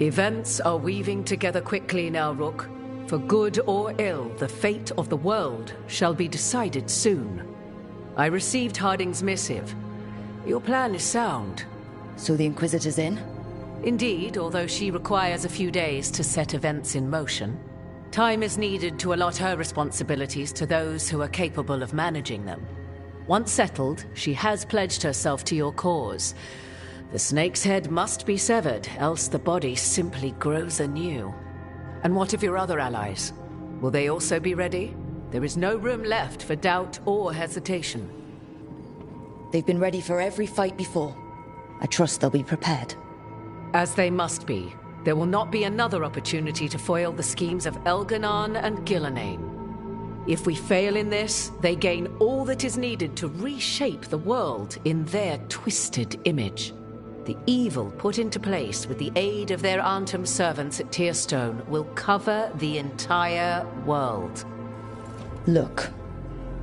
Events are weaving together quickly now, Rook. For good or ill, the fate of the world shall be decided soon. I received Harding's missive. Your plan is sound. So the Inquisitor's in? Indeed, although she requires a few days to set events in motion. Time is needed to allot her responsibilities to those who are capable of managing them. Once settled, she has pledged herself to your cause. The snake's head must be severed, else the body simply grows anew. And what of your other allies? Will they also be ready? There is no room left for doubt or hesitation. They've been ready for every fight before. I trust they'll be prepared. As they must be. There will not be another opportunity to foil the schemes of Elganon and Gillenane. If we fail in this, they gain all that is needed to reshape the world in their twisted image. The evil put into place with the aid of their Arnhem servants at Tearstone will cover the entire world. Look,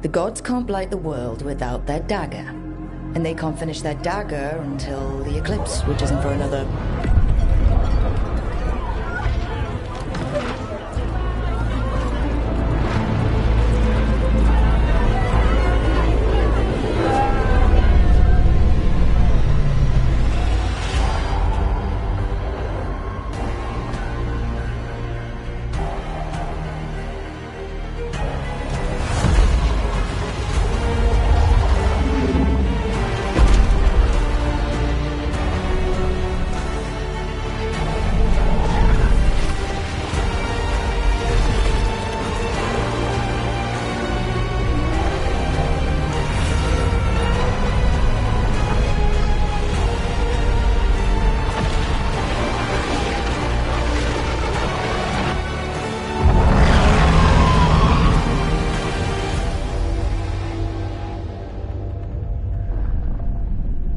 the gods can't blight the world without their dagger. And they can't finish their dagger until the eclipse, which isn't for another...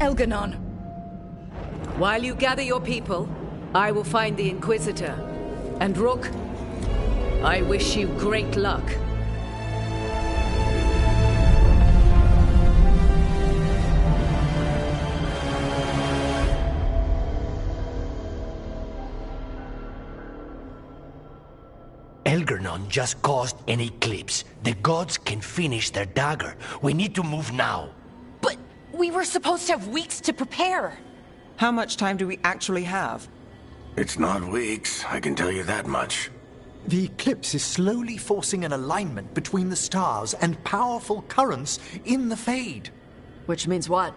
Elganon. While you gather your people, I will find the Inquisitor. And Rook, I wish you great luck. Elganon just caused an eclipse. The gods can finish their dagger. We need to move now. But we were supposed to have weeks to prepare. How much time do we actually have? It's not weeks, I can tell you that much. The eclipse is slowly forcing an alignment between the stars and powerful currents in the Fade. Which means what?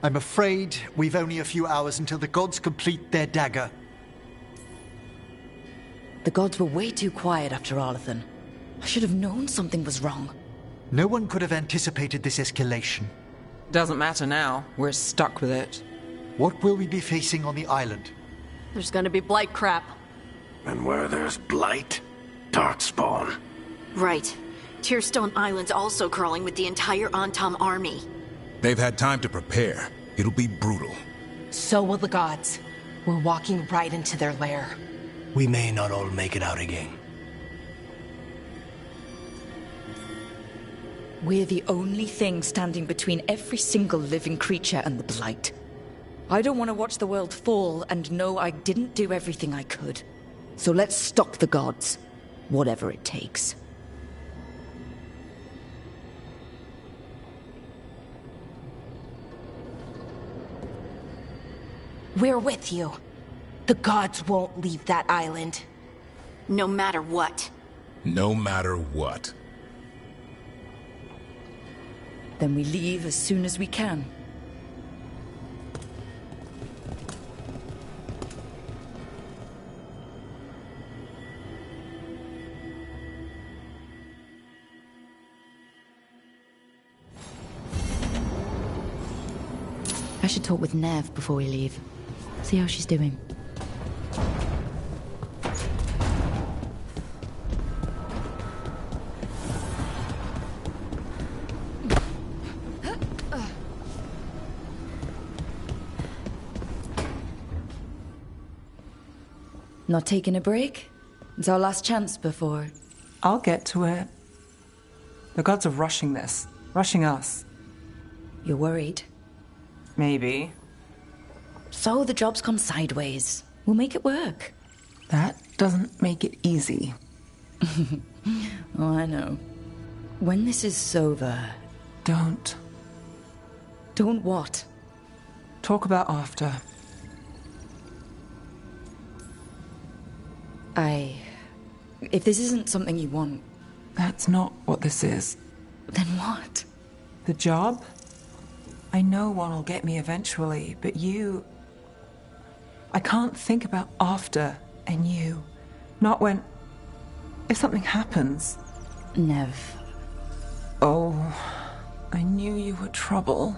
I'm afraid we've only a few hours until the gods complete their dagger. The gods were way too quiet after Arlathan. I should have known something was wrong. No one could have anticipated this escalation. Doesn't matter now. We're stuck with it. What will we be facing on the island? There's gonna be blight crap. And where there's blight, darkspawn. Right. Tearstone Island's also crawling with the entire Antam army. They've had time to prepare. It'll be brutal. So will the gods. We're walking right into their lair. We may not all make it out again. We're the only thing standing between every single living creature and the Blight. I don't want to watch the world fall and know I didn't do everything I could. So let's stop the gods, whatever it takes. We're with you. The gods won't leave that island. No matter what. No matter what. Then we leave as soon as we can. I should talk with Nev before we leave. See how she's doing. Not taking a break? It's our last chance before... I'll get to it. The gods are rushing this. Rushing us. You're worried? Maybe. So the job's gone sideways. We'll make it work. That doesn't make it easy. Oh, I know. When this is over... Don't. Don't what? Talk about after. If this isn't something you want... That's not what this is. Then what? The job? I know one will get me eventually, but you... I can't think about after and you. Not when... If something happens. Nev. Oh, I knew you were trouble.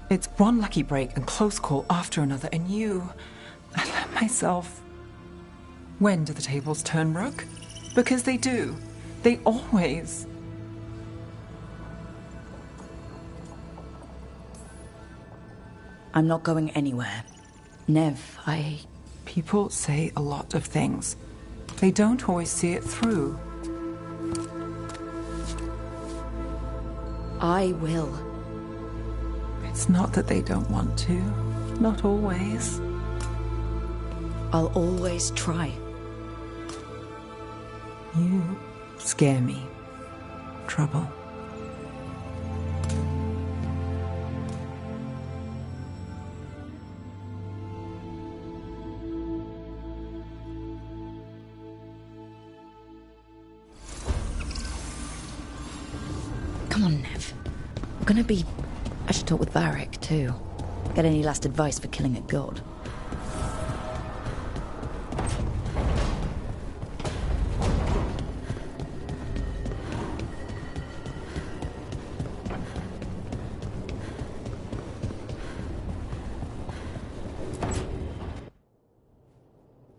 It's one lucky break and close call after another, and you... I let myself... When do the tables turn, Rook? Because they do. They always... I'm not going anywhere. Nev, People say a lot of things. They don't always see it through. I will. It's not that they don't want to. Not always. I'll always try. You scare me. Trouble. Come on, Nev. We're gonna be... I should talk with Varric, too. Get any last advice for killing a god.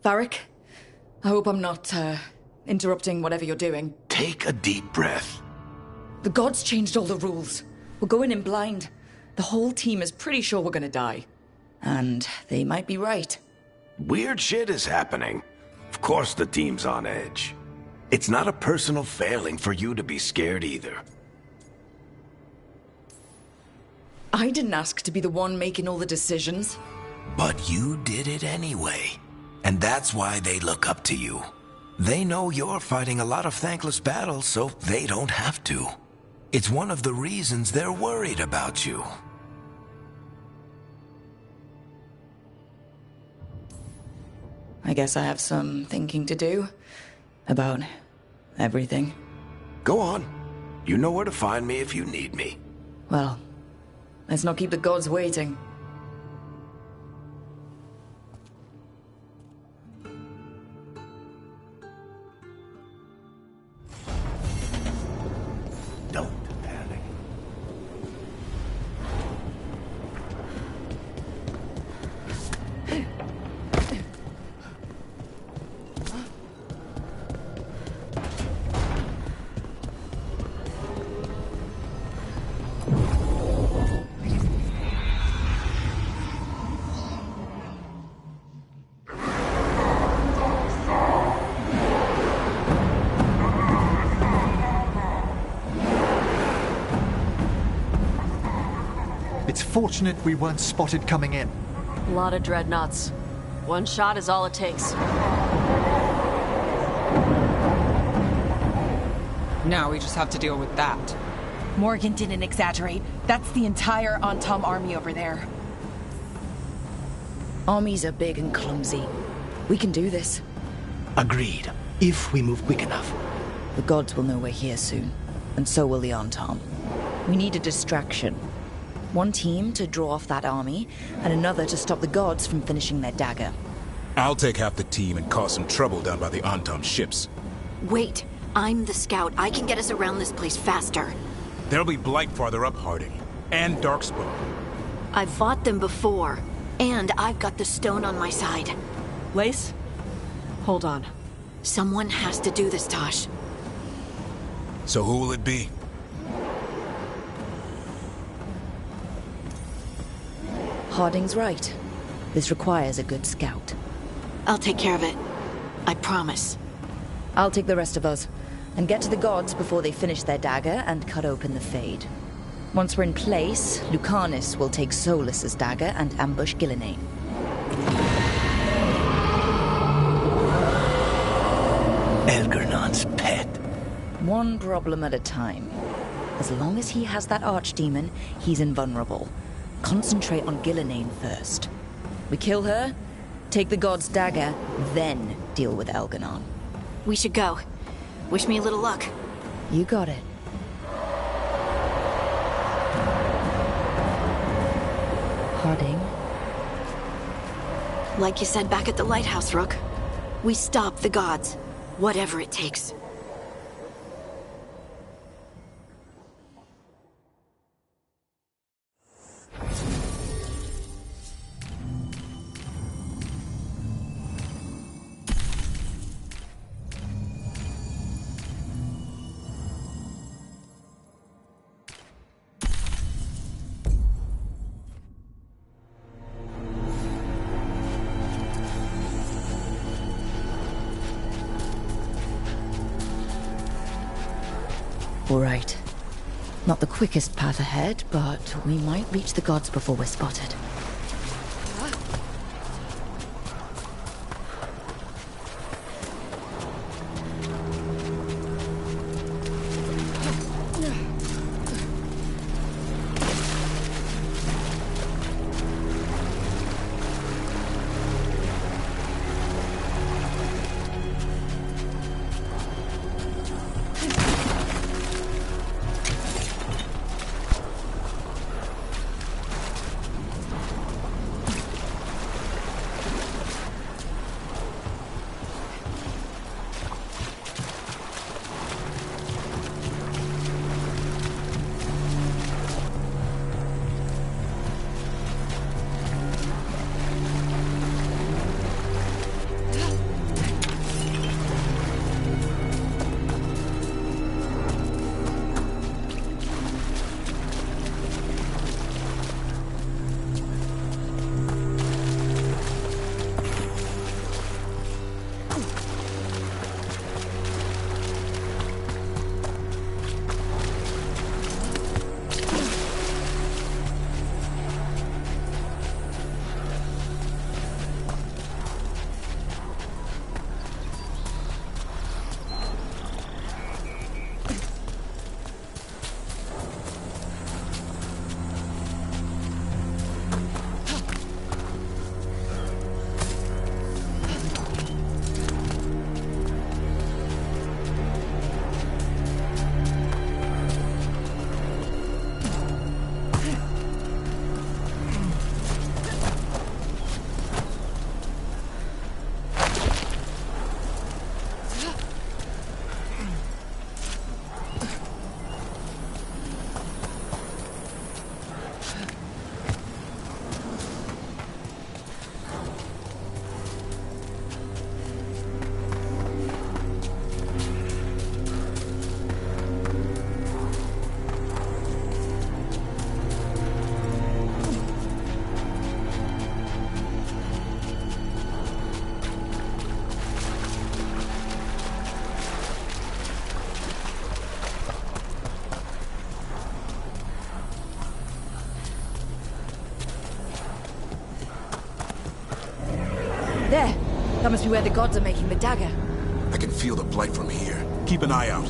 Varric? I hope I'm not, interrupting whatever you're doing. Take a deep breath. The gods changed all the rules. We're going in blind. The whole team is pretty sure we're gonna die. And they might be right. Weird shit is happening. Of course the team's on edge. It's not a personal failing for you to be scared either. I didn't ask to be the one making all the decisions. But you did it anyway. And that's why they look up to you. They know you're fighting a lot of thankless battles, so they don't have to. It's one of the reasons they're worried about you. I guess I have some thinking to do. About everything. Go on. You know where to find me if you need me. Well, let's not keep the gods waiting. Don't panic. It's fortunate we weren't spotted coming in. A lot of dreadnoughts. One shot is all it takes. Now we just have to deal with that. Morgan didn't exaggerate. That's the entire Antom army over there. Armies are big and clumsy. We can do this. Agreed. If we move quick enough. The gods will know we're here soon. And so will the Antom. We need a distraction. One team to draw off that army, and another to stop the gods from finishing their dagger. I'll take half the team and cause some trouble down by the Antom ships. Wait, I'm the scout. I can get us around this place faster. There'll be Blight farther up, Harding. And Darkspawn. I've fought them before. And I've got the stone on my side. Lace? Hold on. Someone has to do this, Tosh. So who will it be? Harding's right. This requires a good scout. I'll take care of it. I promise. I'll take the rest of us, and get to the gods before they finish their dagger and cut open the Fade. Once we're in place, Lucanus will take Solus's dagger and ambush Gillenane. Elgernon's pet. One problem at a time. As long as he has that archdemon, he's invulnerable. Concentrate on Gillenane first. We kill her, take the god's dagger, then deal with Elgernon. We should go. Wish me a little luck. You got it. Harding. Like you said back at the lighthouse, Rook. We stop the gods. Whatever it takes. All right. Not the quickest path ahead, but we might reach the gods before we're spotted. There! That must be where the gods are making the dagger. I can feel the blight from here. Keep an eye out.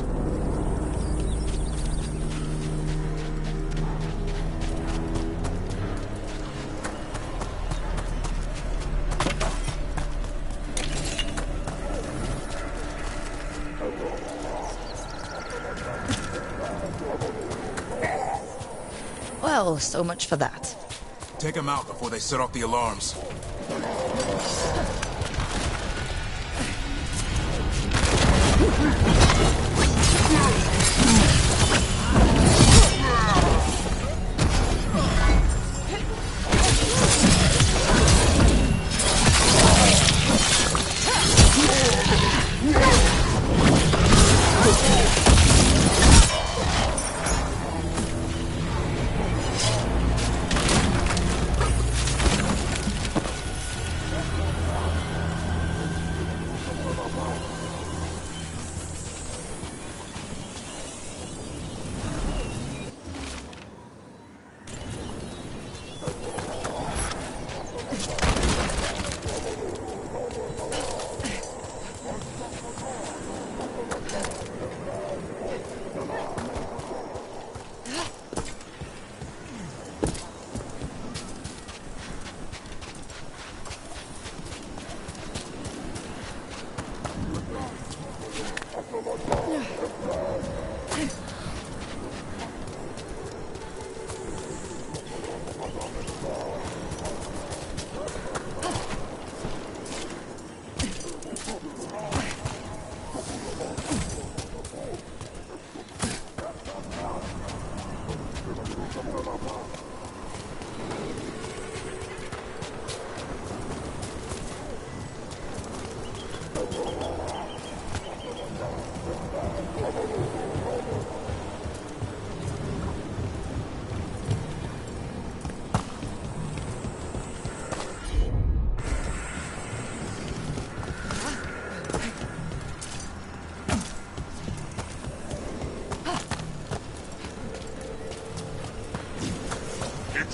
Well, so much for that. Take them out before they set off the alarms.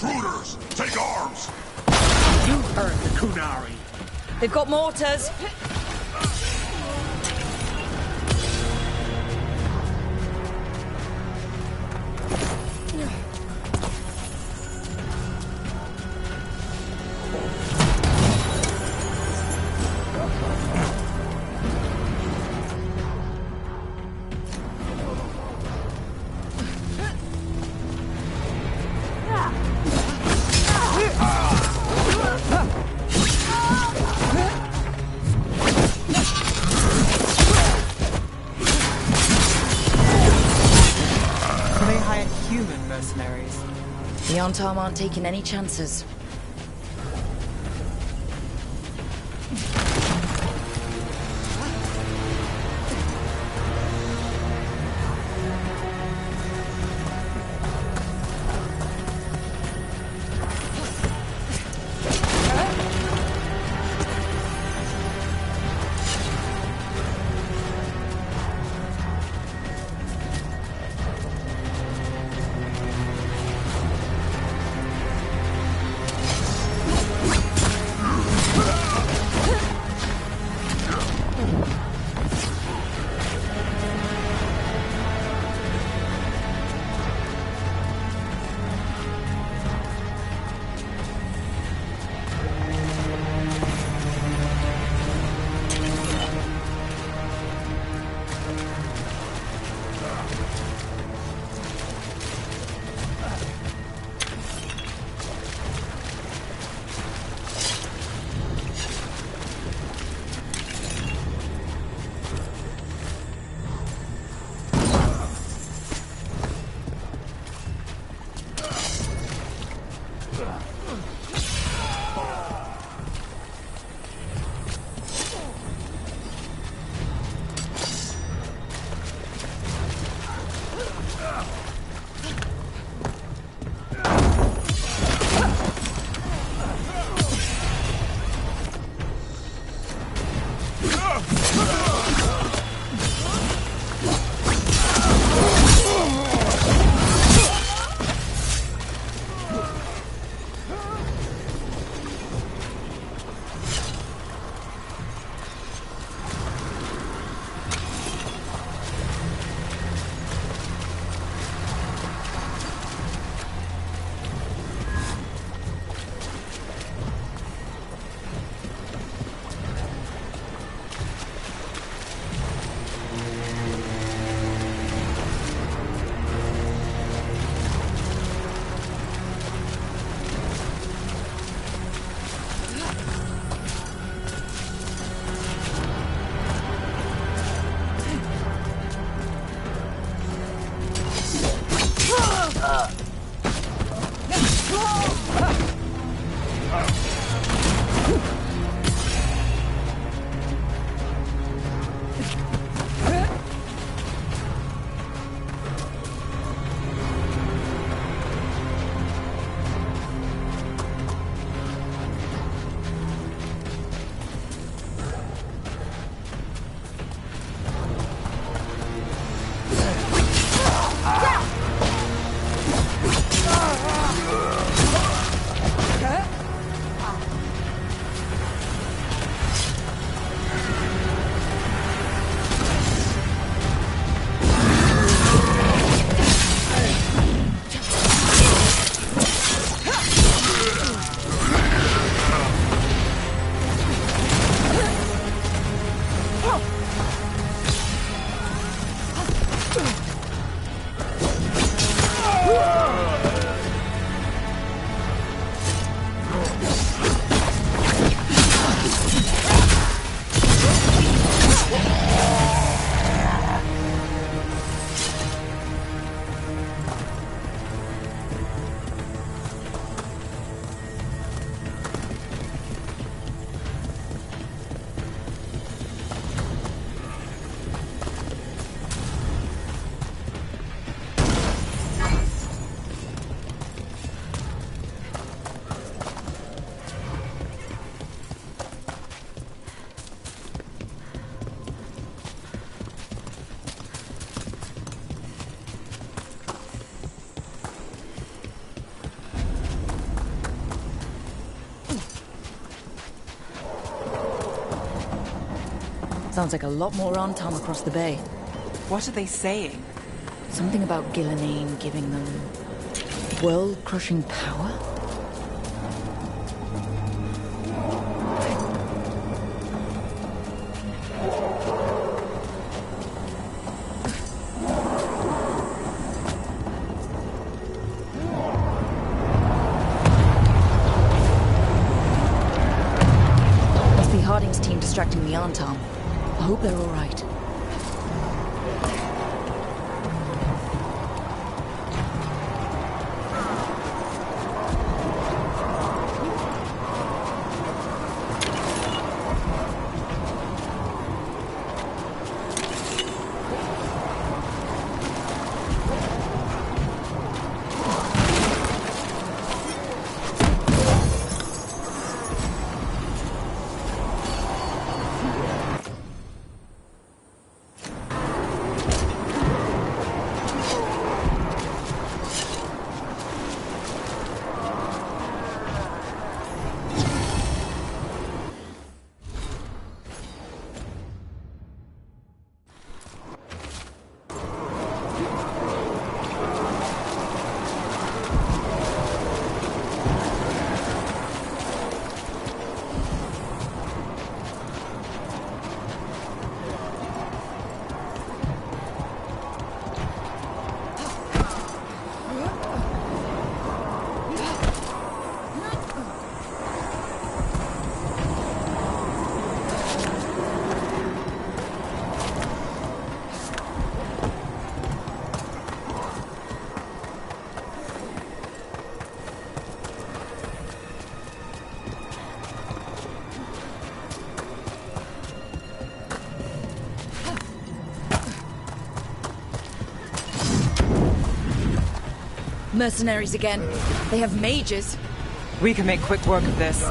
Intruders! Take arms! You heard the Kunari. They've got mortars. The Antam aren't taking any chances. Sounds like a lot more Antam across the bay. What are they saying? Something about Gillenane giving them world-crushing power? Must be Harding's team distracting the Antam. I hope they're all right. Mercenaries again. They have mages. We can make quick work of this.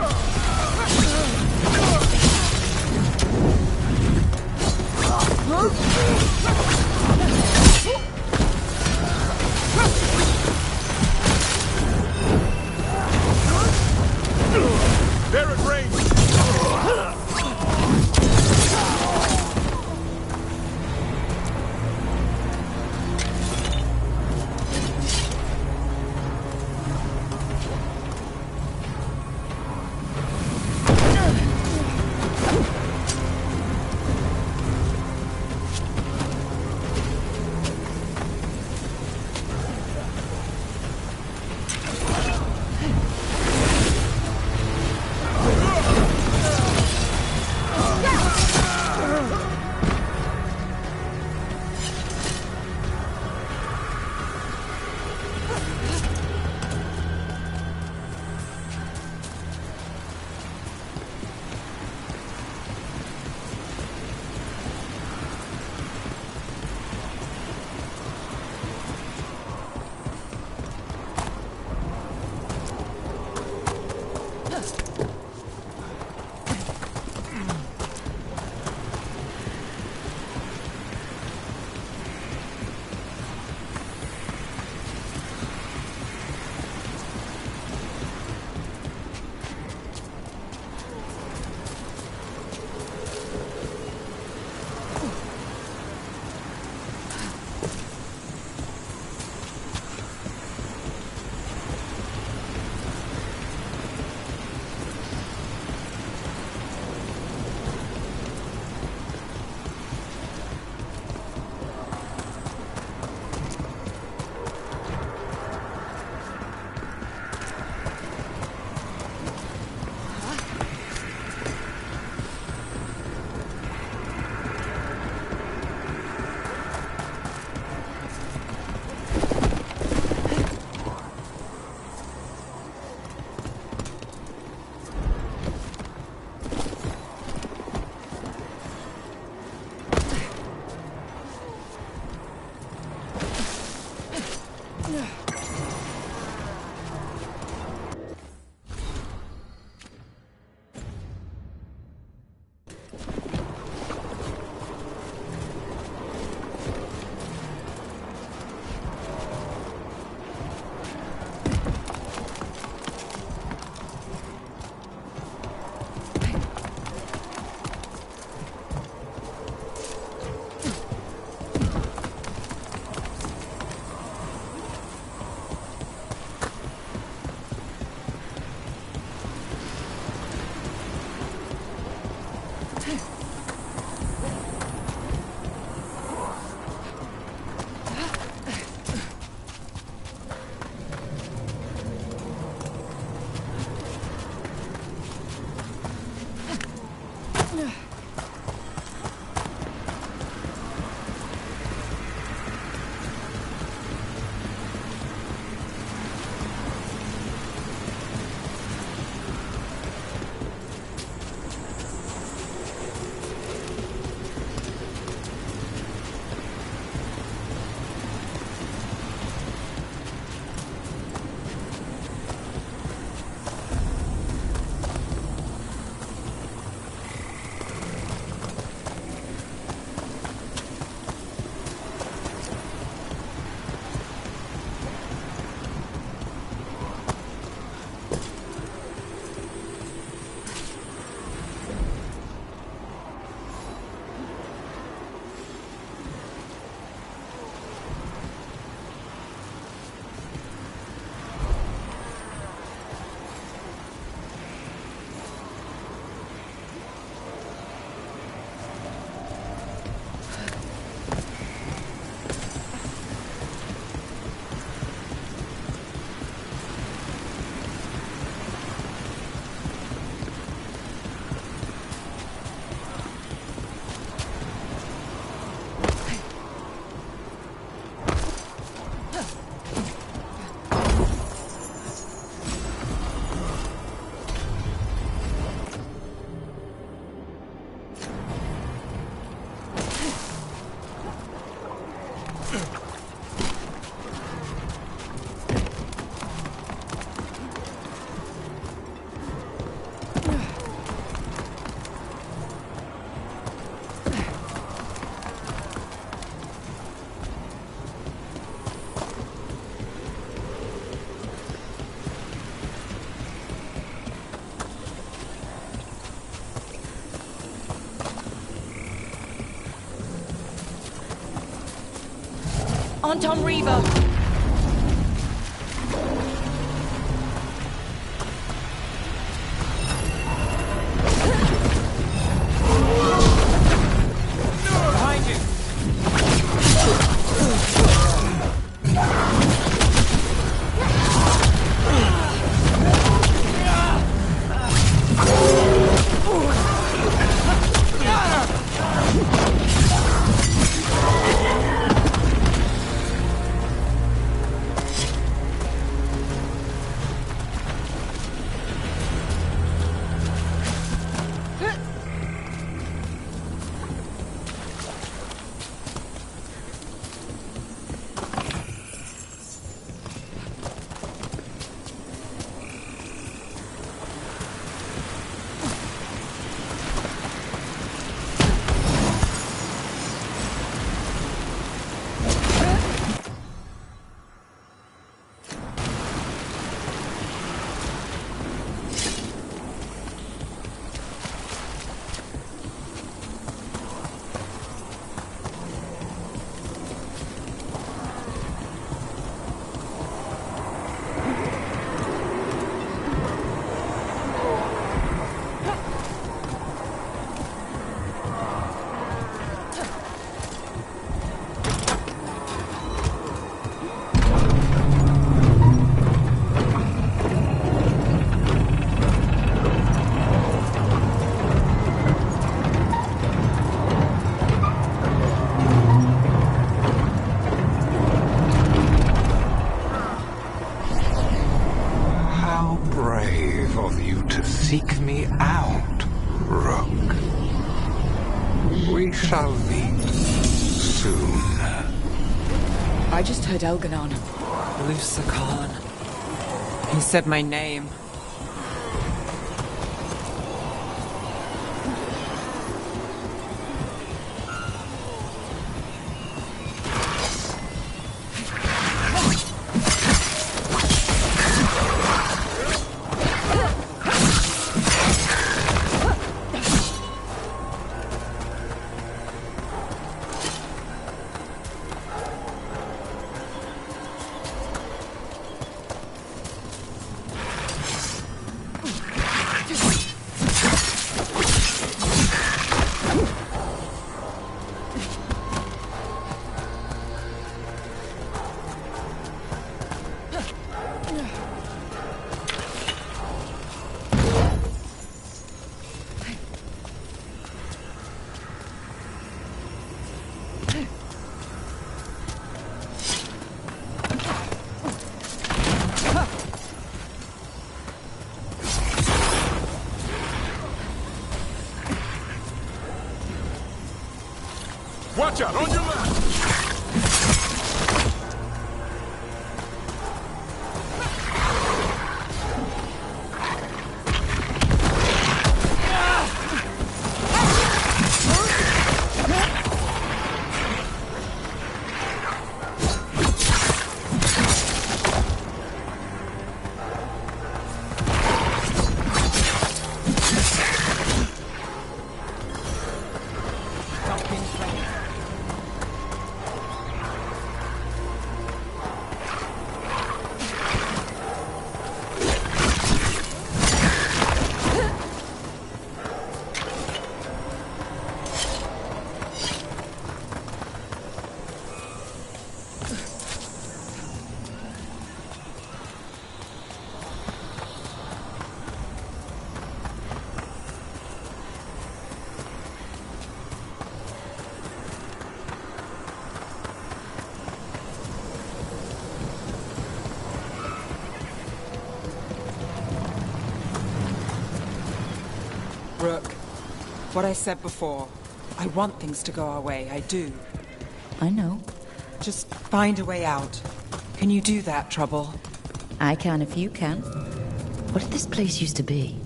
They're at range! Anton Reaver! Behind you! Seek me out, Rook. We shall meet soon. I just heard Elganon. Lucican. He said my name. Watch out, on your left! Rook, what I said before, I want things to go our way, I do. I know. Just find a way out. Can you do that, Trouble? I can if you can. What did this place used to be?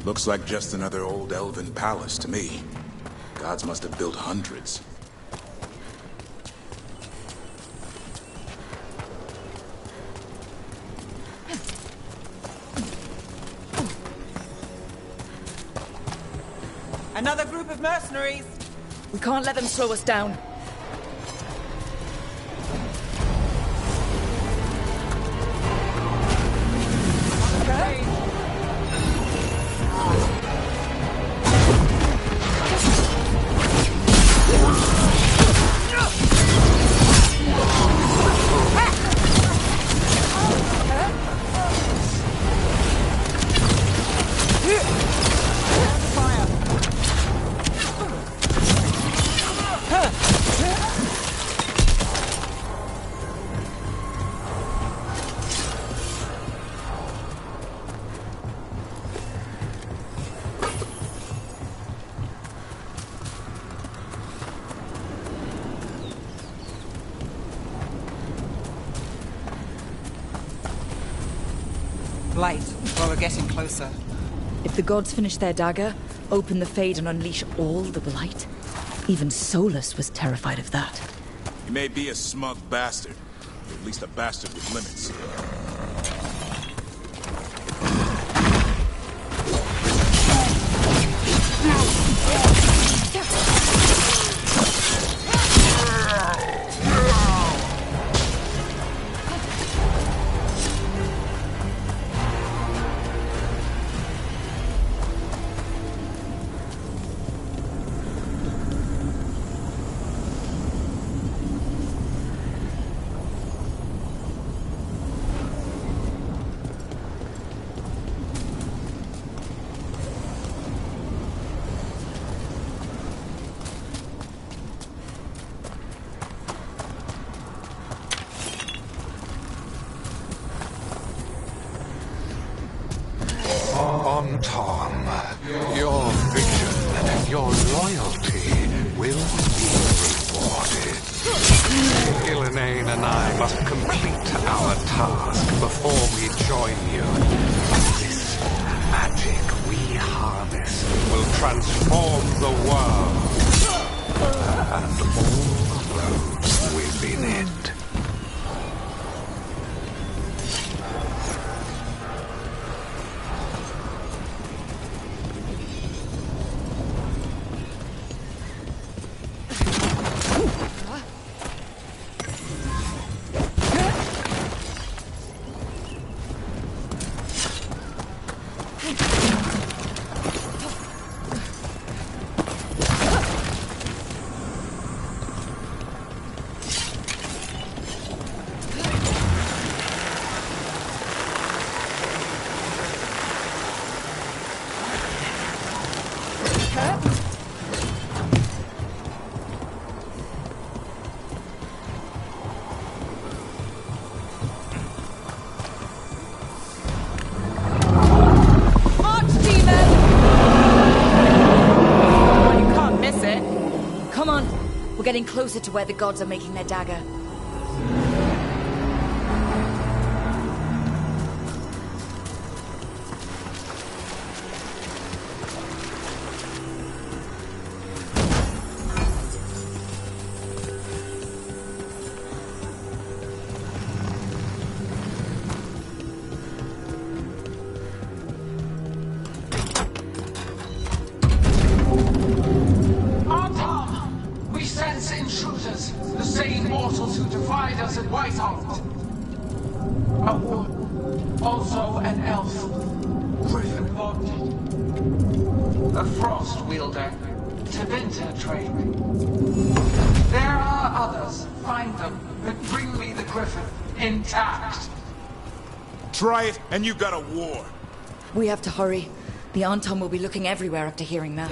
Looks like just another old elven palace to me. Gods must have built hundreds. Another group of mercenaries! We can't let them slow us down. Light. Well, we're getting closer. If the gods finish their dagger, open the Fade and unleash all the blight. Even Solus was terrified of that. He may be a smug bastard, but at least a bastard with limits. Tom, your vision, your loyalty will be rewarded. Ilanane and I must complete our task before we join you. This magic we harness will transform the world and all roads within it. We're getting closer to where the gods are making their dagger. Intruders, the same mortals who defied us at Whiteheart. A woman, also an elf, griffin bonded. A frost wielder, Tevinter Drake. There are others, find them, but bring me the griffin, intact. Try it, and you got a war. We have to hurry. The Anton will be looking everywhere after hearing that.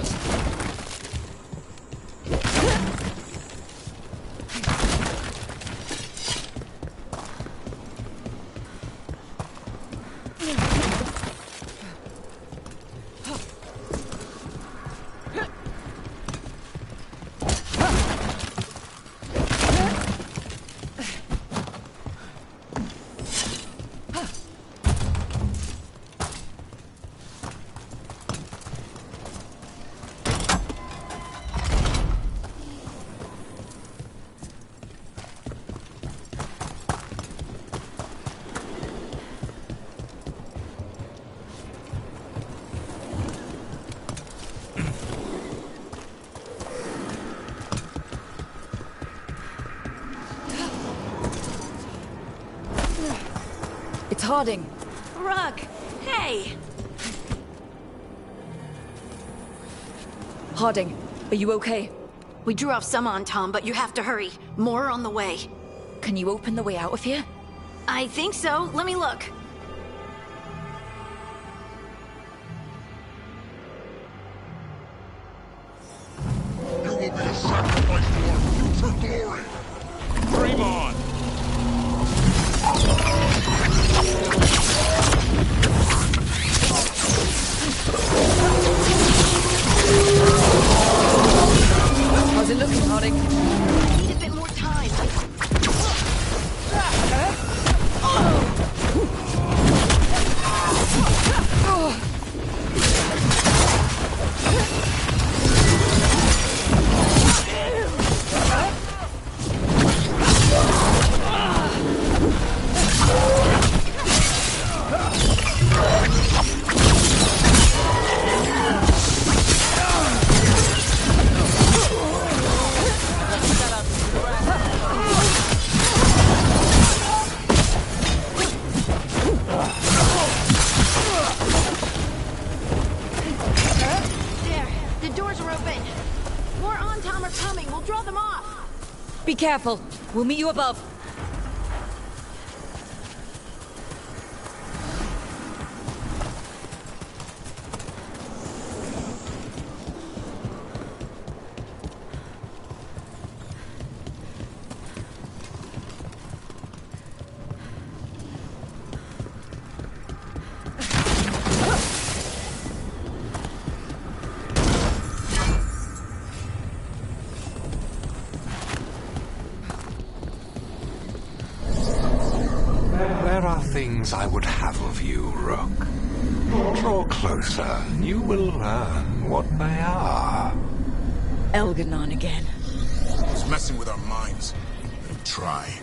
It's Harding. Rug, hey! Harding, are you okay? We drew off some on Tom, but you have to hurry. More on the way. Can you open the way out of here? I think so. Let me look. You will be a sacrifice to our future glory! Dream on! How's it looking, Harding? I need a bit more time. careful. We'll meet you above. There are things I would have of you, Rook. Draw closer. You will learn what they are. Elganon again. He's messing with our minds. Let him try.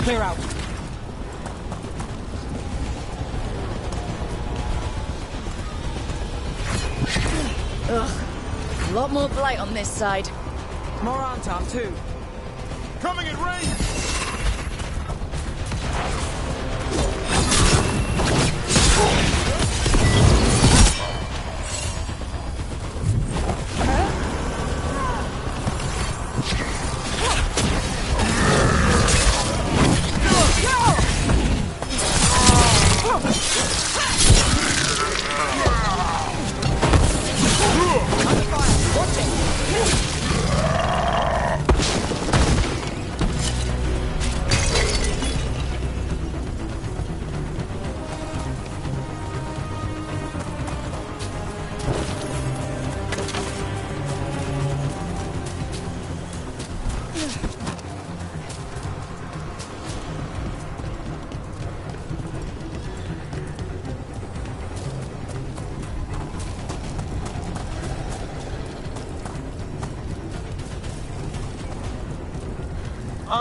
Clear out. Ugh. A lot more blight on this side. More Anton, too. Coming in range!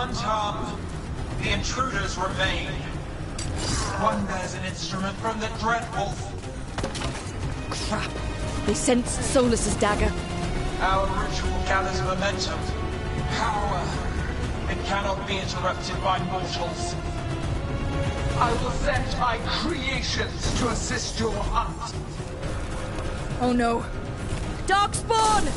Unharmed, the intruders remain. One bears an instrument from the Dreadwolf. Crap. They sensed Solus's dagger. Our ritual gathers momentum, power. It cannot be interrupted by mortals. I will set my creations to assist your hunt. Oh no. Darkspawn!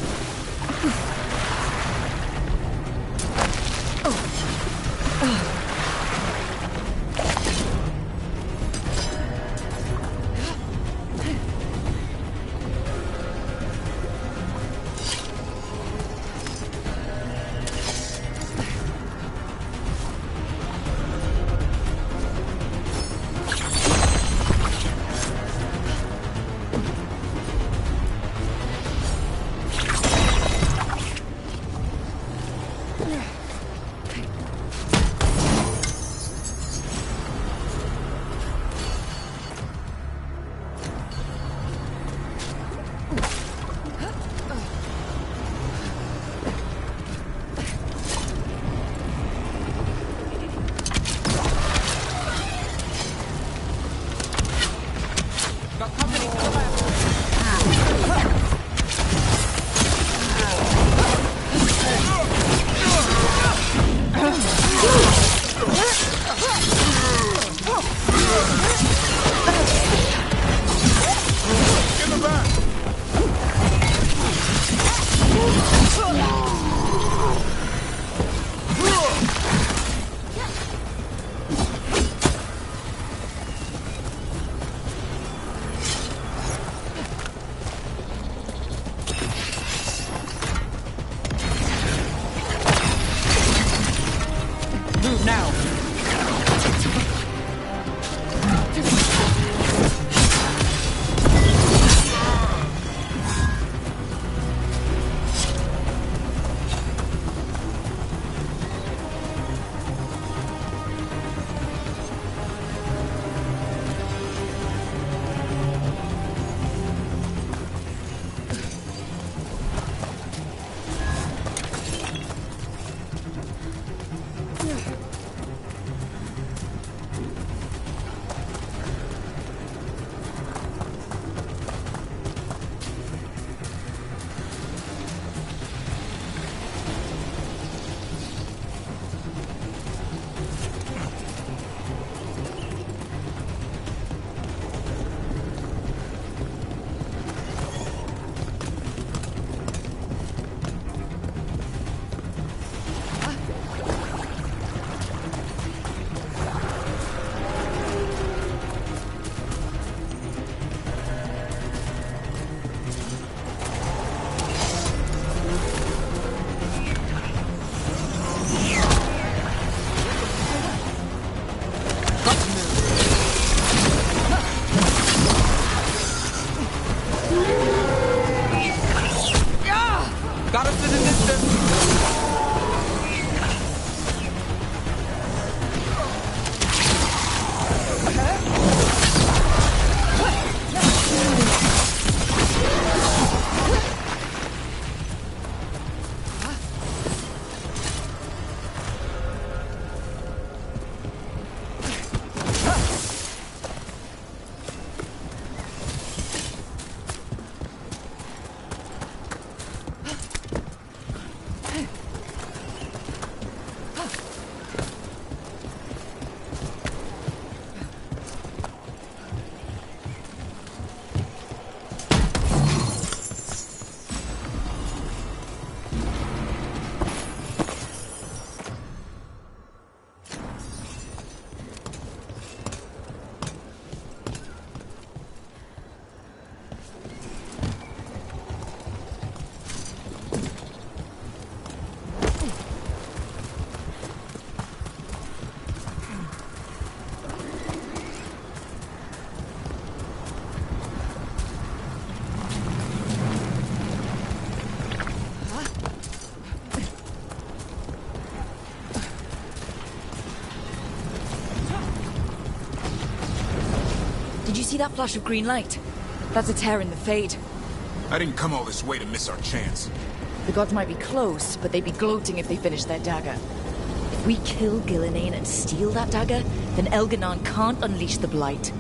Did you see that flash of green light? That's a tear in the Fade. I didn't come all this way to miss our chance. The gods might be close, but they'd be gloating if they finished their dagger. If we kill Gillenane and steal that dagger, then Elganon can't unleash the Blight.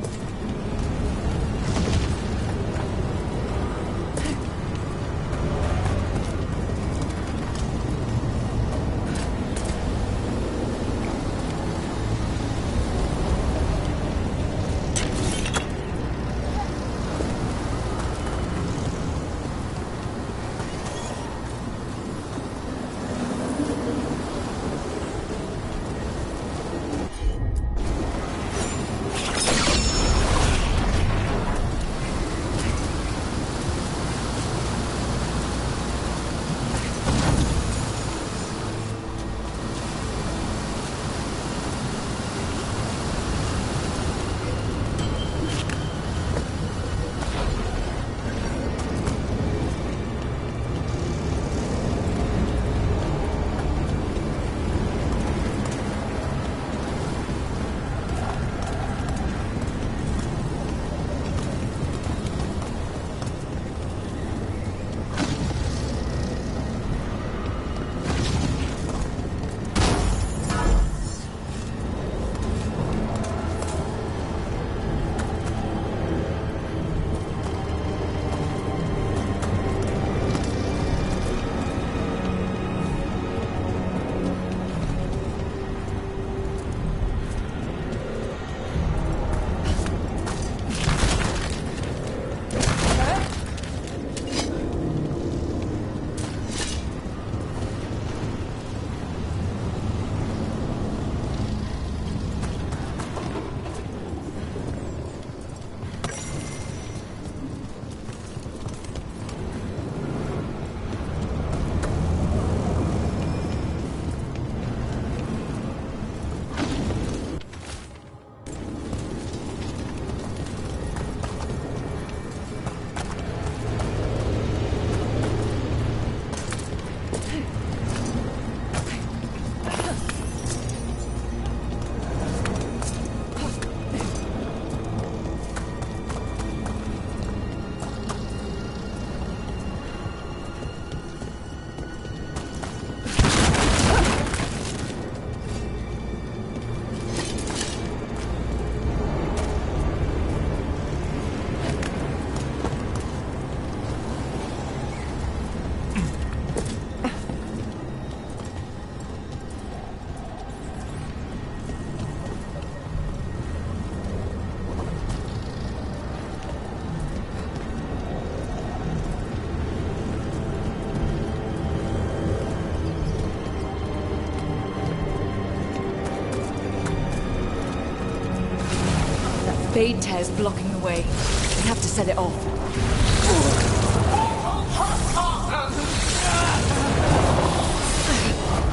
Fade tear's blocking the way. We have to set it off.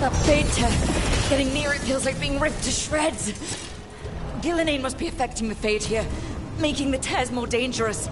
That fade tear. Getting near it feels like being ripped to shreds. Gillenane must be affecting the fade here, making the tears more dangerous.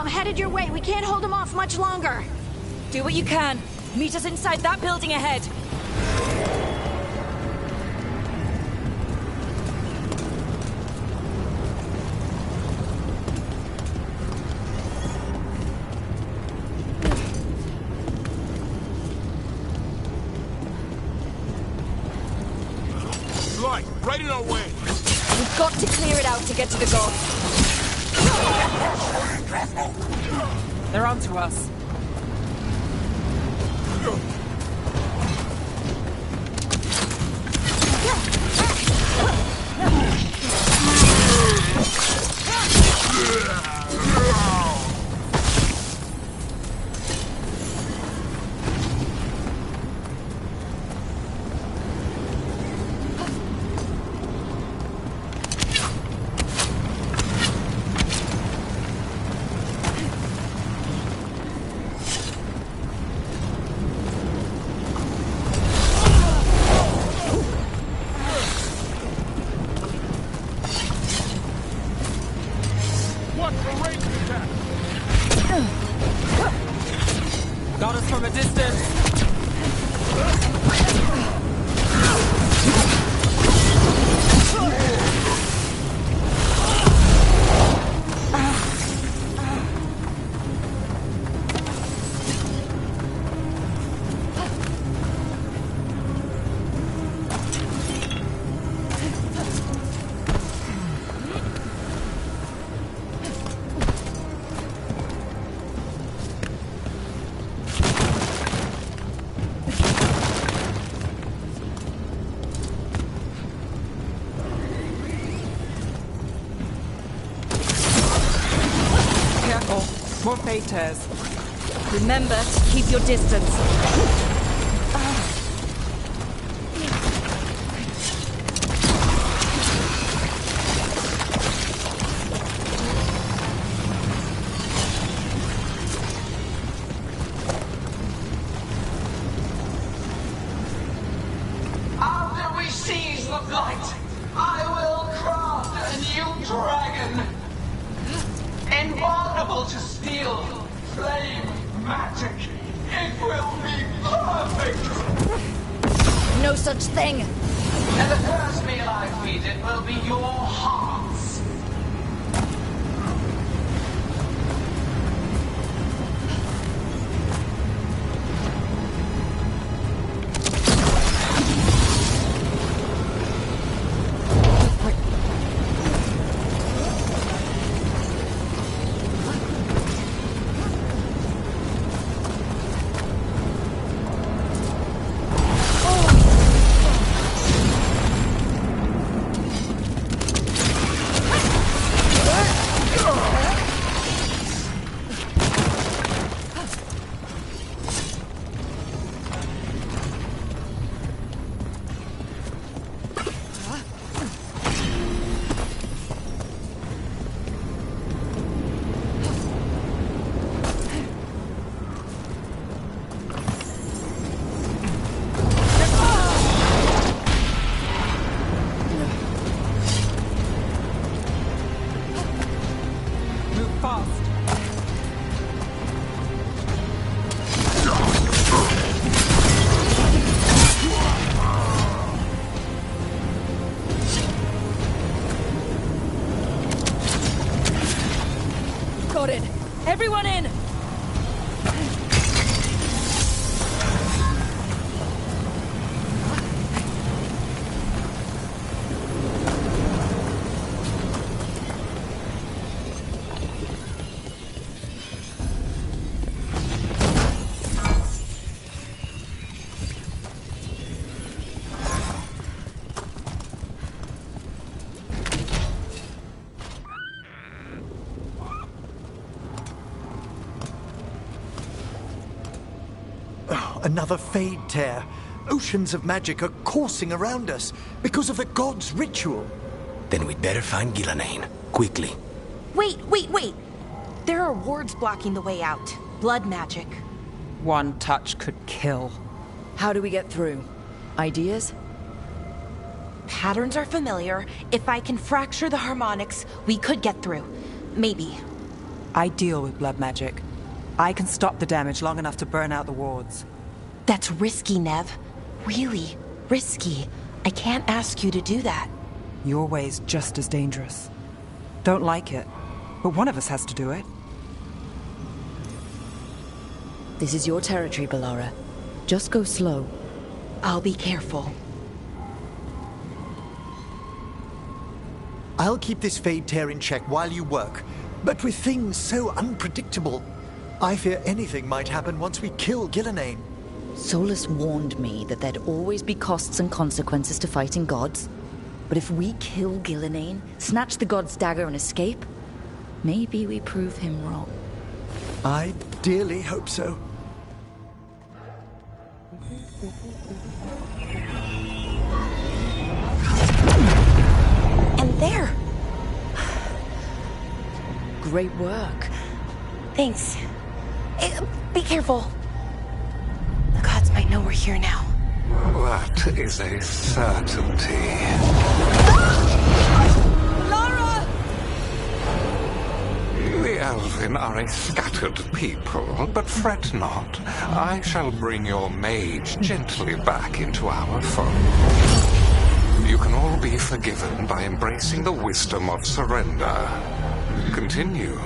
Headed your way. We can't hold him off much longer. Do what you can. Meet us inside that building ahead. Heading our way! We've got to clear it out to get to the gods. They're onto us. Got us from a distance. More fate tears. Remember to keep your distance. After we seize the blight, I will craft a new dragon. Invulnerable to steel, flame, magic. It will be perfect! No such thing! And the first meal I feed it will be your hearts. Got it! Everyone in! Another Fade Tear. Oceans of magic are coursing around us because of the god's ritual. Then we'd better find Ghilanane. Quickly. Wait! There are wards blocking the way out. Blood magic. One touch could kill. How do we get through? Ideas? Patterns are familiar. If I can fracture the harmonics, we could get through. Maybe. I deal with blood magic. I can stop the damage long enough to burn out the wards. That's risky, Nev. Really risky. I can't ask you to do that. Your way's just as dangerous. Don't like it, but one of us has to do it. This is your territory, Bellara. Just go slow. I'll be careful. I'll keep this Fade Tear in check while you work. But with things so unpredictable, I fear anything might happen once we kill Gillenane. Solus warned me that there'd always be costs and consequences to fighting gods. But if we kill Gillenane, snatch the god's dagger and escape, maybe we prove him wrong. I dearly hope so. And there! Great work. Thanks. Be careful. The gods might know we're here now. That is a certainty. Lara! The Elven are a scattered people, but fret not. I shall bring your mage gently back into our fold. You can all be forgiven by embracing the wisdom of surrender. Continue,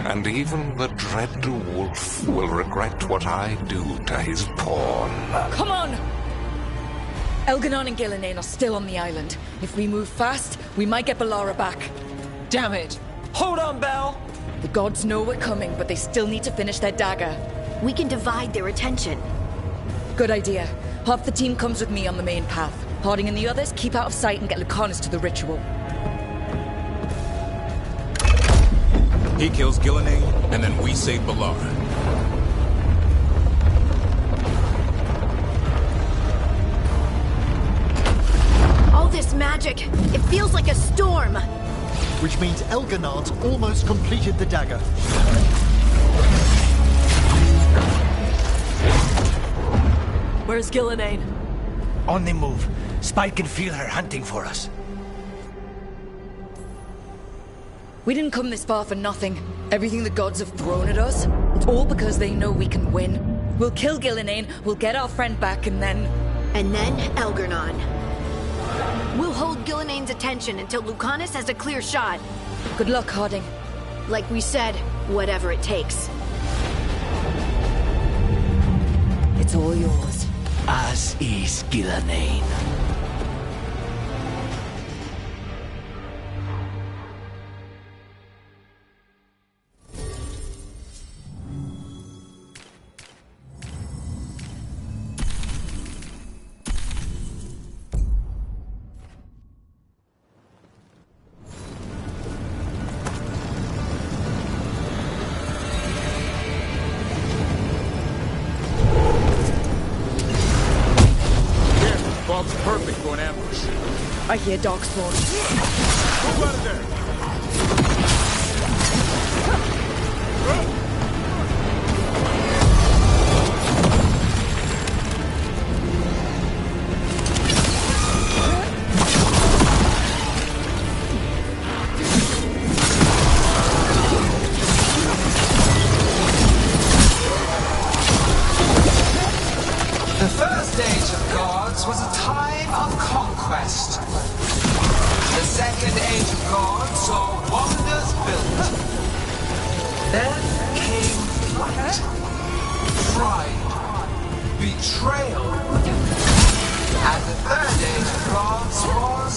and even the dread wolf will regret what I do to his pawn. Come on! Elganon and Gillenane are still on the island. If we move fast, we might get Balara back. Damn it! Hold on, Belle! The gods know we're coming, but they still need to finish their dagger. We can divide their attention. Good idea. Half the team comes with me on the main path. Harding and the others keep out of sight and get Lucanus to the ritual. He kills Gillenane, and then we save Balara. All this magic, it feels like a storm. Which means Elganon's almost completed the dagger. Where's Gillenane? On the move. Spike can feel her hunting for us. We didn't come this far for nothing. Everything the gods have thrown at us, it's all because they know we can win. We'll kill Gillenane, we'll get our friend back, and then... And then Elgarnon. We'll hold Gillenane's attention until Lucanus has a clear shot. Good luck, Harding. Like we said, whatever it takes. It's all yours. As is Gillenane. Fog's perfect for an ambush. I hear darkspawn. Move out of there! The first age of gods was a time of conquest. The second age of gods saw wonders built. Then came flight, pride, betrayal. And the third age of gods was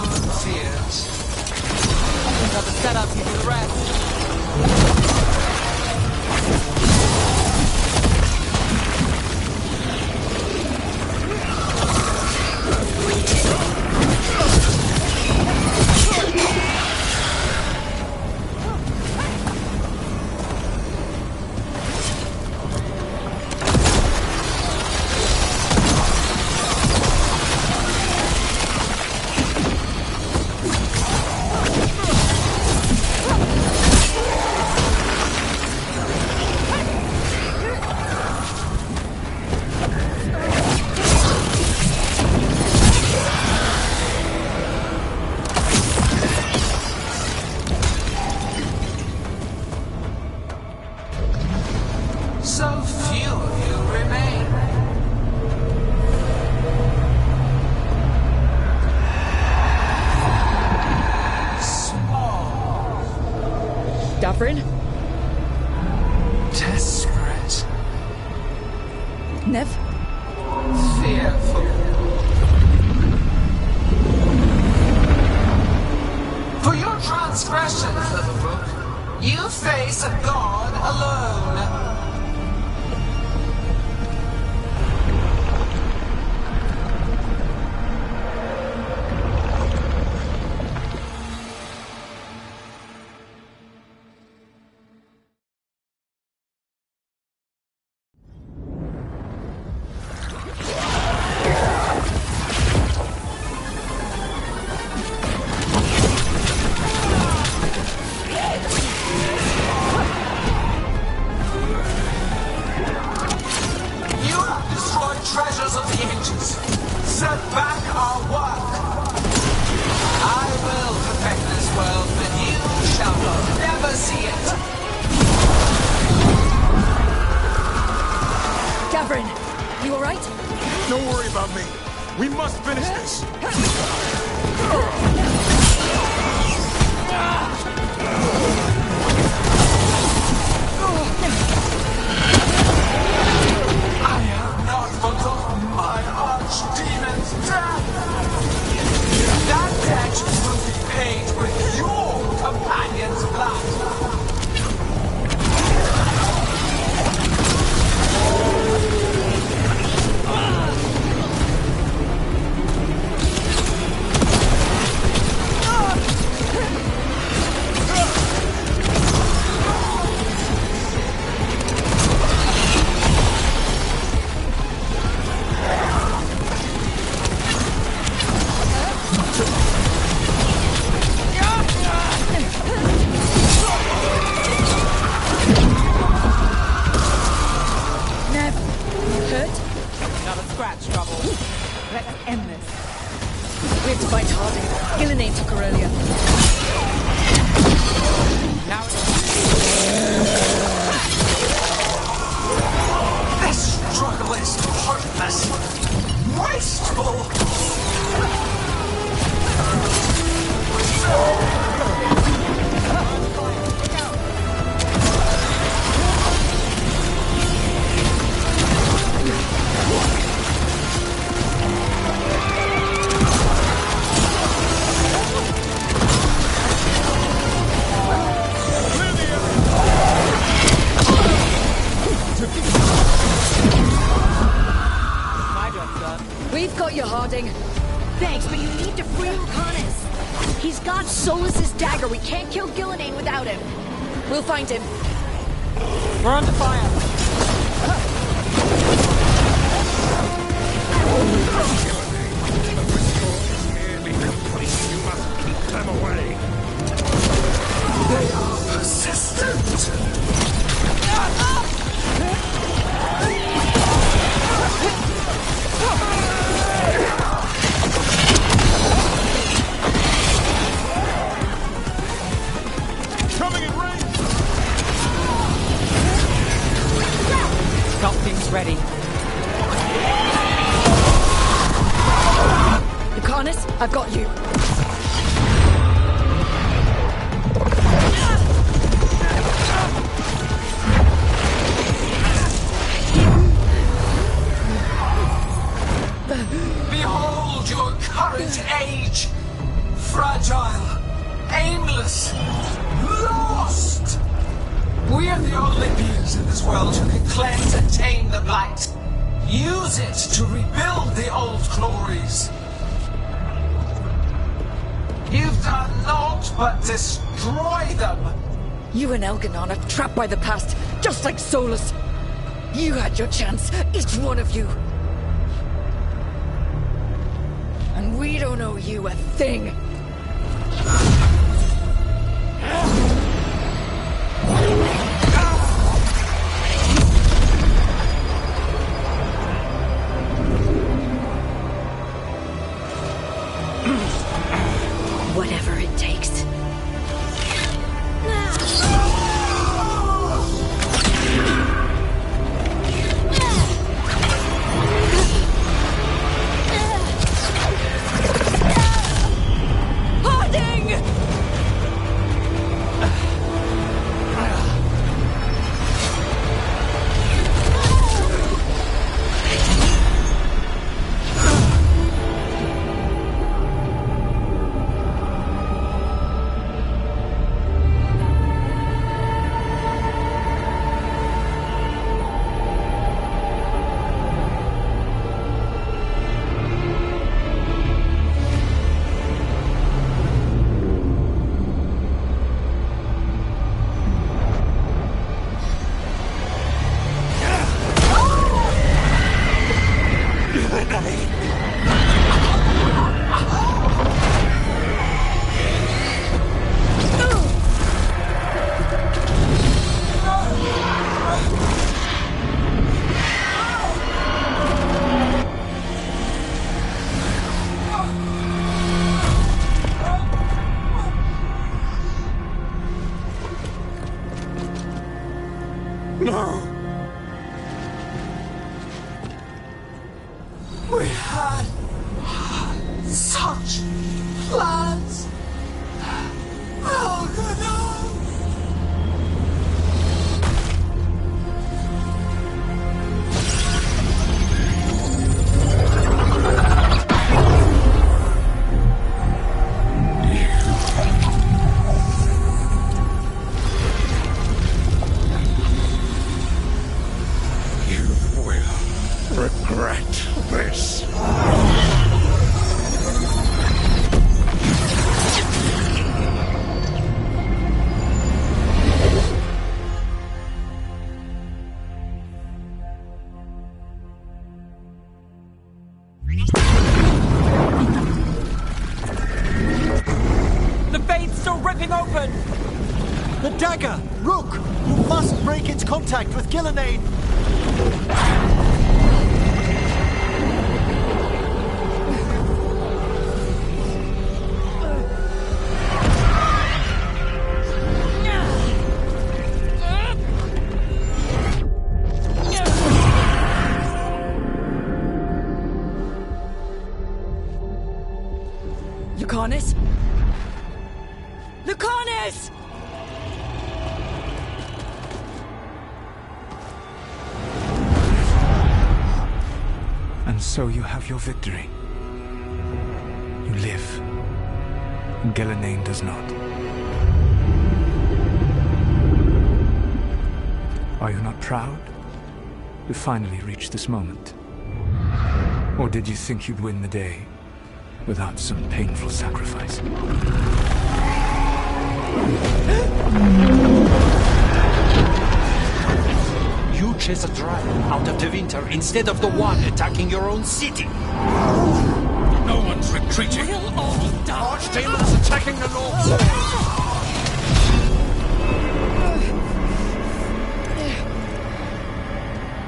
volunteers. Got the setup to do the rest. So few of you remain. Small. Davrin? Desperate. Nev? Fearful. For your transgressions, little book, you face a god alone. Treasures of the ages. Set back our work. I will perfect this world, but you shall never see it. Davrin, you alright? Don't worry about me. We must finish this. I have not forgotten my archdemon's death. That debt will be paid with your companion's blood. Let's end this. We have to fight Harding. Gillenane took her earlier. Now this struggle is heartless, wasteful. We've got you, Harding. Thanks, but you need to free Lucanus. He's got Solas's dagger. We can't kill Gillenane without him. We'll find him. We're under fire. The restore is nearly complete. You must keep them away. They are persistent. Coming in range. Got things ready. Lucanus, I've got you. Behold your current age. Fragile, aimless, lost! We are the only beings in this world who can cleanse and tame the blight. Use it to rebuild the old glories. You've done naught but destroy them. You and Elganon are trapped by the past, just like Solus. You had your chance, each one of you. And we don't owe you a thing. Whatever it takes. No! We had such plans! Elganon! Regret this. The Fate's still ripping open! The dagger! Rook! You must break its contact with Gillenane! Lucanus? Lucanus! And so you have your victory. You live, and Gillenane does not. Are you not proud to finally reach this moment? Or did you think you'd win the day without some painful sacrifice? You chase a dragon out of the winter instead of the one attacking your own city. No one's retreating. We'll all die. Archdemons attacking the North.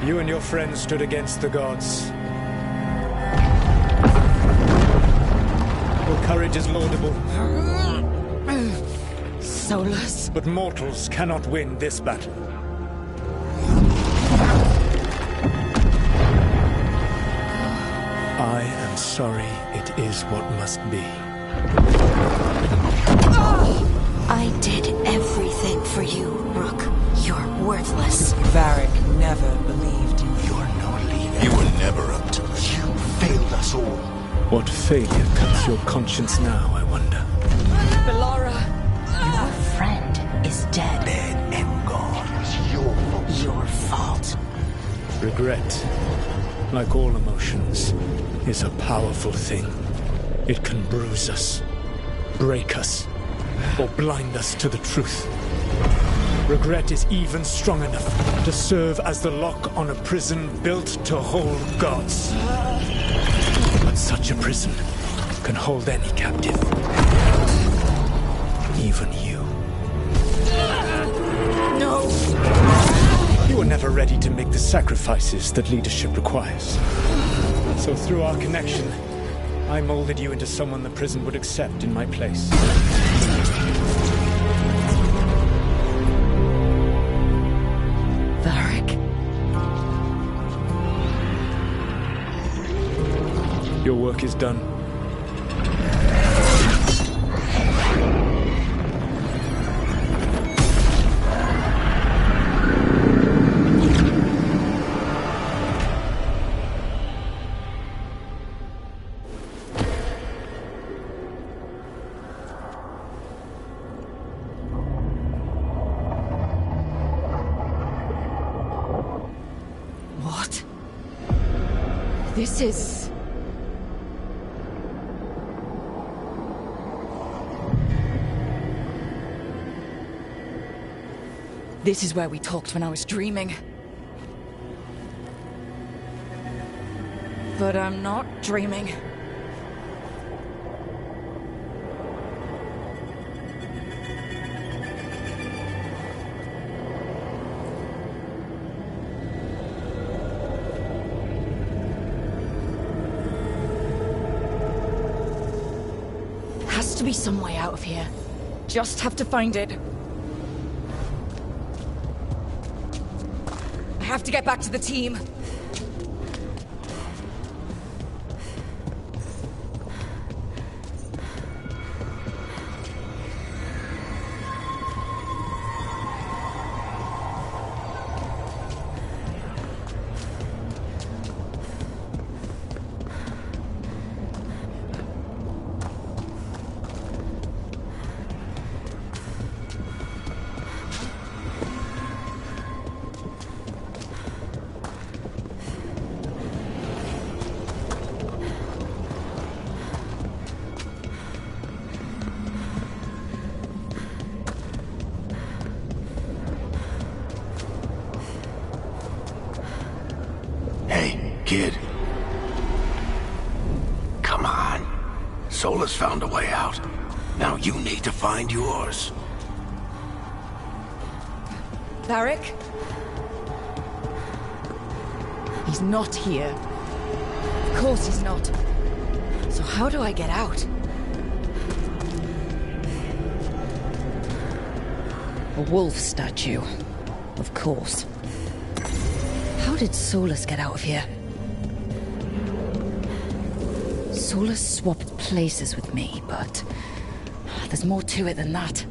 You and your friends stood against the gods. Your courage is laudable. Solus? But mortals cannot win this battle. I am sorry it is what must be. I did everything for you, Rook. You're worthless. Varric never believed in you. You're no leader. You were never up to it. You failed us all. What failure cuts your conscience now, I wonder? Regret, like all emotions, is a powerful thing. It can bruise us, break us, or blind us to the truth. Regret is even strong enough to serve as the lock on a prison built to hold gods. But such a prison can hold any captive. Even you. No! You were never ready to make the sacrifices that leadership requires. So through our connection, I molded you into someone the prison would accept in my place. Varric? Your work is done. What? This is... This is where we talked when I was dreaming. But I'm not dreaming. Has to be some way out of here. Just have to find it. I have to get back to the team. Kid. Come on. Solus found a way out. Now you need to find yours. Varric? He's not here. Of course he's not. So how do I get out? A wolf statue. Of course. How did Solus get out of here? Solus swapped places with me, but there's more to it than that.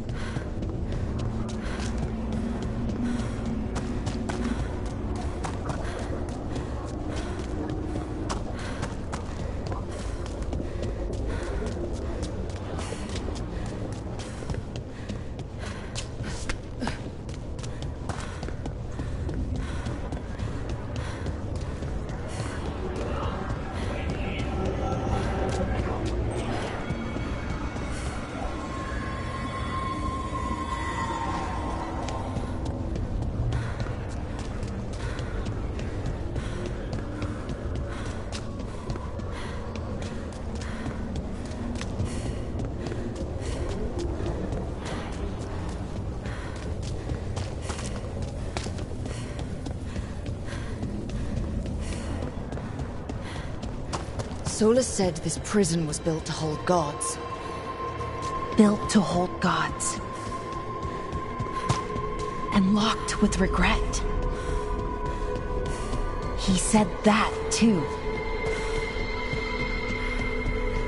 Solus said this prison was built to hold gods. Built to hold gods. And locked with regret. He said that, too.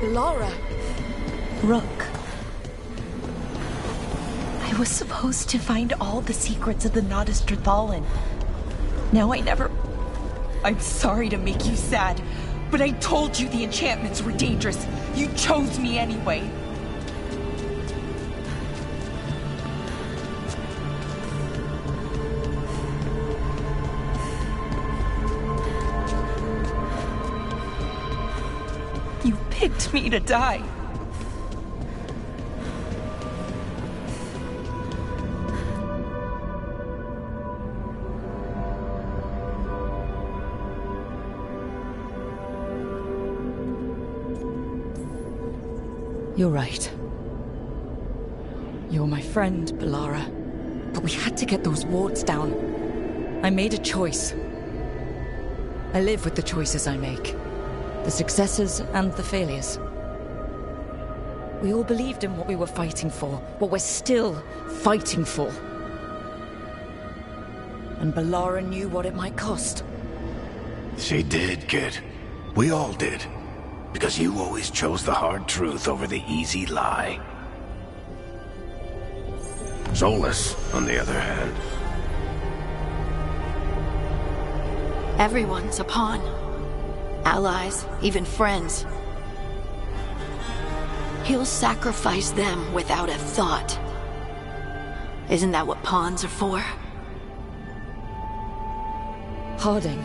Laura. Rook. I was supposed to find all the secrets of the Nodus Trithallan. Now I never... I'm sorry to make you sad, but I told you the enchantments were dangerous. You chose me anyway. left me to die. You're right. You're my friend, Balara. But we had to get those wards down. I made a choice. I live with the choices I make. The successes and the failures. We all believed in what we were fighting for, what we're still fighting for. And Balara knew what it might cost. She did, kid. We all did. Because you always chose the hard truth over the easy lie. Solus, on the other hand. Everyone's a pawn. Allies, even friends. He'll sacrifice them without a thought. Isn't that what pawns are for? Harding.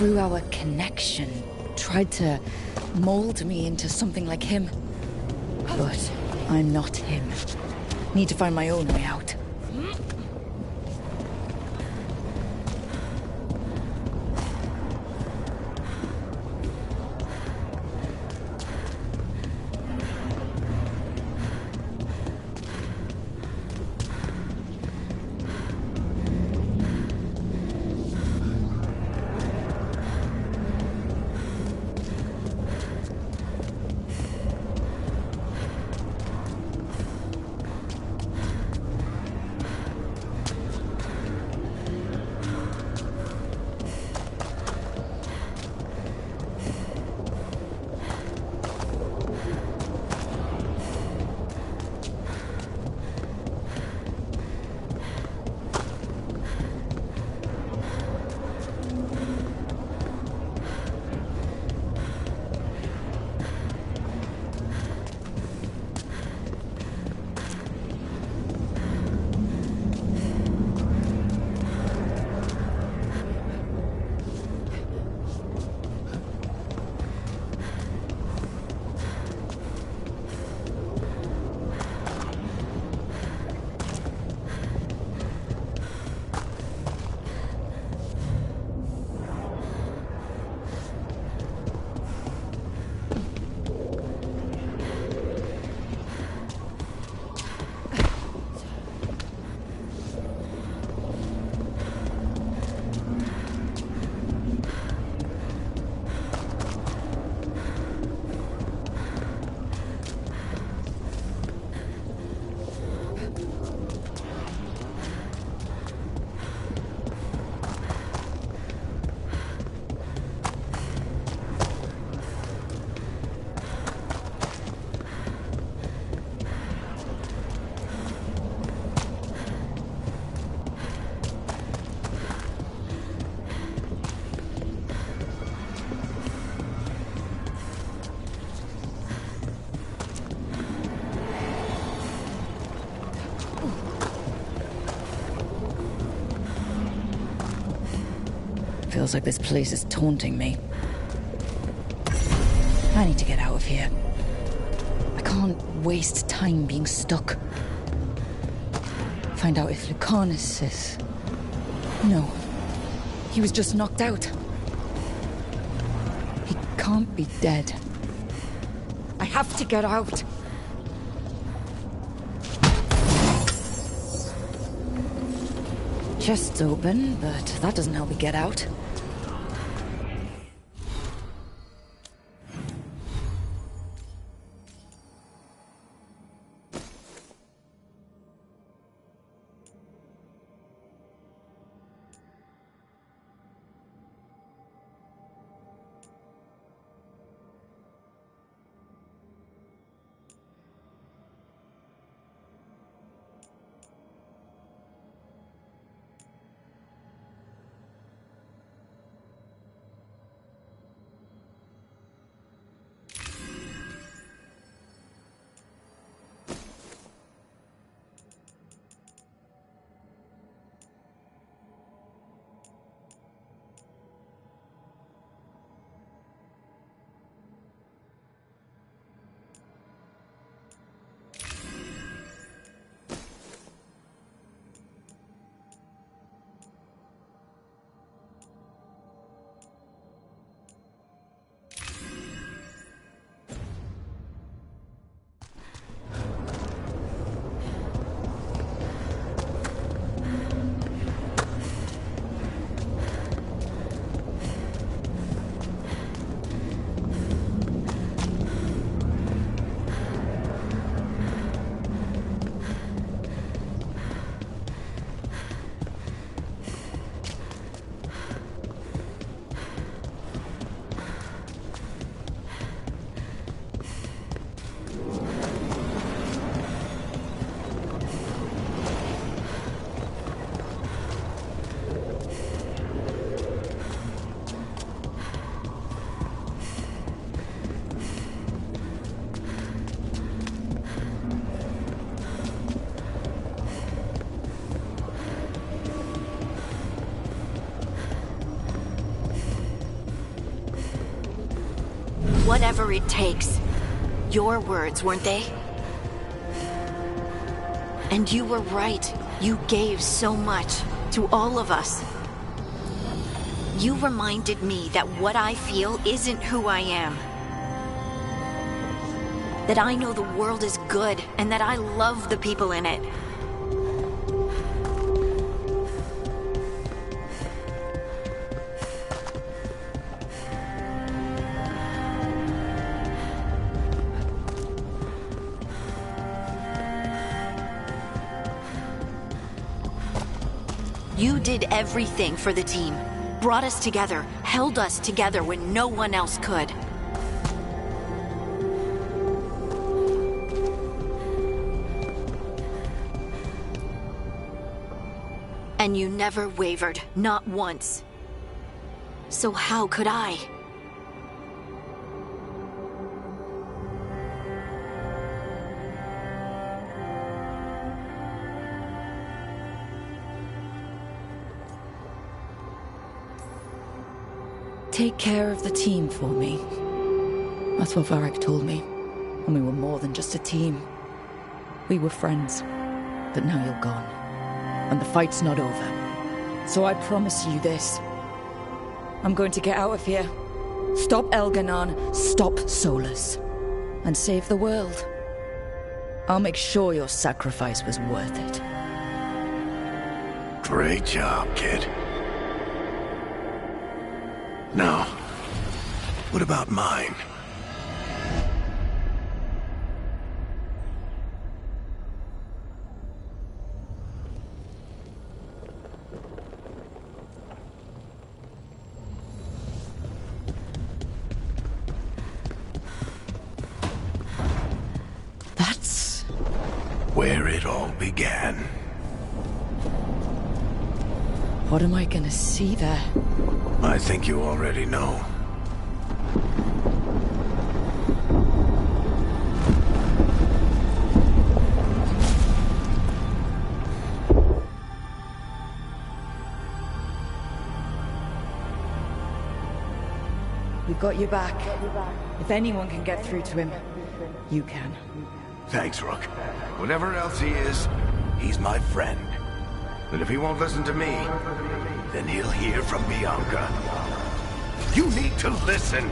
Through our connection, tried to mold me into something like him. But I'm not him. Need to find my own way out. Feels like this place is taunting me. I need to get out of here. I can't waste time being stuck. Find out if Lucanus is... No. He was just knocked out. He can't be dead. I have to get out. Chest's open, but that doesn't help me get out. Whatever it takes. Your words, weren't they? And you were right. You gave so much to all of us. You reminded me that what I feel isn't who I am. That I know the world is good and that I love the people in it. You did everything for the team. Brought us together, held us together when no one else could. And you never wavered, not once. So how could I? Take care of the team for me. That's what Varric told me. And we were more than just a team. We were friends. But now you're gone. And the fight's not over. So I promise you this. I'm going to get out of here. Stop Elganon, stop Solus. And save the world. I'll make sure your sacrifice was worth it. Great job, kid. Now, what about mine? That's where it all began. What am I gonna see there? I think you already know. We've got you back. If anyone can get through to him, you can. Thanks, Rook. Whatever else he is, he's my friend. And if he won't listen to me, then he'll hear from Bianca. You need to listen!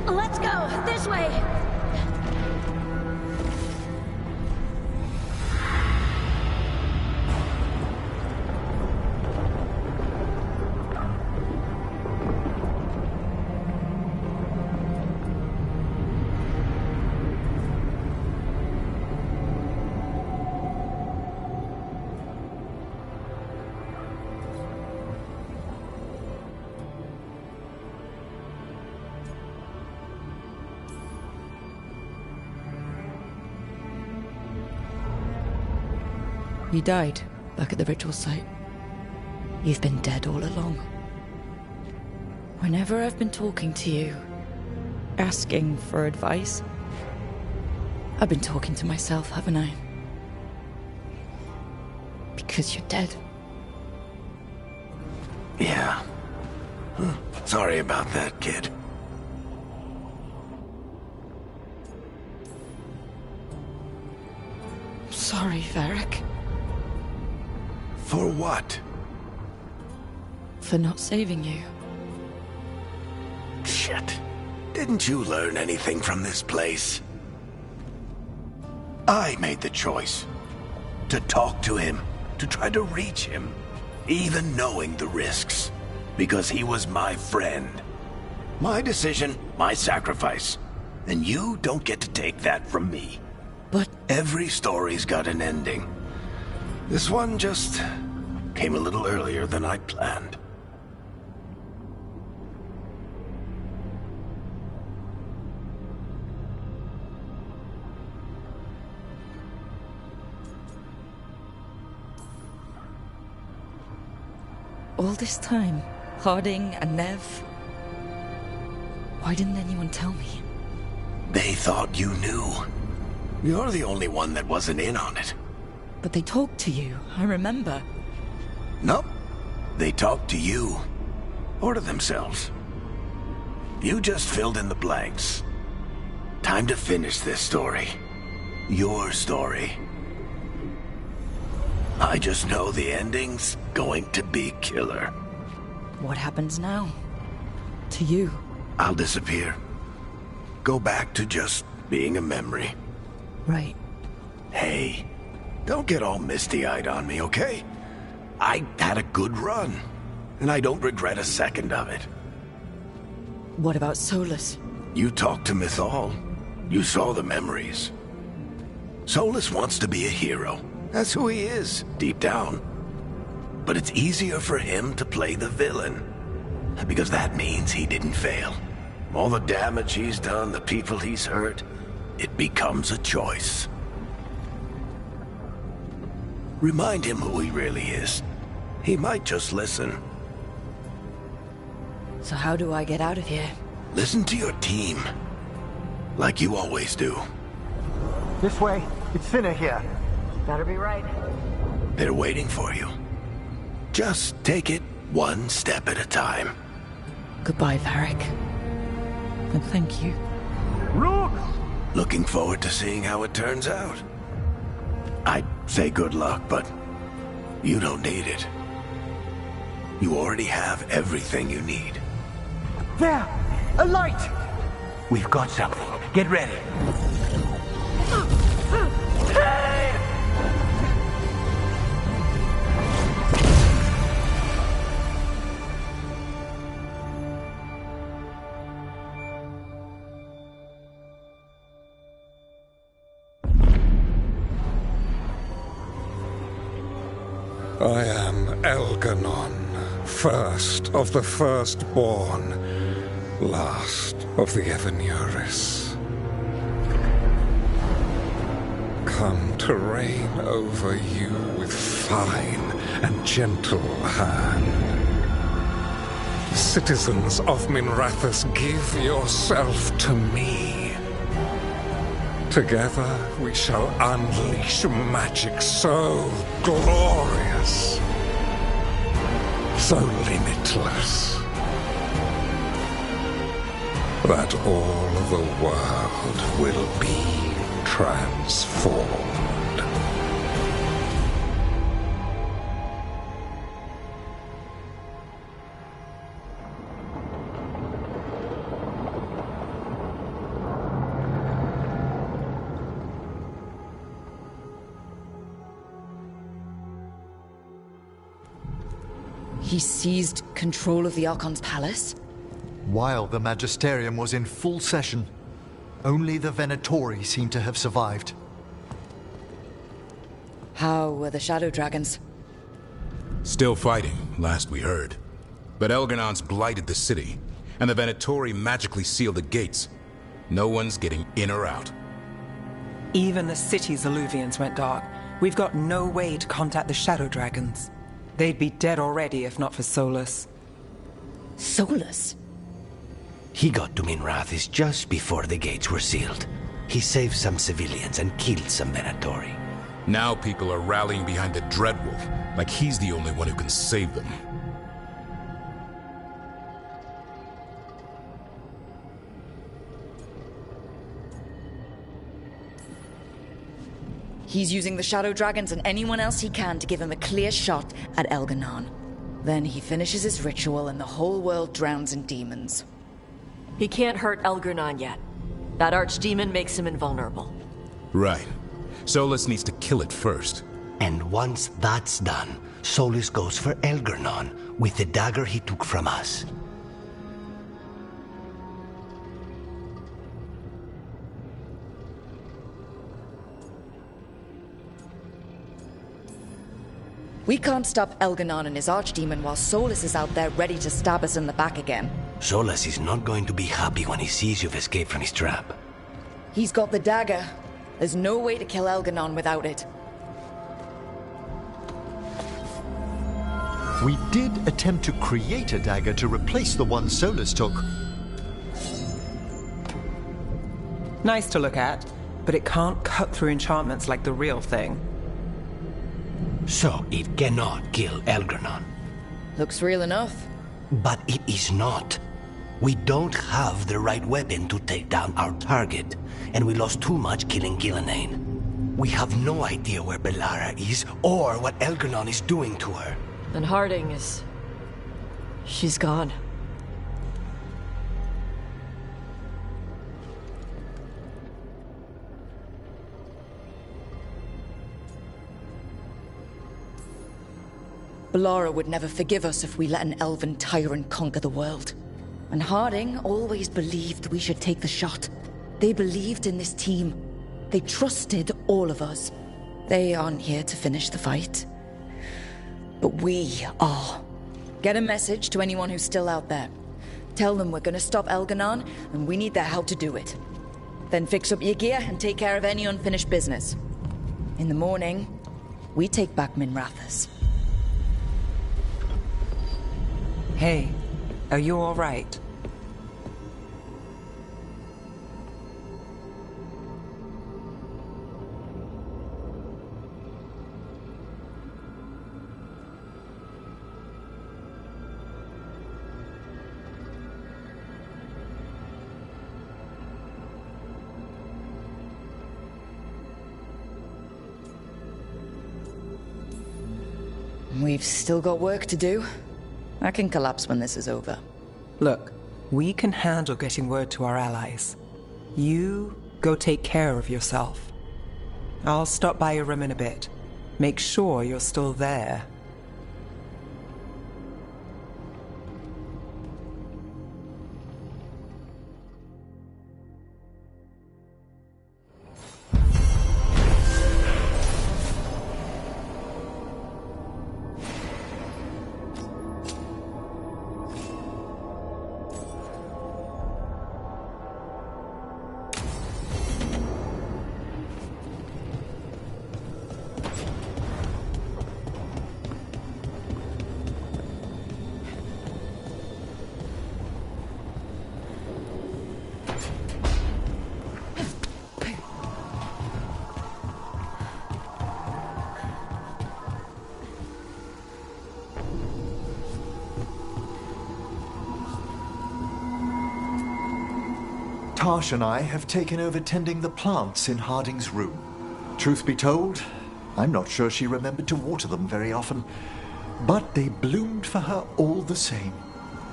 Let's go! This way! You died back at the ritual site. You've been dead all along. Whenever I've been talking to you, asking for advice, I've been talking to myself, haven't I? Because you're dead. Yeah. Sorry about that, kid. Sorry, Varric. For what? For not saving you. Shit. Didn't you learn anything from this place? I made the choice. To talk to him. To try to reach him. Even knowing the risks. Because he was my friend. My decision, my sacrifice. And you don't get to take that from me. But... Every story's got an ending. This one just came a little earlier than I planned. All this time, Harding and Nev... Why didn't anyone tell me? They thought you knew. You're the only one that wasn't in on it. But they talked to you, I remember. Nope. They talked to you. Or to themselves. You just filled in the blanks. Time to finish this story. Your story. I just know the ending's going to be killer. What happens now? To you? I'll disappear. Go back to just being a memory. Right. Hey, don't get all misty-eyed on me, okay? I had a good run, and I don't regret a second of it. What about Solus? You talked to Mythal. You saw the memories. Solus wants to be a hero. That's who he is, deep down. But it's easier for him to play the villain. Because that means he didn't fail. All the damage he's done, the people he's hurt, it becomes a choice. Remind him who he really is. He might just listen. So how do I get out of here? Listen to your team. Like you always do. This way. It's thinner here. Better be right. They're waiting for you. Just take it one step at a time. Goodbye, Varric. And thank you. Rook! Looking forward to seeing how it turns out. I'd say good luck, but you don't need it. You already have everything you need. There! A light! We've got something. Get ready. I am Elganon, first of the firstborn, last of the Evenuris. Come to reign over you with fine and gentle hand. Citizens of Minrathous, give yourself to me. Together we shall unleash magic so glorious, so limitless, that all the world will be transformed. He seized control of the Archon's palace? While the Magisterium was in full session, only the Venatori seem to have survived. How were the Shadow Dragons? Still fighting, last we heard. But Elganon's blighted the city, and the Venatori magically sealed the gates. No one's getting in or out. Even the city's Alluvians went dark. We've got no way to contact the Shadow Dragons. They'd be dead already if not for Solus. Solus? He got to Minrathous just before the gates were sealed. He saved some civilians and killed some Venatori. Now people are rallying behind the Dreadwolf, like he's the only one who can save them. He's using the Shadow Dragons and anyone else he can to give him a clear shot at Elganon. Then he finishes his ritual and the whole world drowns in demons. He can't hurt Elganon yet. That archdemon makes him invulnerable. Right. Solus needs to kill it first. And once that's done, Solus goes for Elganon with the dagger he took from us. We can't stop Elganon and his archdemon while Solus is out there ready to stab us in the back again. Solus is not going to be happy when he sees you've escaped from his trap. He's got the dagger. There's no way to kill Elganon without it. We did attempt to create a dagger to replace the one Solus took. Nice to look at, but it can't cut through enchantments like the real thing. So it cannot kill Elganon. Looks real enough. But it is not. We don't have the right weapon to take down our target, and we lost too much killing Gillenane. We have no idea where Bellara is, or what Elganon is doing to her. And Harding is... she's gone. Bellara would never forgive us if we let an elven tyrant conquer the world. And Harding always believed we should take the shot. They believed in this team. They trusted all of us. They aren't here to finish the fight. But we are. Get a message to anyone who's still out there. Tell them we're gonna stop Elganon, and we need their help to do it. Then fix up your gear and take care of any unfinished business. In the morning, we take back Minrathous. Hey, are you all right? We've still got work to do. I can collapse when this is over. Look, we can handle getting word to our allies. You go take care of yourself. I'll stop by your room in a bit. Make sure you're still there. Tash and I have taken over tending the plants in Harding's room. Truth be told, I'm not sure she remembered to water them very often, but they bloomed for her all the same.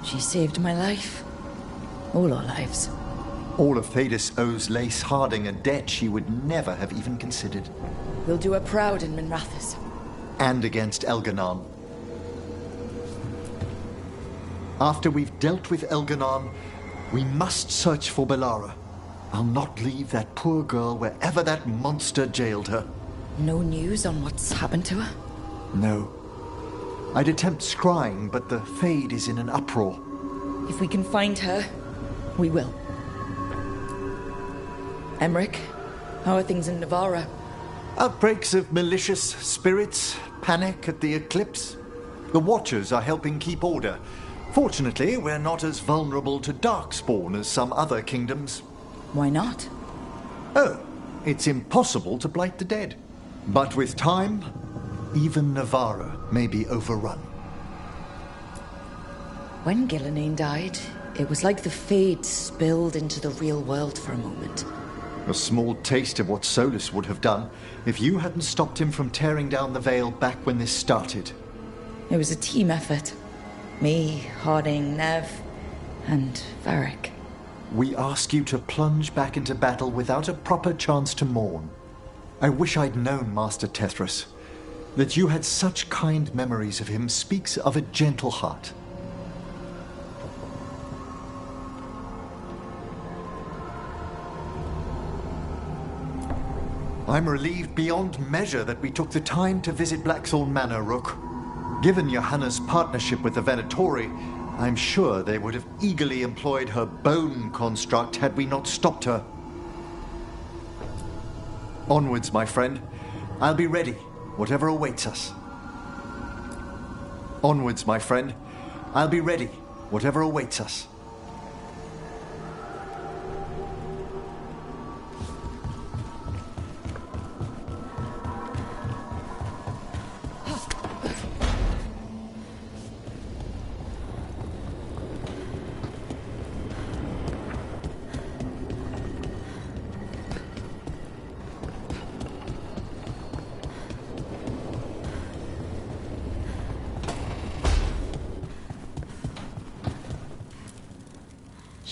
She saved my life. All our lives. All of Thedas owes Lace Harding a debt she would never have even considered. We'll do her proud in Minrathous. And against Elganon. After we've dealt with Elganon, we must search for Bellara. I'll not leave that poor girl wherever that monster jailed her. No news on what's happened to her? No. I'd attempt scrying, but the Fade is in an uproar. If we can find her, we will. Emmerich, how are things in Navarra? Outbreaks of malicious spirits, panic at the eclipse. The Watchers are helping keep order. Fortunately, we're not as vulnerable to Darkspawn as some other kingdoms. Why not? Oh, it's impossible to blight the dead. But with time, even Navarra may be overrun. When Gillenane died, it was like the Fade spilled into the real world for a moment. A small taste of what Solus would have done if you hadn't stopped him from tearing down the Veil back when this started. It was a team effort. Me, Harding, Nev, and Varric. We ask you to plunge back into battle without a proper chance to mourn. I wish I'd known Master Tethras. That you had such kind memories of him speaks of a gentle heart. I'm relieved beyond measure that we took the time to visit Blackthorn Manor, Rook. Given Johanna's partnership with the Venatori, I'm sure they would have eagerly employed her bone construct had we not stopped her. Onwards, my friend. I'll be ready, whatever awaits us. Onwards, my friend. I'll be ready, whatever awaits us.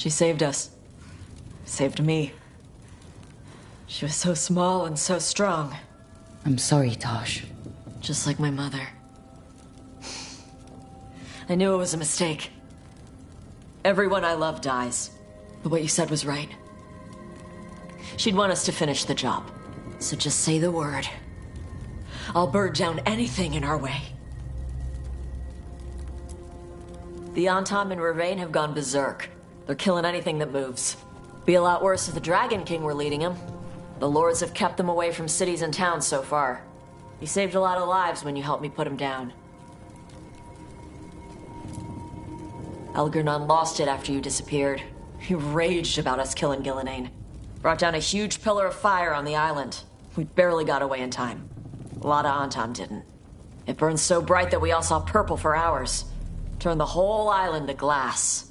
She saved us. Saved me. She was so small and so strong. I'm sorry, Tosh. Just like my mother. I knew it was a mistake. Everyone I love dies. But what you said was right. She'd want us to finish the job. So just say the word. I'll burn down anything in our way. The Antam and Ravain have gone berserk. They're killing anything that moves. Be a lot worse if the Dragon King were leading them. The Lords have kept them away from cities and towns so far. You saved a lot of lives when you helped me put him down. Elgarnon lost it after you disappeared. He raged about us killing Gillenane. Brought down a huge pillar of fire on the island. We barely got away in time. A lot of Antam didn't. It burned so bright that we all saw purple for hours. Turned the whole island to glass.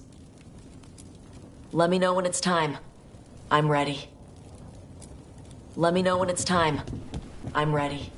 Let me know when it's time. I'm ready. Let me know when it's time. I'm ready.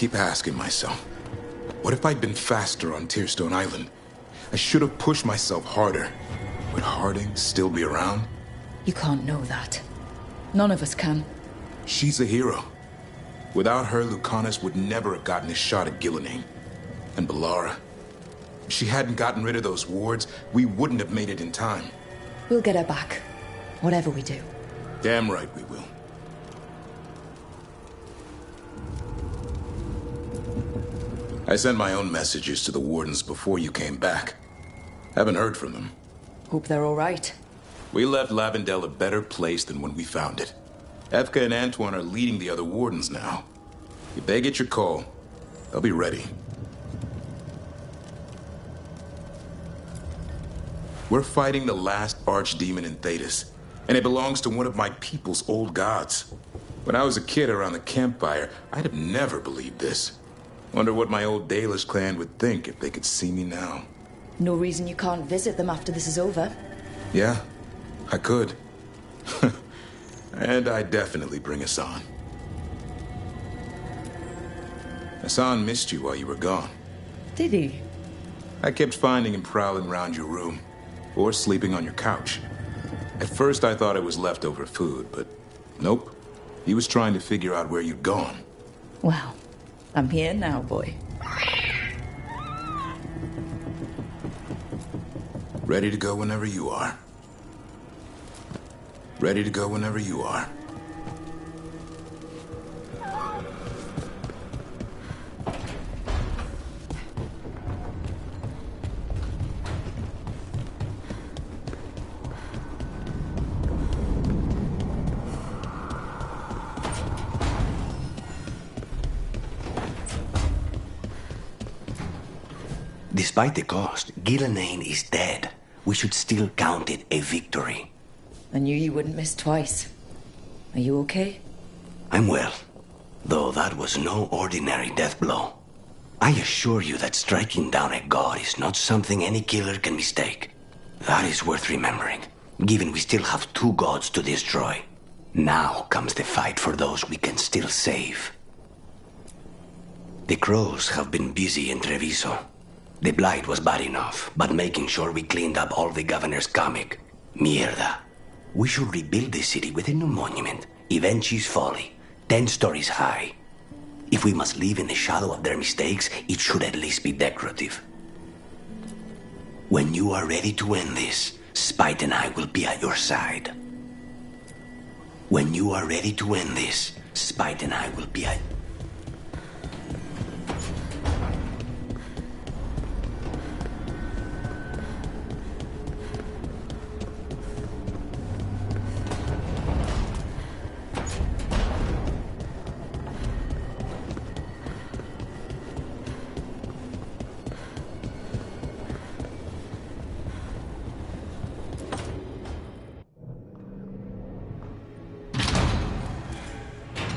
keep asking myself, what if I'd been faster on Tearstone Island? I should have pushed myself harder. Would Harding still be around? You can't know that. None of us can. She's a hero. Without her, Lucanus would never have gotten his shot at Gillenane. And Bellara. If she hadn't gotten rid of those wards, we wouldn't have made it in time. We'll get her back. Whatever we do. Damn right we will. I sent my own messages to the wardens before you came back. Haven't heard from them. Hope they're all right. We left Lavendel a better place than when we found it. Efka and Antoine are leading the other wardens now. If they get your call, they'll be ready. We're fighting the last archdemon in Thedas, and it belongs to one of my people's old gods. When I was a kid around the campfire, I'd have never believed this. Wonder what my old Dalish clan would think if they could see me now. No reason you can't visit them after this is over. Yeah, I could. And I definitely bring Hassan. Hassan missed you while you were gone. Did he? I kept finding him prowling around your room, or sleeping on your couch. At first I thought it was leftover food, but nope. He was trying to figure out where you'd gone. Well, I'm here now, boy. Ready to go whenever you are. Ready to go whenever you are. Despite the cost, Gillenane is dead. We should still count it a victory. I knew you wouldn't miss twice. Are you okay? I'm well, though that was no ordinary death blow. I assure you that striking down a god is not something any killer can mistake. That is worth remembering, given we still have 2 gods to destroy. Now comes the fight for those we can still save. The crows have been busy in Treviso. The blight was bad enough, but making sure we cleaned up all the governor's comic. Mierda. We should rebuild the city with a new monument, Evenchi's Folly, 10 stories high. If we must live in the shadow of their mistakes, it should at least be decorative. When you are ready to end this, Spite and I will be at your side. When you are ready to end this, Spite and I will be at...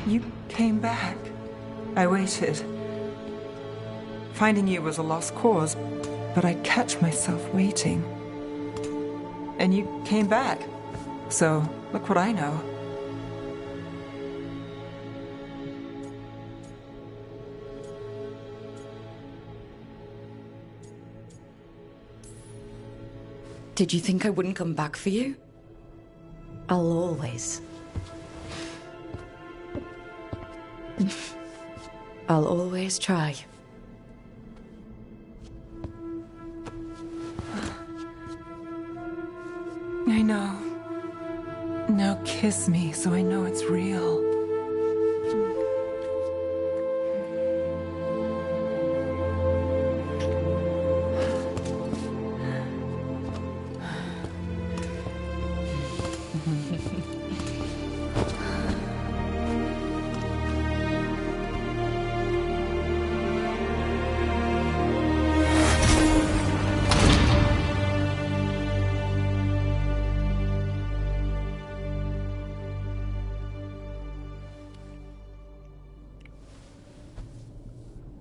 You came back. I waited. Finding you was a lost cause, but I'd catch myself waiting. And you came back. So, look what I know. Did you think I wouldn't come back for you? I'll always. I'll always try. I know. Now kiss me so I know it's real.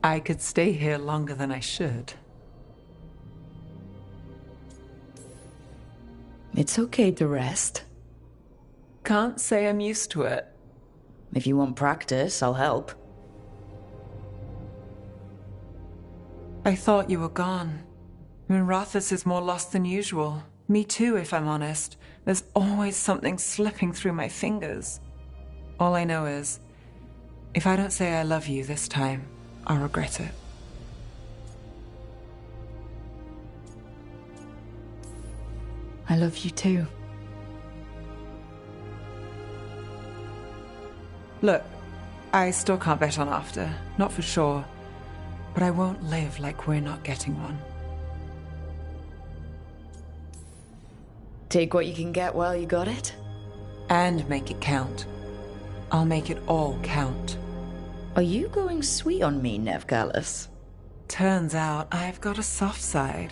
I could stay here longer than I should. It's okay to rest. Can't say I'm used to it. If you want practice, I'll help. I thought you were gone. Minrathous is more lost than usual. Me too, if I'm honest. There's always something slipping through my fingers. All I know is, if I don't say I love you this time, I'll regret it. I love you too. Look, I still can't bet on after, not for sure. But I won't live like we're not getting one. Take what you can get while you got it? And make it count. I'll make it all count. Are you going sweet on me, Nevgalis? Turns out I've got a soft side.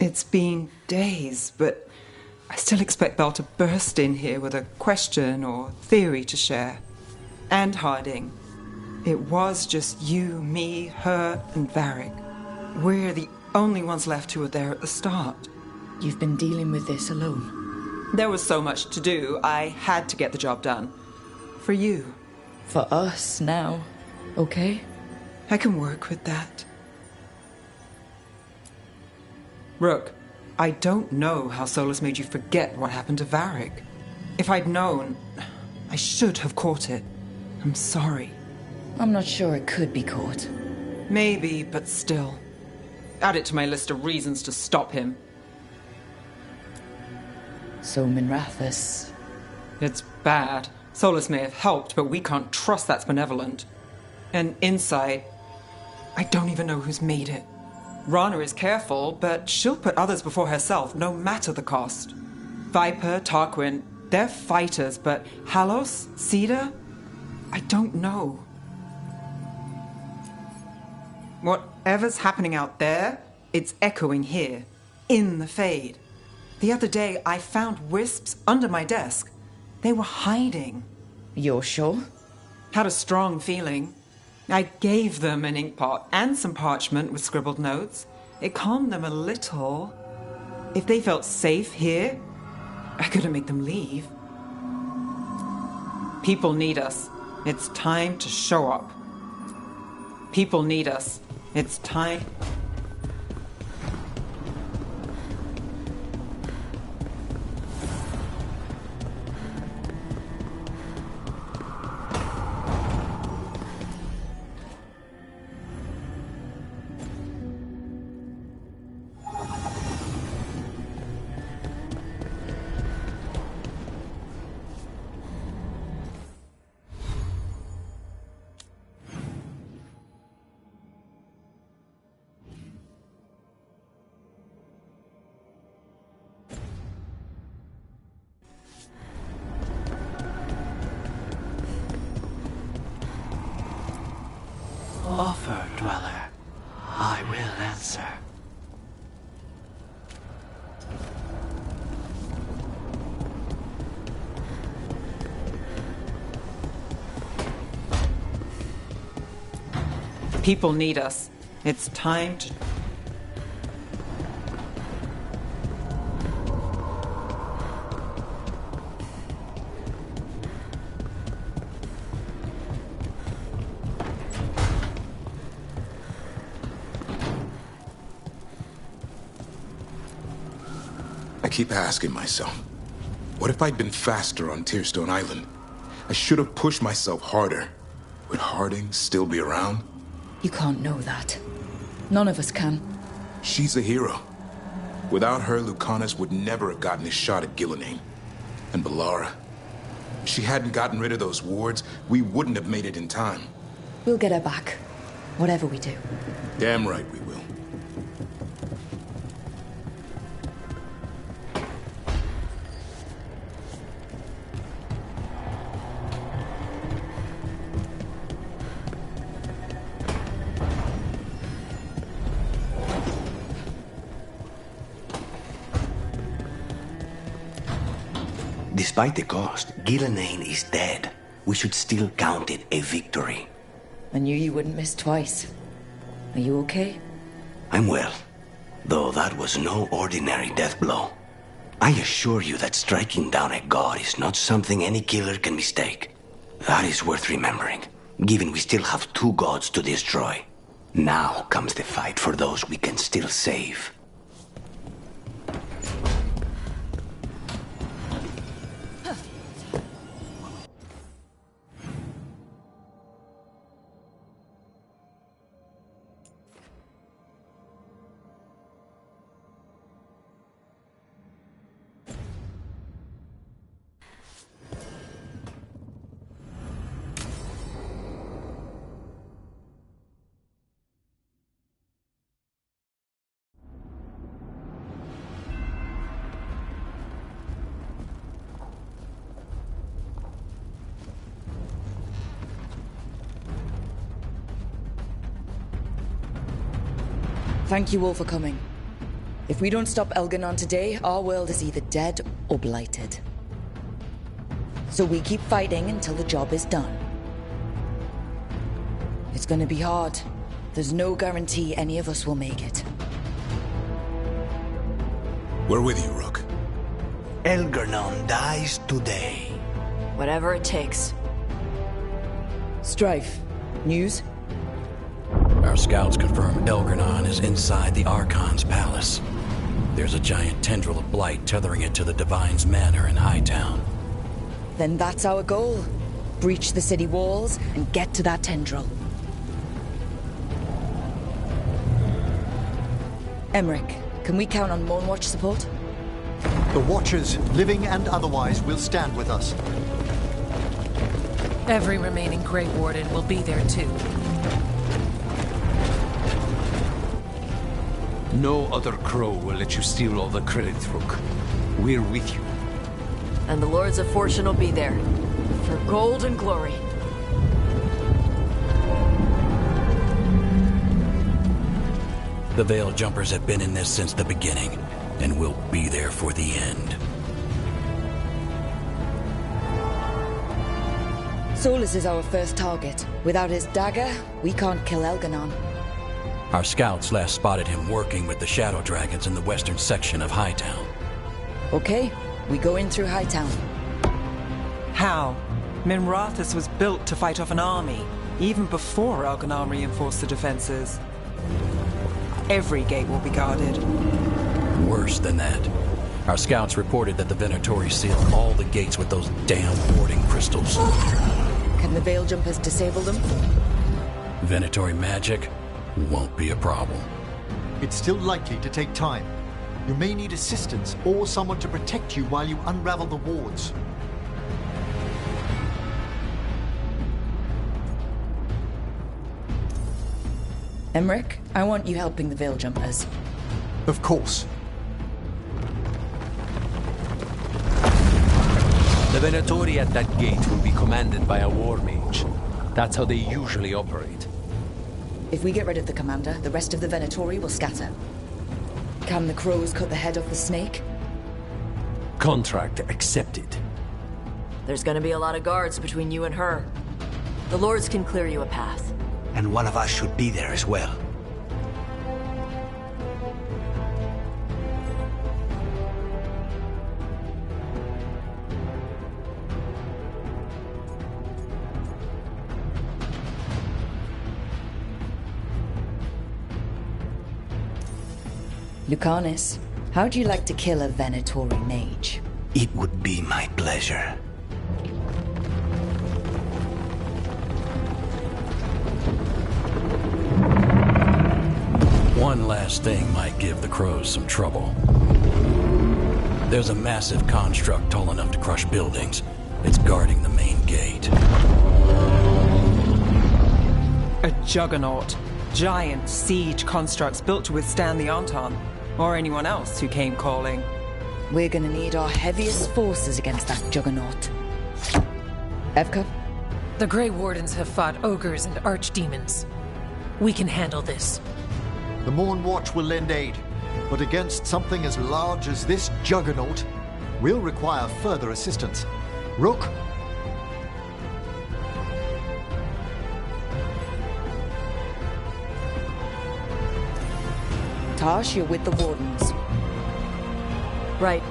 It's been days, but I still expect Belle to burst in here with a question or theory to share. And Harding. It was just you, me, her, and Varric. We're the only ones left who were there at the start. You've been dealing with this alone? There was so much to do, I had to get the job done. For you. For us now, okay? I can work with that. Rook, I don't know how Solus made you forget what happened to Varric. If I'd known, I should have caught it. I'm sorry. I'm not sure it could be caught. Maybe, but still. Add it to my list of reasons to stop him. So Minrathous. It's bad. Solus may have helped, but we can't trust that's benevolent. And inside, I don't even know who's made it. Rana is careful, but she'll put others before herself, no matter the cost. Viper, Tarquin, they're fighters, but Halos, Cedar? I don't know. Whatever's happening out there, it's echoing here, in the Fade. The other day, I found wisps under my desk. They were hiding. You're sure? Had a strong feeling. I gave them an inkpot and some parchment with scribbled notes. It calmed them a little. If they felt safe here, I couldn't make them leave. People need us. It's time to show up. People need us. It's time... Offer, Dweller. I will answer. People need us. It's time to... I keep asking myself, what if I'd been faster on Tearstone Island? I should have pushed myself harder. Would Harding still be around? You can't know that. None of us can. She's a hero. Without her, Lucanus would never have gotten his shot at Gillenane. And Bellara. If she hadn't gotten rid of those wards, we wouldn't have made it in time. We'll get her back. Whatever we do. Damn right we will. Despite the cost, Gillenane is dead. We should still count it a victory. I knew you wouldn't miss twice. Are you okay? I'm well, though that was no ordinary death blow. I assure you that striking down a god is not something any killer can mistake. That is worth remembering, given we still have 2 gods to destroy. Now comes the fight for those we can still save. Thank you all for coming. If we don't stop Elganon today, our world is either dead or blighted. So we keep fighting until the job is done. It's gonna be hard. There's no guarantee any of us will make it. We're with you, Rook. Elganon dies today. Whatever it takes. Strife, news? Our scouts confirm Elganon is inside the Archon's palace. There's a giant tendril of blight tethering it to the Divine's manor in Hightown. Then that's our goal. Breach the city walls and get to that tendril. Emmerich, can we count on Moonwatch support? The Watchers, living and otherwise, will stand with us. Every remaining Grey Warden will be there too. No other crow will let you steal all the credit, Rook. We're with you. And the Lords of Fortune will be there. For gold and glory. The Veil Jumpers have been in this since the beginning, and will be there for the end. Solus is our first target. Without his dagger, we can't kill Elganon. Our scouts last spotted him working with the Shadow Dragons in the western section of Hightown. Okay, we go in through Hightown. How? Minrathous was built to fight off an army, even before Elganon reinforced the defenses. Every gate will be guarded. Worse than that. Our scouts reported that the Venatori sealed all the gates with those damn warding crystals. Can the Veil Jumpers disable them? Venatori magic won't be a problem. It's still likely to take time. You may need assistance or someone to protect you while you unravel the wards. Emmerich, I want you helping the Veil Jumpers. Of course. The Venatori at that gate will be commanded by a war mage. That's how they usually operate. If we get rid of the commander, the rest of the Venatori will scatter. Can the crows cut the head off the snake? Contract accepted. There's gonna be a lot of guards between you and her. The Lords can clear you a path. And one of us should be there as well. Lucanus, how'd you like to kill a Venatori mage? It would be my pleasure. One last thing might give the crows some trouble. There's a massive construct tall enough to crush buildings. It's guarding the main gate. A juggernaut. Giant siege constructs built to withstand the Anton, or anyone else who came calling. We're gonna need our heaviest forces against that juggernaut. Evka? The Grey Wardens have fought ogres and archdemons. We can handle this. The Moonwatch will lend aid, but against something as large as this juggernaut, We'll require further assistance. Rook? Tosh, you're with the Wardens. Right.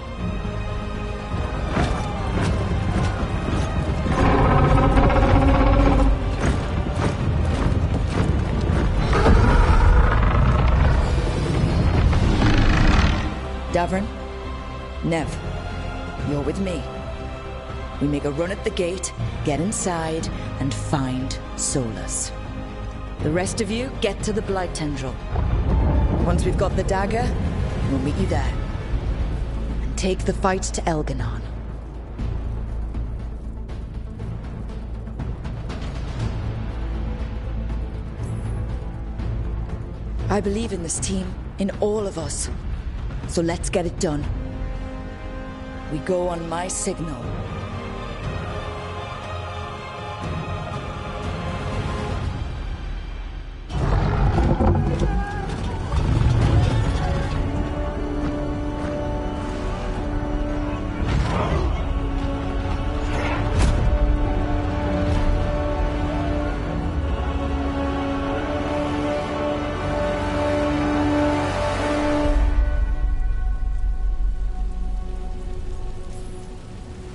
Davern, Nev, you're with me. We make a run at the gate, get inside, and find Solus. The rest of you, get to the Blight Tendril. Once we've got the dagger, we'll meet you there. And take the fight to Elganon. I believe in this team, in all of us. So let's get it done. We go on my signal.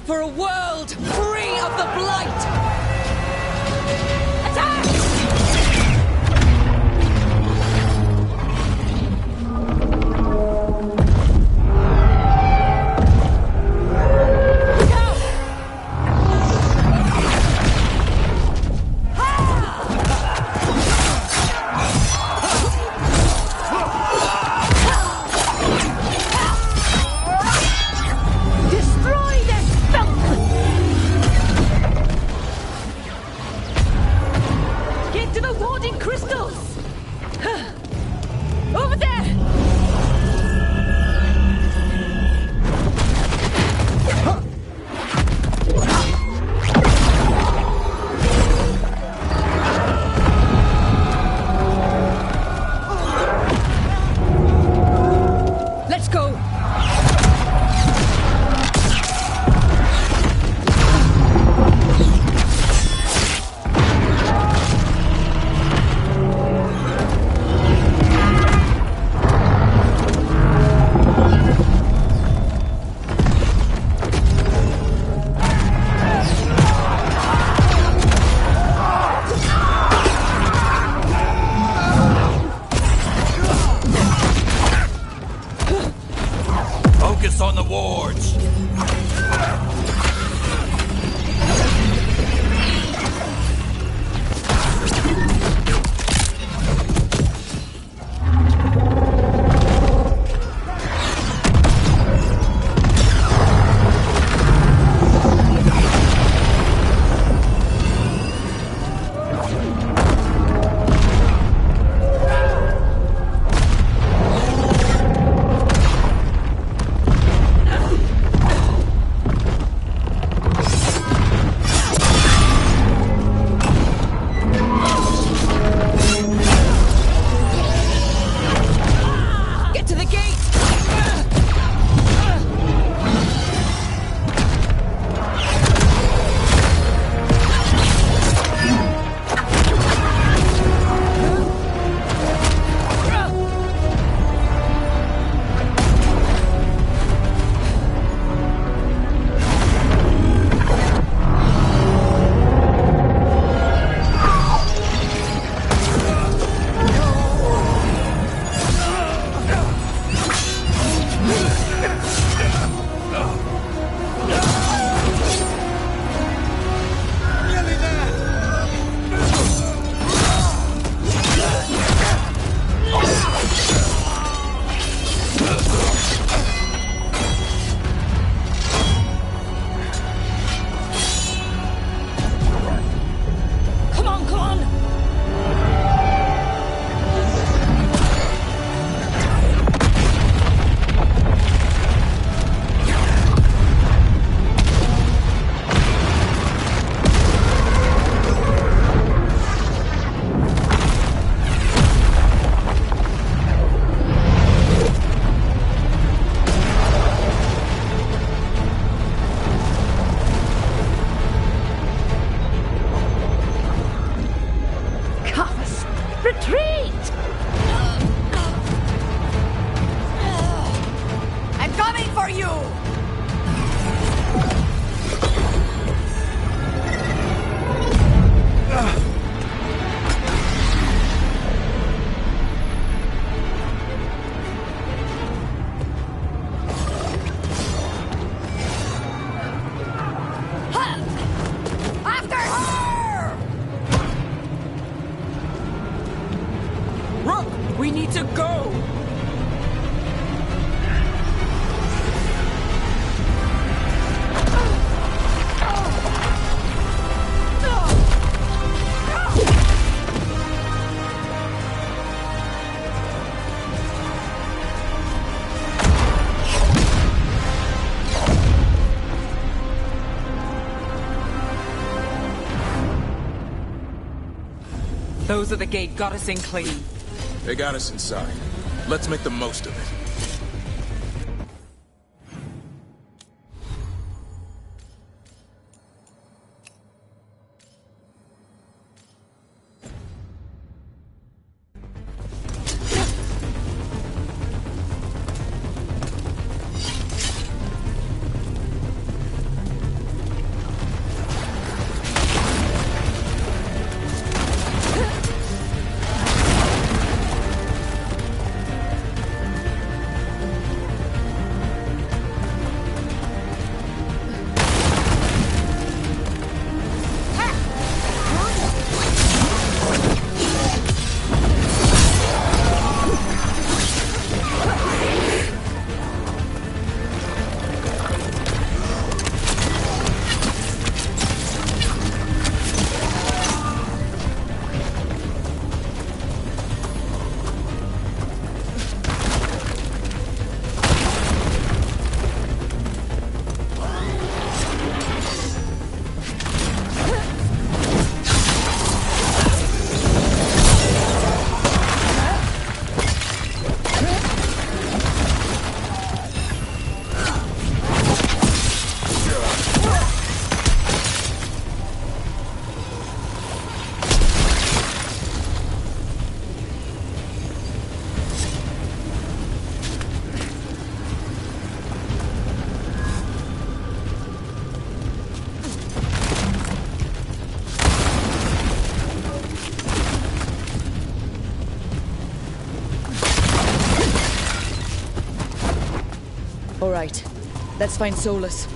For a world free of the Blight! Attack! Retreat! I'm coming for you! After her! Rook, we need to go! Those at the gate got us in clean. They got us inside. Let's make the most of it. All right, let's find Solus.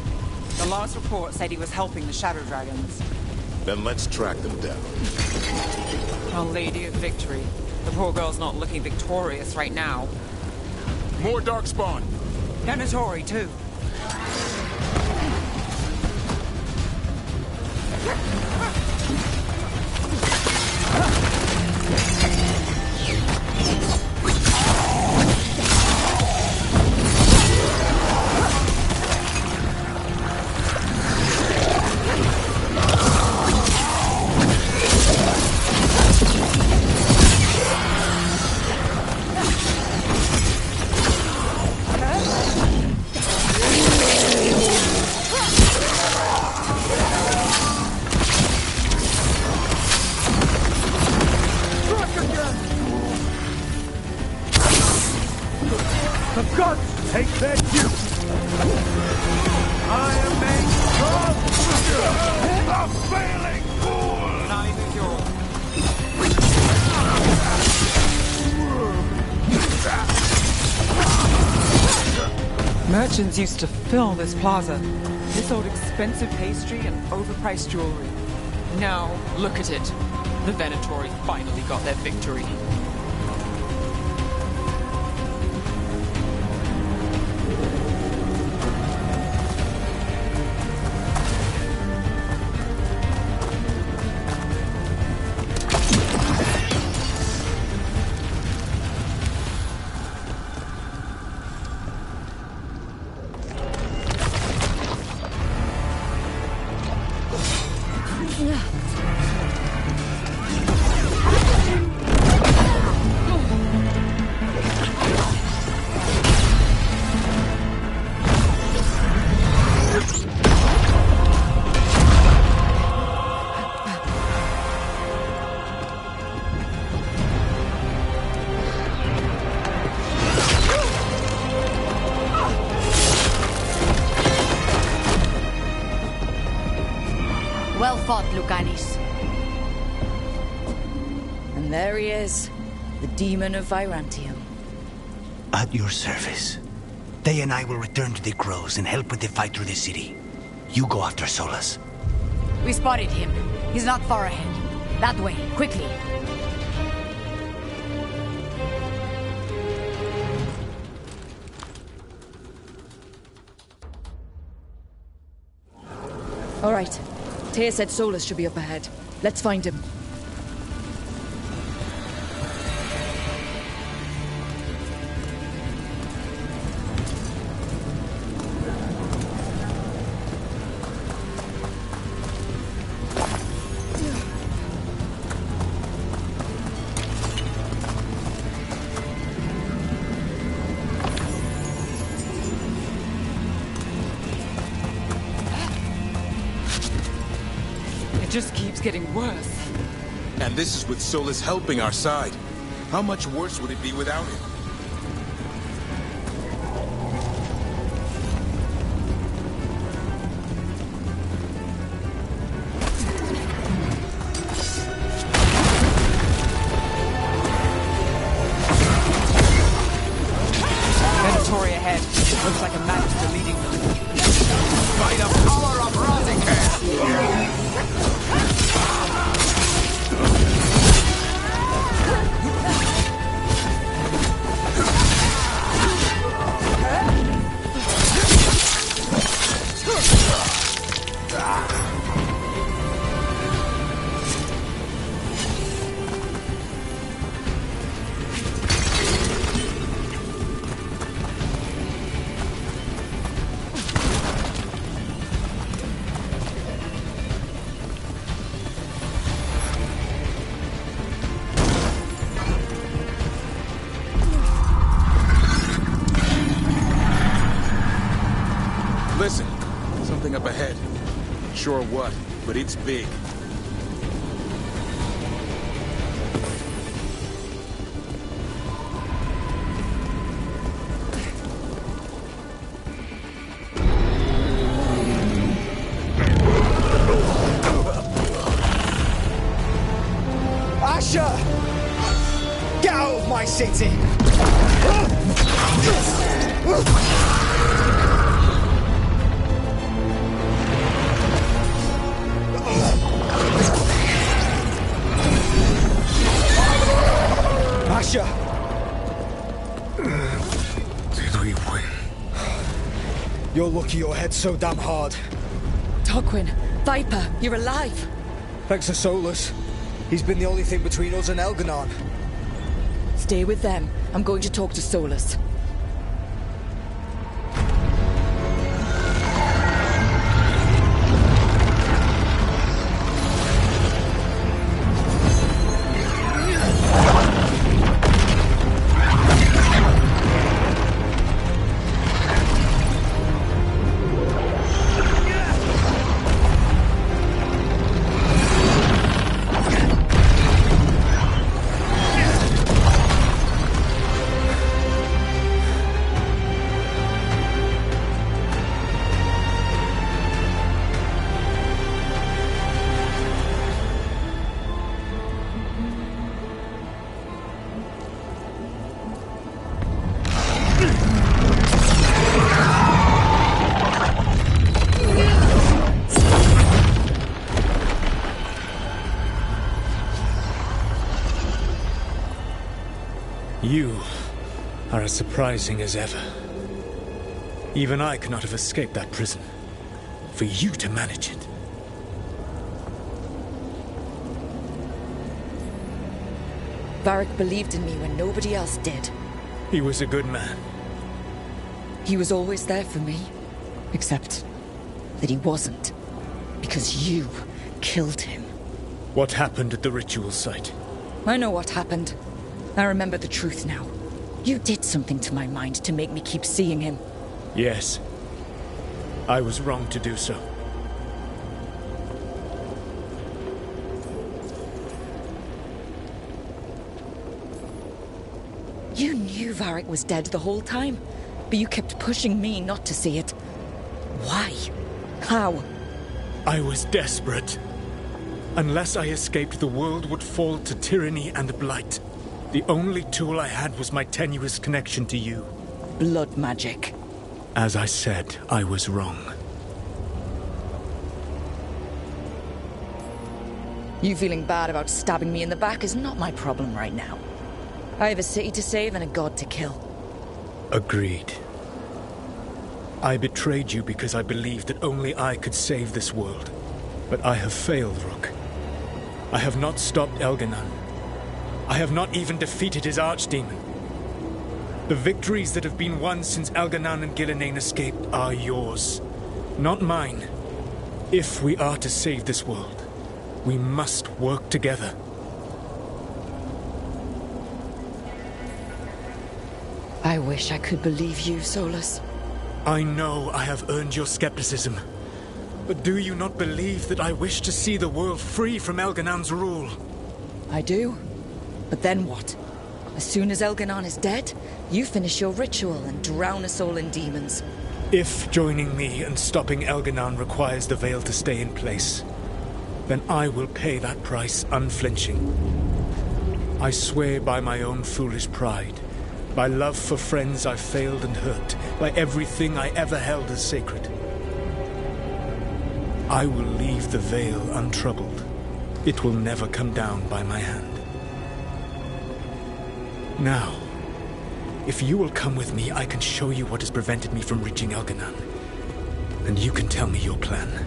The last report said he was helping the Shadow Dragons. Then let's track them down. Our Lady of Victory. The poor girl's not looking victorious right now. More Darkspawn! Venatori, too. The gods take their due. I am made strong. A failing fool. Neither your. Merchants used to fill this plaza. They sold expensive pastry and overpriced jewelry. Now, look at it. The Venatori finally got their victory. fault, Lucanis. And there he is, the demon of Virantium. At your service. They and I will return to the Crows and help with the fight through the city. You go after Solus. We spotted him. He's not far ahead. That way, quickly. All right. Taya said Solus should be up ahead. Let's find him. It just keeps getting worse. And this is with Solus helping our side. How much worse would it be without him? Veilguard ahead. Looks like a magister leading them. By the power of Rosicare! Listen, something up ahead. Sure what, but it's big. Asher! Get out of my city! Asher! Did we win? You're lucky your head's so damn hard. Tarquin, Viper, you're alive. Thanks to Solus. He's been the only thing between us and Elganon. Stay with them. I'm going to talk to Solus. You are as surprising as ever. Even I could not have escaped that prison. For you to manage it. Varric believed in me when nobody else did. He was a good man. He was always there for me. Except that he wasn't. Because you killed him. What happened at the ritual site? I know what happened. I remember the truth now. You did something to my mind to make me keep seeing him. Yes. I was wrong to do so. You knew Varric was dead the whole time, but you kept pushing me not to see it. Why? How? I was desperate. Unless I escaped, the world would fall to tyranny and blight. The only tool I had was my tenuous connection to you. Blood magic. As I said, I was wrong. You feeling bad about stabbing me in the back is not my problem right now. I have a city to save and a god to kill. Agreed. I betrayed you because I believed that only I could save this world. But I have failed, Rook. I have not stopped Elganon. I have not even defeated his archdemon. The victories that have been won since Elganon and Gillenane escaped are yours, not mine. If we are to save this world, we must work together. I wish I could believe you, Solus. I know I have earned your skepticism. But do you not believe that I wish to see the world free from Elganon's rule? I do. But then what? As soon as Elganon is dead, you finish your ritual and drown us all in demons. If joining me and stopping Elganon requires the Veil to stay in place, then I will pay that price unflinching. I swear by my own foolish pride, by love for friends I failed and hurt, by everything I ever held as sacred. I will leave the Veil untroubled. It will never come down by my hand. Now, if you will come with me, I can show you what has prevented me from reaching Elganon. And you can tell me your plan.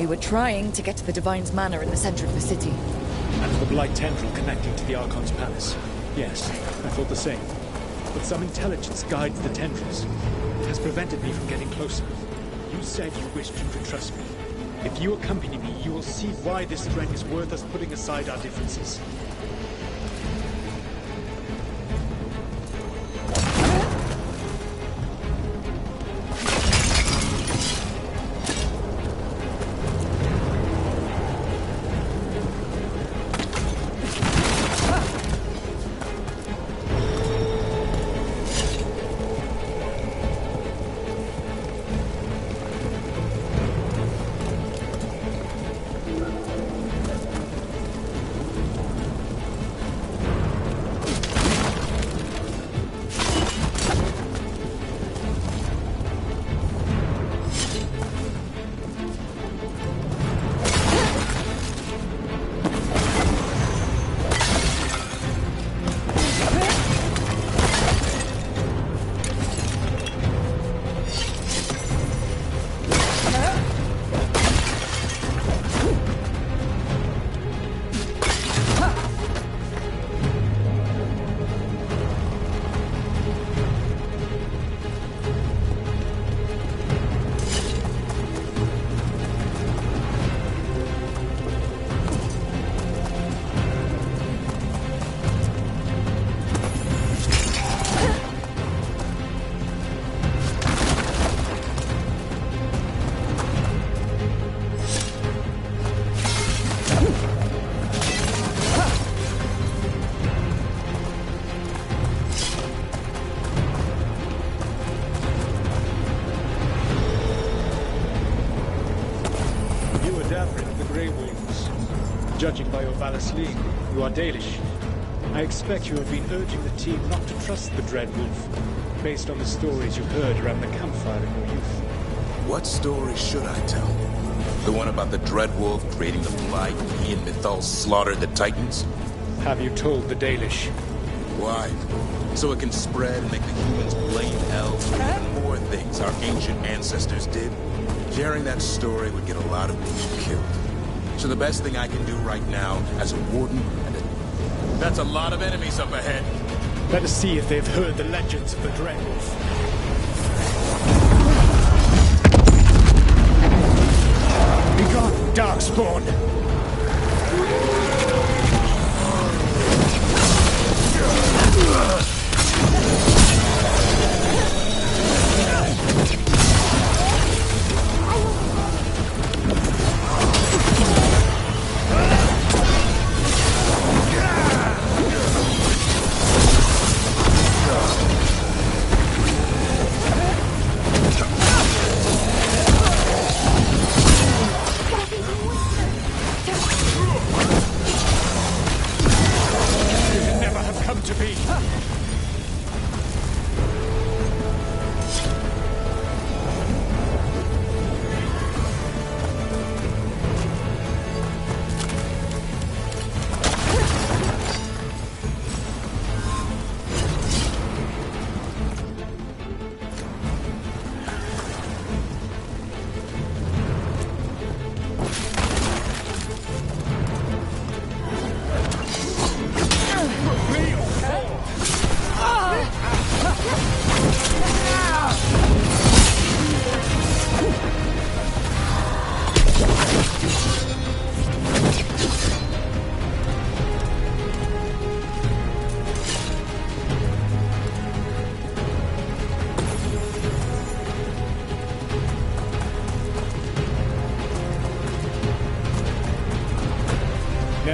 We were trying to get to the Divine's Manor in the center of the city. And the Blight Tendril connecting to the Archon's palace. Yes, I thought the same. But some intelligence guides the tendrils. It has prevented me from getting closer. You said you wished you could trust me. If you accompany me, you will see why this threat is worth us putting aside our differences. Judging by your Valasleen, you are Dalish. I expect you have been urging the team not to trust the Dread Wolf, based on the stories you heard around the campfire in your youth. What story should I tell? The one about the Dread Wolf creating the Blight, and he and Mythal slaughtered the Titans? Have you told the Dalish? Why? So it can spread and make the humans blame elves for even more things our ancient ancestors did? Sharing that story would get a lot of people killed. So the best thing I can do right now, as a warden and that's a lot of enemies up ahead. Let us see if they've heard the legends of the Dread Wolf. Begone, Darkspawn!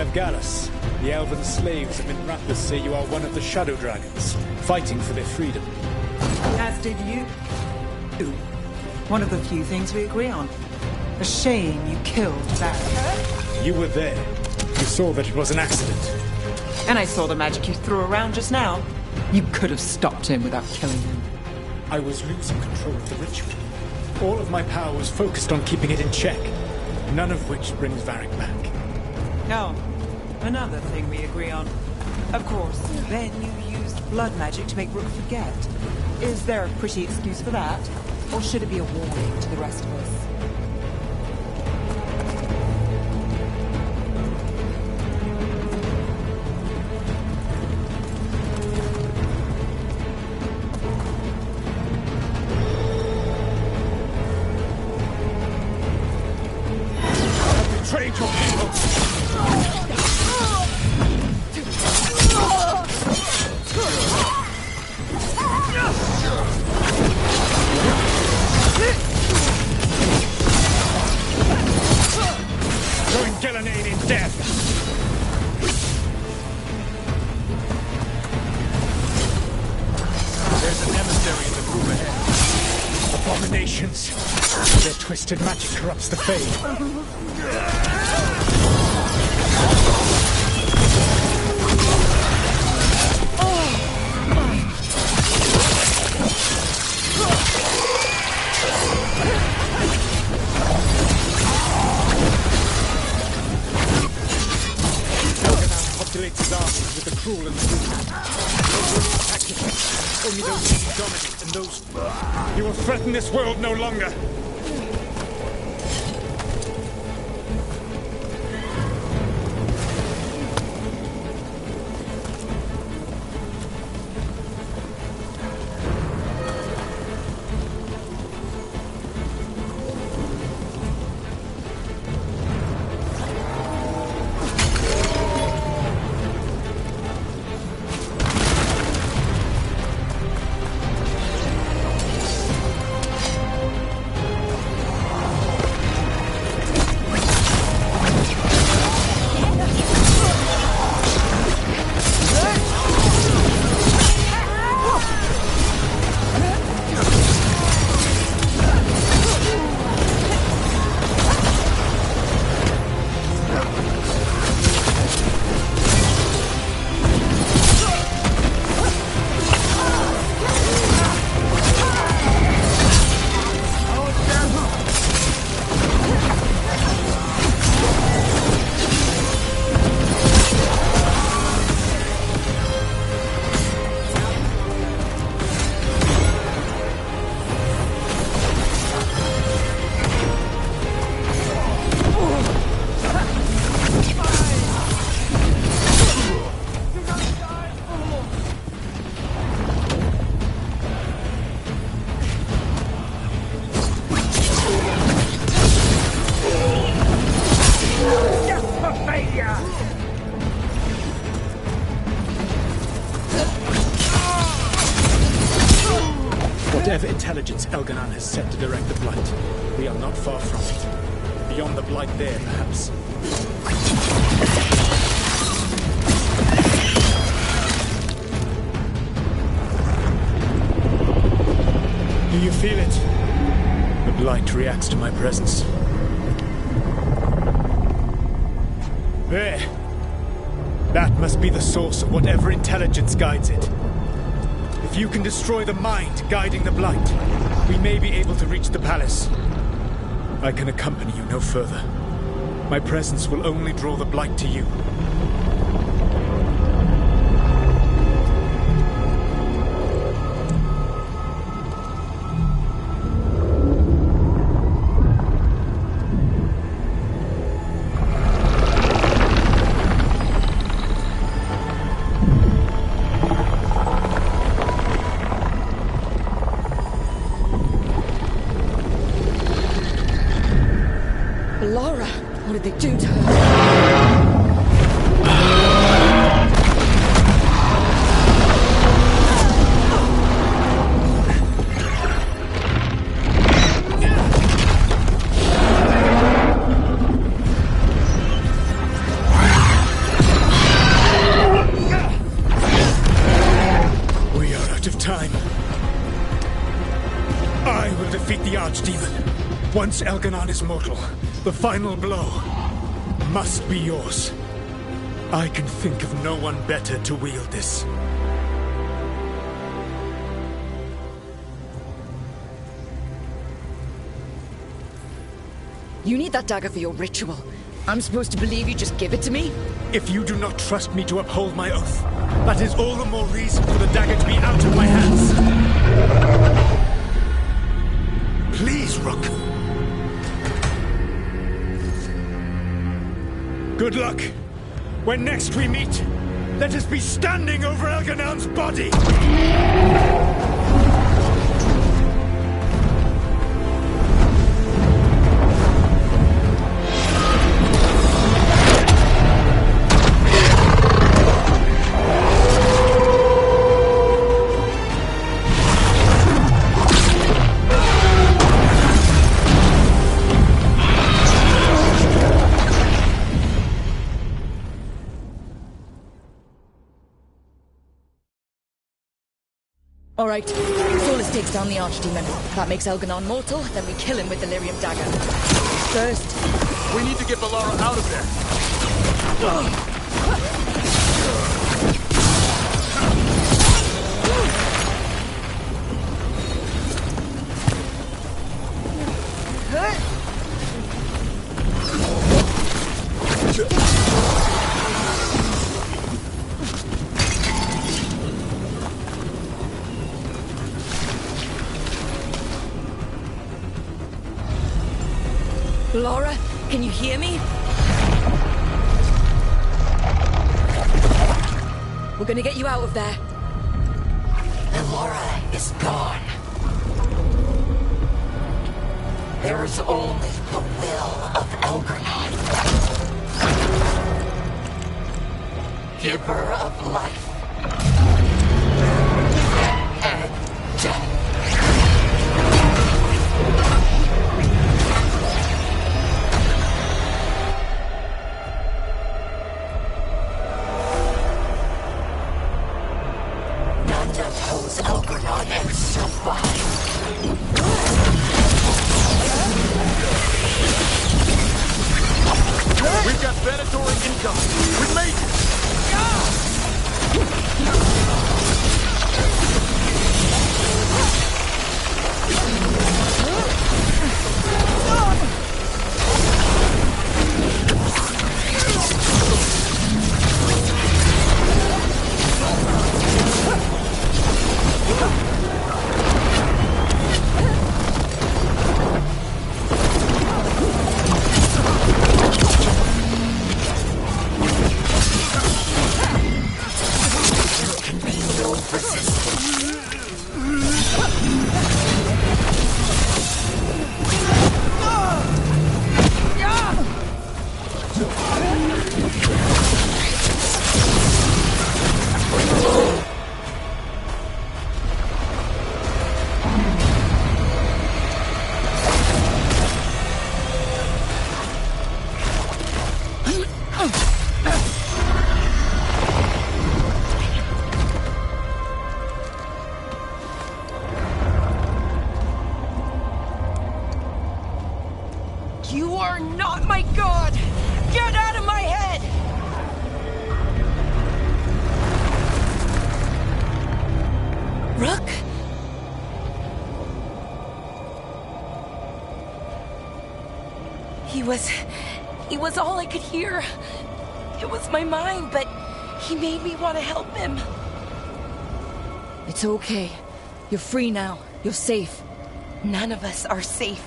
of Gallus. The elven slaves of Minrathous say you are one of the Shadow Dragons, fighting for their freedom. As did you. One of the few things we agree on. A shame you killed Varric. You were there. You saw that it was an accident. And I saw the magic you threw around just now. You could have stopped him without killing him. I was losing control of the ritual. All of my power was focused on keeping it in check, none of which brings Varric back. No. Another thing we agree on. Of course, then you used blood magic to make Rook forget. Is there a pretty excuse for that? Or should it be a warning to the rest of us? Betrayed your people! Join Gillenane in death! There's an emissary in the room ahead. Abominations. Their twisted magic corrupts the Fae. Populates his armies with the cruel and the brutal. Only those who dominate and those... You will threaten this world no longer! Whatever intelligence Elganon has set to direct the Blight, we are not far from it. Beyond the Blight there, perhaps. Do you feel it? The Blight reacts to my presence. There! That must be the source of whatever intelligence guides it. If you can destroy the mind guiding the Blight, we may be able to reach the palace. I can accompany you no further. My presence will only draw the Blight to you. What did they do to her? I will defeat the Archdemon. Once Elganon is mortal, the final blow must be yours. I can think of no one better to wield this. You need that dagger for your ritual. I'm supposed to believe you just give it to me? If you do not trust me to uphold my oath, that is all the more reason for the dagger to be out of my hands. Please, Rook. Good luck. When next we meet, let us be standing over Elganon's body! All right, Solus takes down the Archdemon. That makes Elganon mortal, then we kill him with the Lyrium dagger. First... We need to get Valara out of there! Laura, can you hear me? We're gonna get you out of there. Laura is gone. There is only the will of Elgranon. Giver of life. And death. We've got predatory income. We've made it. You are not my god! Get out of my head! Rook? He was all I could hear. It was my mind, but he made me want to help him. It's okay. You're free now. You're safe. None of us are safe.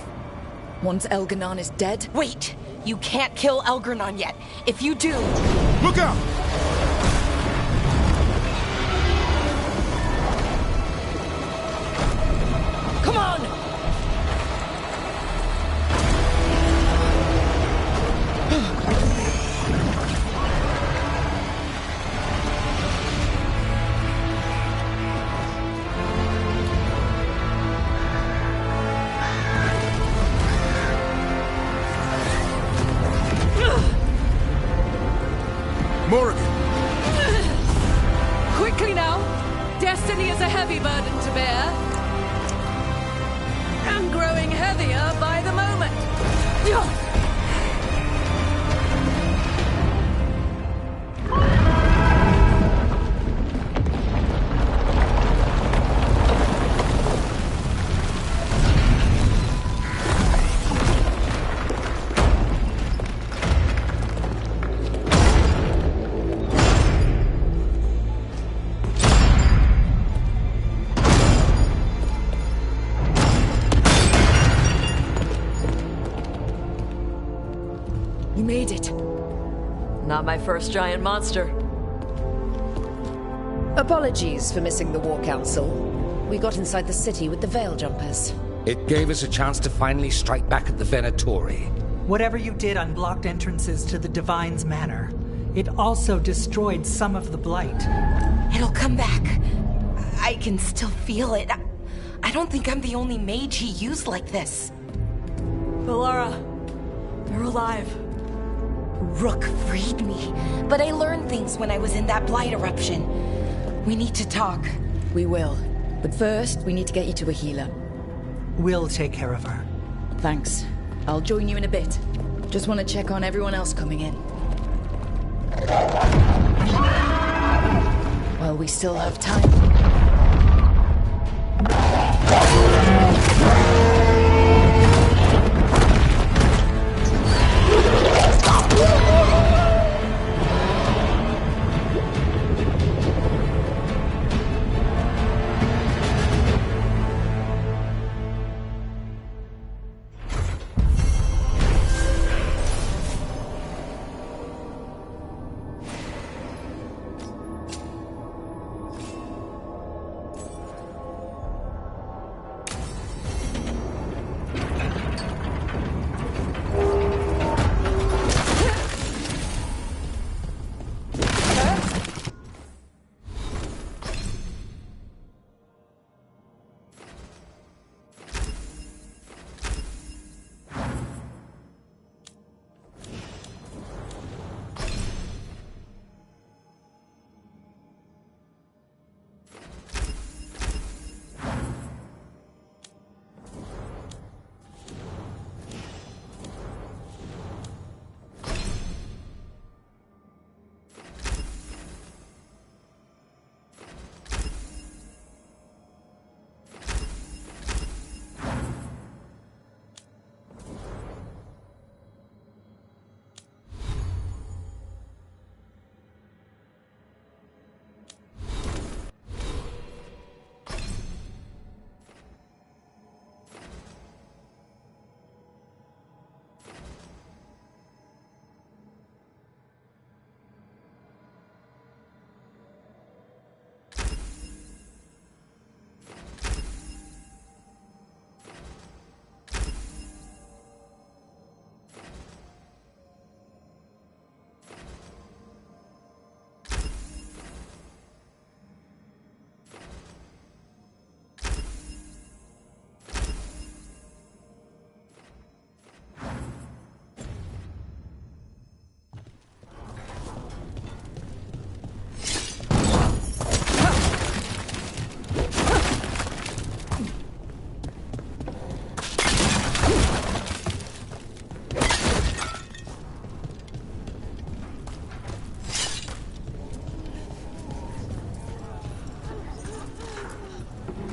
Once Elganon is dead... Wait! You can't kill Elgranon yet. If you do... Look out! Come on! Morrigan! made it. Not my first giant monster. Apologies for missing the War Council. We got inside the city with the Veil Jumpers. It gave us a chance to finally strike back at the Venatori. Whatever you did unblocked entrances to the Divine's Manor. It also destroyed some of the Blight. It'll come back. I can still feel it. I don't think I'm the only mage he used like this. Valara, you're alive. Rook freed me, but I learned things when I was in that Blight eruption. We need to talk. We will. But first, we need to get you to a healer. We'll take care of her. Thanks. I'll join you in a bit. Just want to check on everyone else coming in. Well, we still have time.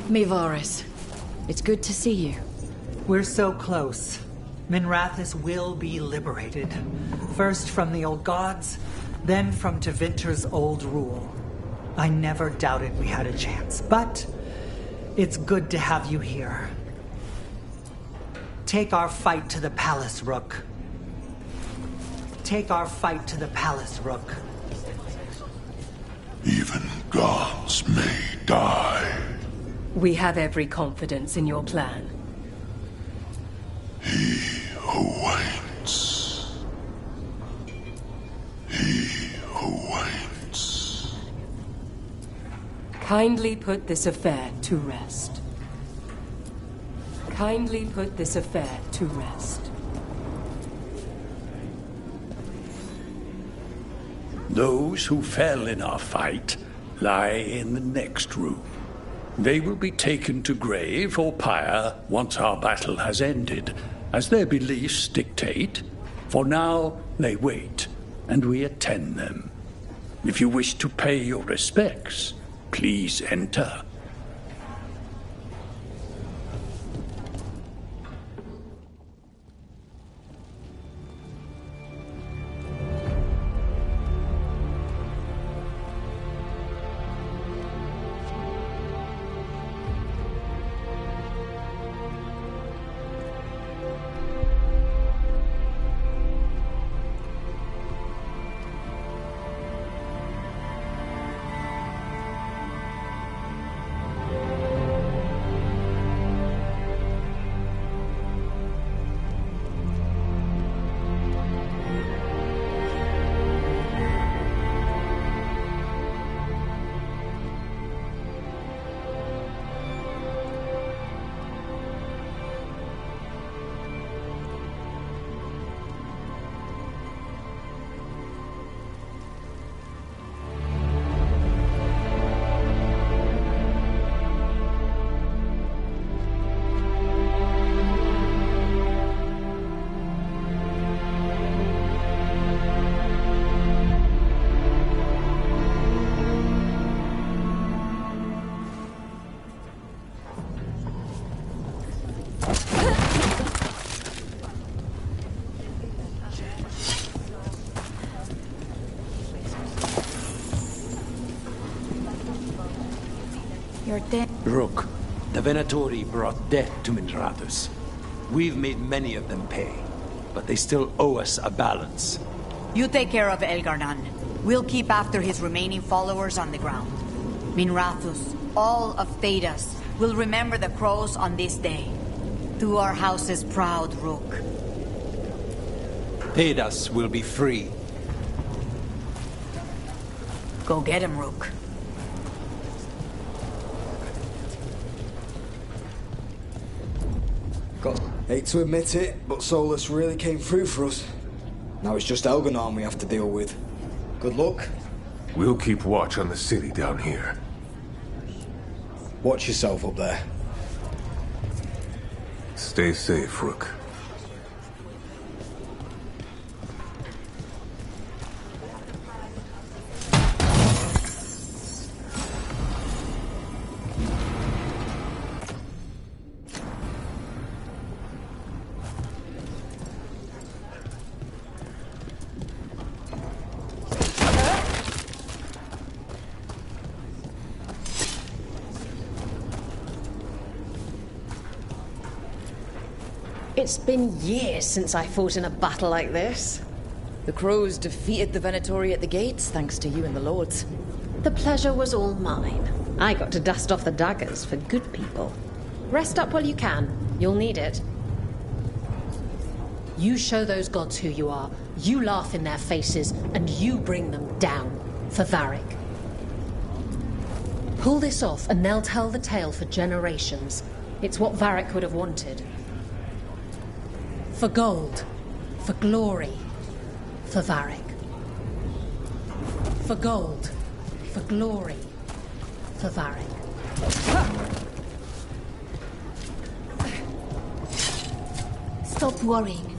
Mivaris, it's good to see you. We're so close. Minrathis will be liberated. First from the old gods, then from Tevinter's old rule. I never doubted we had a chance, but it's good to have you here. Take our fight to the palace, Rook. Take our fight to the palace, Rook. Even gods may die. We have every confidence in your plan. He who waits. He who waits. Kindly put this affair to rest. Kindly put this affair to rest. Those who fell in our fight lie in the next room. They will be taken to grave or pyre once our battle has ended, as their beliefs dictate. For now, they wait, and we attend them. If you wish to pay your respects, please enter. Rook, the Venatori brought death to Minrathus. We've made many of them pay, but they still owe us a balance. You take care of Elgar'nan. We'll keep after his remaining followers on the ground. Minrathus, all of Thedas, will remember the crows on this day. Do our house's proud, Rook. Thedas will be free. Go get him, Rook. God, hate to admit it, but Solus really came through for us. Now it's just Elgar'nan we have to deal with. Good luck. We'll keep watch on the city down here. Watch yourself up there. Stay safe, Rook. It's been years since I fought in a battle like this. The crows defeated the Venatori at the gates, thanks to you and the lords. The pleasure was all mine. I got to dust off the daggers for good people. Rest up while you can. You'll need it. You show those gods who you are, you laugh in their faces, and you bring them down for Varric. Pull this off and they'll tell the tale for generations. It's what Varric would have wanted. For gold, for glory, for Varric. For gold, for glory, for Varric. Stop worrying.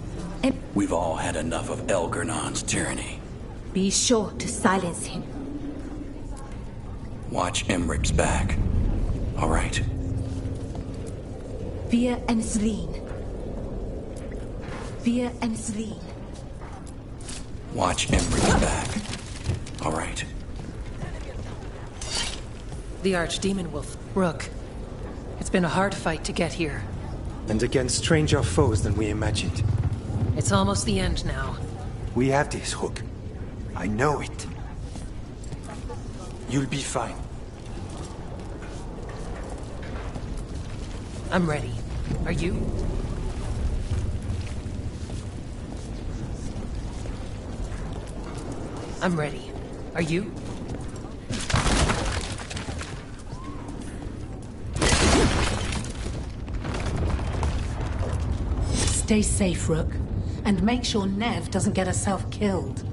We've all had enough of Elgar'nan's tyranny. Be sure to silence him. Watch Emric's back. All right? Fear and Selene. Fear and Selene. Watch Emric's back. All right. The Archdemon will... Rook, it's been a hard fight to get here. And against stranger foes than we imagined. It's almost the end now. We have this, Rook. I know it. You'll be fine. I'm ready. Are you? I'm ready. Are you? Stay safe, Rook. And make sure Nev doesn't get herself killed.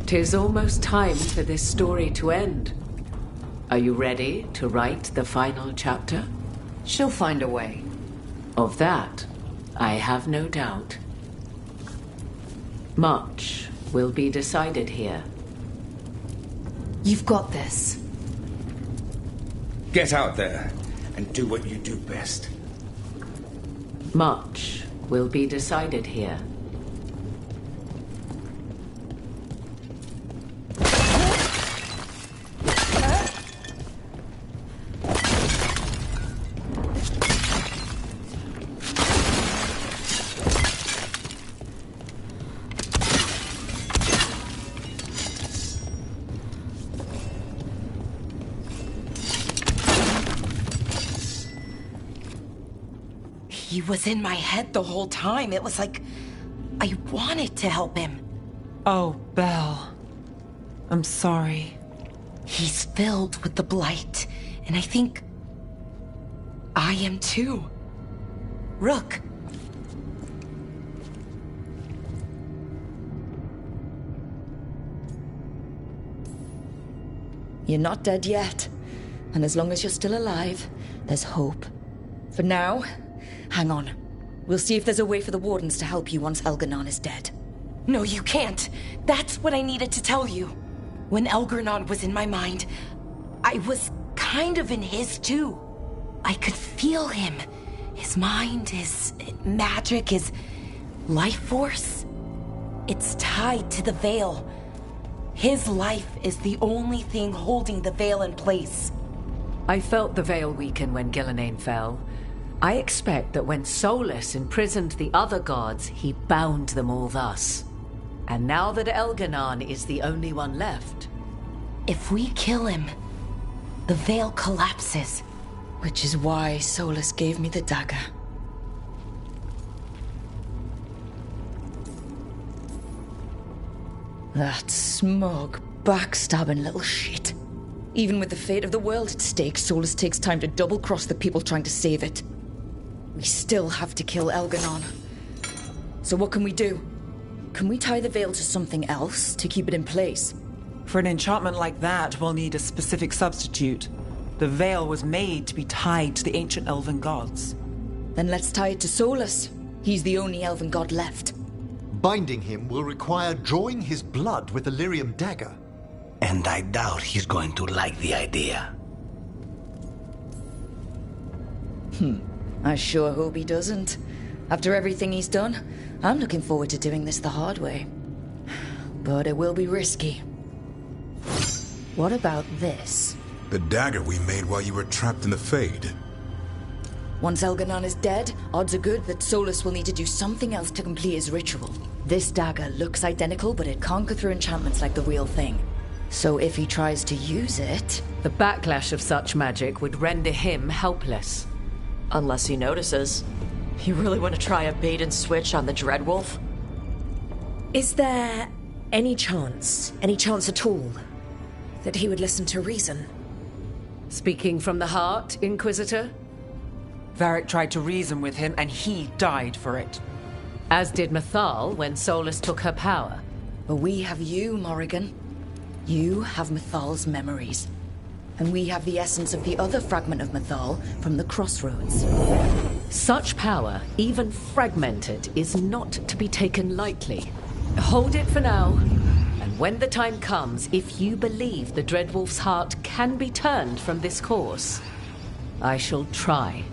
Tis almost time for this story to end. Are you ready to write the final chapter? She'll find a way. Of that, I have no doubt. Much will be decided here. You've got this. Get out there and do what you do best. Much will be decided here. He was in my head the whole time. It was like I wanted to help him. Oh, Belle. I'm sorry. He's filled with the blight, and I think I am too. Rook. You're not dead yet. And as long as you're still alive, there's hope. For now, hang on. We'll see if there's a way for the Wardens to help you once Elgar'nan is dead. No, you can't. That's what I needed to tell you. When Elgar'nan was in my mind, I was kind of in his too. I could feel him. His mind, his magic, his life force. It's tied to the Veil. His life is the only thing holding the Veil in place. I felt the Veil weaken when Gillenane fell. I expect that when Solus imprisoned the other gods, he bound them all thus. And now that Elgar'nan is the only one left... If we kill him, the Veil collapses. Which is why Solus gave me the dagger. That smug, backstabbing little shit. Even with the fate of the world at stake, Solus takes time to double-cross the people trying to save it. We still have to kill Elgar'nan. So what can we do? Can we tie the Veil to something else to keep it in place? For an enchantment like that, we'll need a specific substitute. The Veil was made to be tied to the ancient elven gods. Then let's tie it to Solus. He's the only elven god left. Binding him will require drawing his blood with the lyrium dagger. And I doubt he's going to like the idea. I sure hope he doesn't. After everything he's done, I'm looking forward to doing this the hard way. But it will be risky. What about this? The dagger we made while you were trapped in the Fade. Once Elgar'nan is dead, odds are good that Solus will need to do something else to complete his ritual. This dagger looks identical, but it can't go through enchantments like the real thing. So if he tries to use it... The backlash of such magic would render him helpless. Unless he notices. You really want to try a bait and switch on the Dreadwolf? Is there any chance at all, that he would listen to reason? Speaking from the heart, Inquisitor? Varric tried to reason with him, and he died for it. As did Mythal when Solus took her power. But we have you, Morrigan. You have Mythal's memories. And we have the essence of the other fragment of Mythal from the Crossroads. Such power, even fragmented, is not to be taken lightly. Hold it for now. And when the time comes, if you believe the Dreadwolf's heart can be turned from this course, I shall try.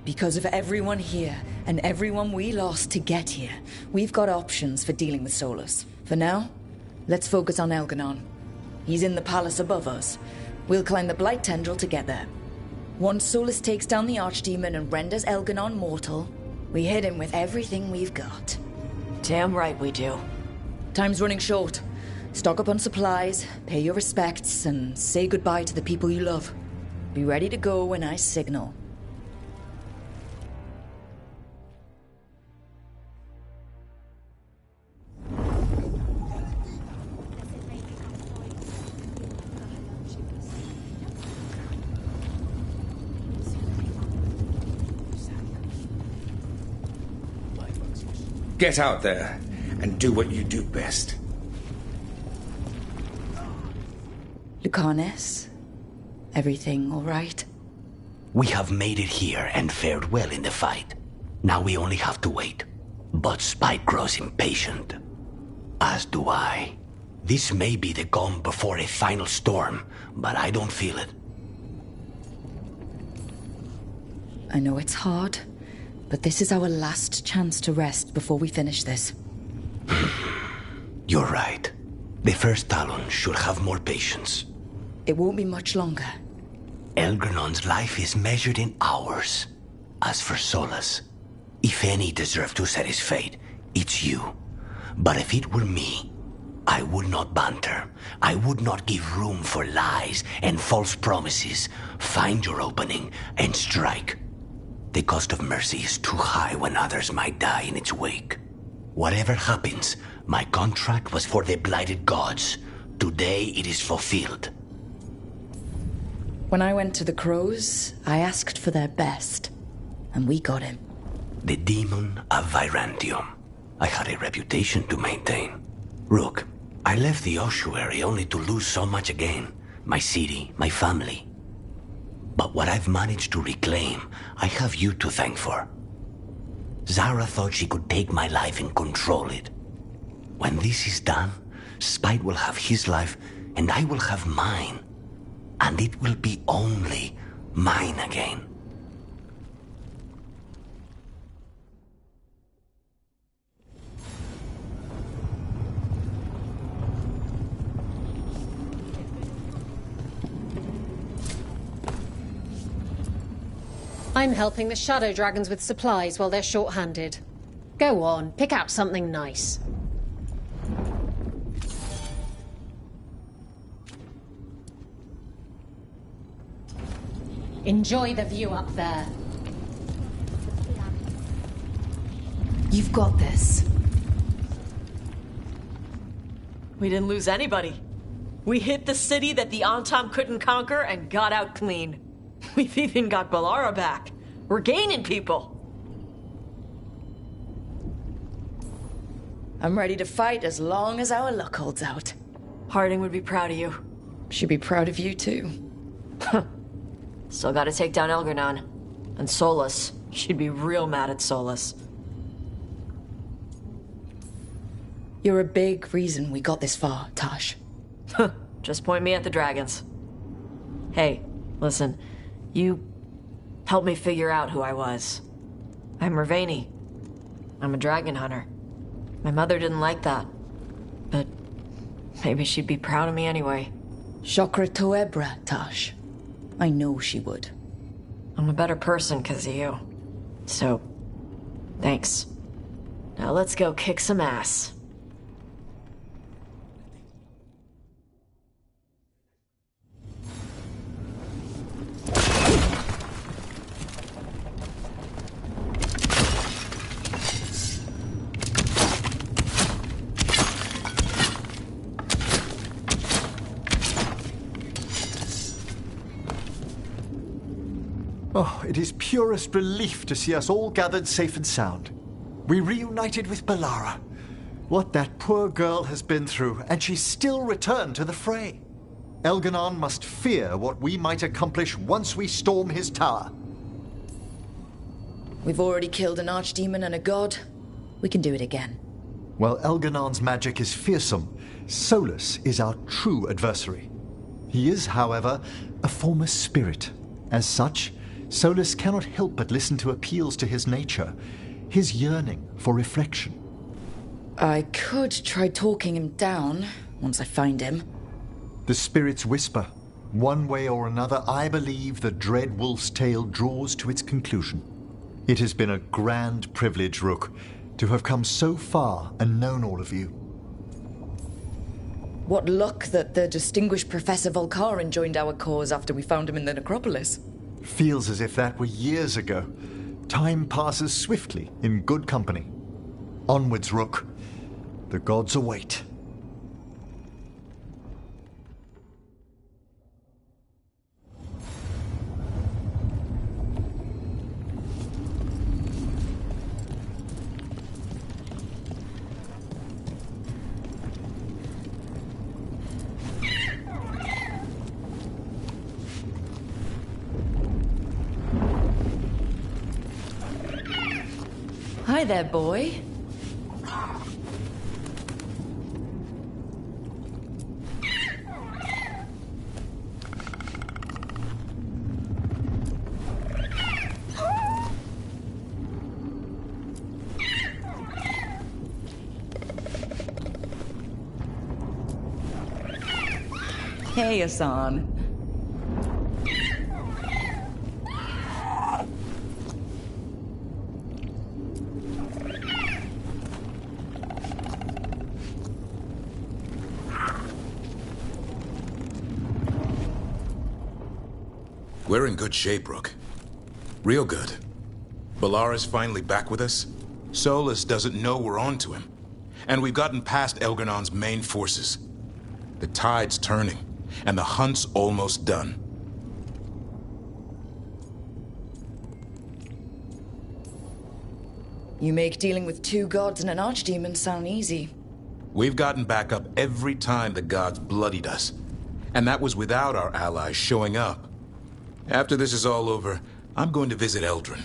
Because of everyone here, and everyone we lost to get here, we've got options for dealing with Solus. For now, let's focus on Elgar'nan. He's in the palace above us. We'll climb the Blight Tendril to get there. Once Solus takes down the Archdemon and renders Elgar'nan mortal, we hit him with everything we've got. Damn right we do. Time's running short. Stock up on supplies, pay your respects, and say goodbye to the people you love. Be ready to go when I signal. Get out there and do what you do best. Lucanus, everything all right? We have made it here and fared well in the fight. Now we only have to wait. But Spike grows impatient. As do I. This may be the calm before a final storm, but I don't feel it. I know it's hard, but this is our last chance to rest before we finish this. You're right. The first Talon should have more patience. It won't be much longer. Elgar'nan's life is measured in hours. As for Solus, if any deserve to set his fate, it's you. But if it were me, I would not banter. I would not give room for lies and false promises. Find your opening and strike. The cost of mercy is too high when others might die in its wake. Whatever happens, my contract was for the blighted gods. Today it is fulfilled. When I went to the Crows, I asked for their best, and we got him. The demon of Virantium. I had a reputation to maintain. Rook, I left the ossuary only to lose so much again. My city, my family. But what I've managed to reclaim, I have you to thank for. Zara thought she could take my life and control it. When this is done, Spite will have his life, and I will have mine. And it will be only mine again. I'm helping the Shadow Dragons with supplies while they're short-handed. Go on, pick out something nice. Enjoy the view up there. You've got this. We didn't lose anybody. We hit the city that the Antam couldn't conquer and got out clean. We've even got Balara back. We're gaining people. I'm ready to fight as long as our luck holds out. Harding would be proud of you. She'd be proud of you too. Still gotta take down Elgar'nan. And Solus. She'd be real mad at Solus. You're a big reason we got this far, Tash. Just point me at the dragons. Hey, listen. You helped me figure out who I was. I'm Mervani. I'm a dragon hunter. My mother didn't like that. But maybe she'd be proud of me anyway. Chakra Toebra, Tash. I know she would. I'm a better person because of you. So, thanks. Now let's go kick some ass. Oh, it is purest relief to see us all gathered safe and sound. We reunited with Balara. What that poor girl has been through, and she's still returned to the fray. Elgar'nan must fear what we might accomplish once we storm his tower. We've already killed an archdemon and a god. We can do it again. While Elgar'nan's magic is fearsome, Solus is our true adversary. He is, however, a former spirit. As such, Solus cannot help but listen to appeals to his nature, his yearning for reflection. I could try talking him down once I find him. The spirits whisper. One way or another, I believe the dread wolf's tale draws to its conclusion. It has been a grand privilege, Rook, to have come so far and known all of you. What luck that the distinguished Professor Volkarin joined our cause after we found him in the necropolis. Feels as if that were years ago. Time passes swiftly in good company. Onwards, Rook. The gods await. Hi there, boy. Hey, Asan. We're in good shape, Rook. Real good. Balara's finally back with us. Solus doesn't know we're on to him. And we've gotten past Elgar'nan's main forces. The tide's turning, and the hunt's almost done. You make dealing with 2 gods and an archdemon sound easy. We've gotten back up every time the gods bloodied us. And that was without our allies showing up. After this is all over, I'm going to visit Eldrin.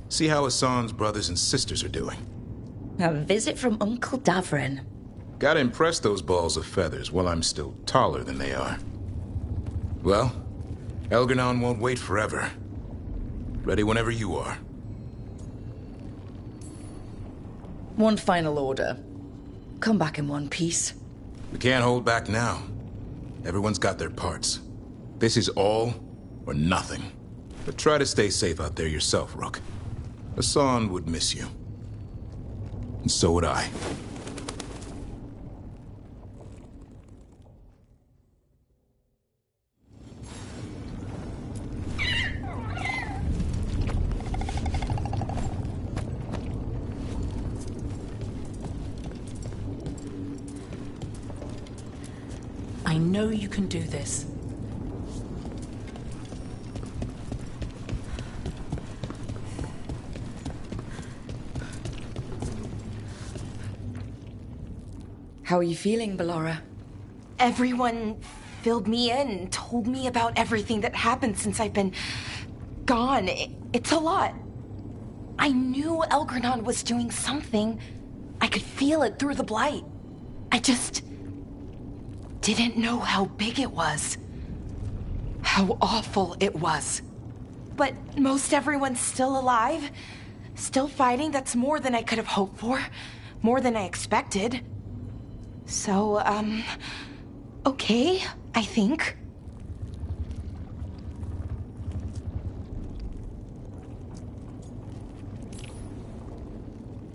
See how Hassan's brothers and sisters are doing. A visit from Uncle Davrin. Gotta impress those balls of feathers while I'm still taller than they are. Well, Elgar'nan won't wait forever. Ready whenever you are. One final order. Come back in one piece. We can't hold back now. Everyone's got their parts. This is all or nothing. But try to stay safe out there yourself, Rook. Hassan would miss you. And so would I. I know you can do this. How are you feeling, Ballora? Everyone filled me in and told me about everything that happened since I've been gone. It's a lot. I knew Elgar'nan was doing something. I could feel it through the blight. I just didn't know how big it was. How awful it was. But most everyone's still alive. Still fighting. That's more than I could have hoped for. More than I expected. So, okay, I think.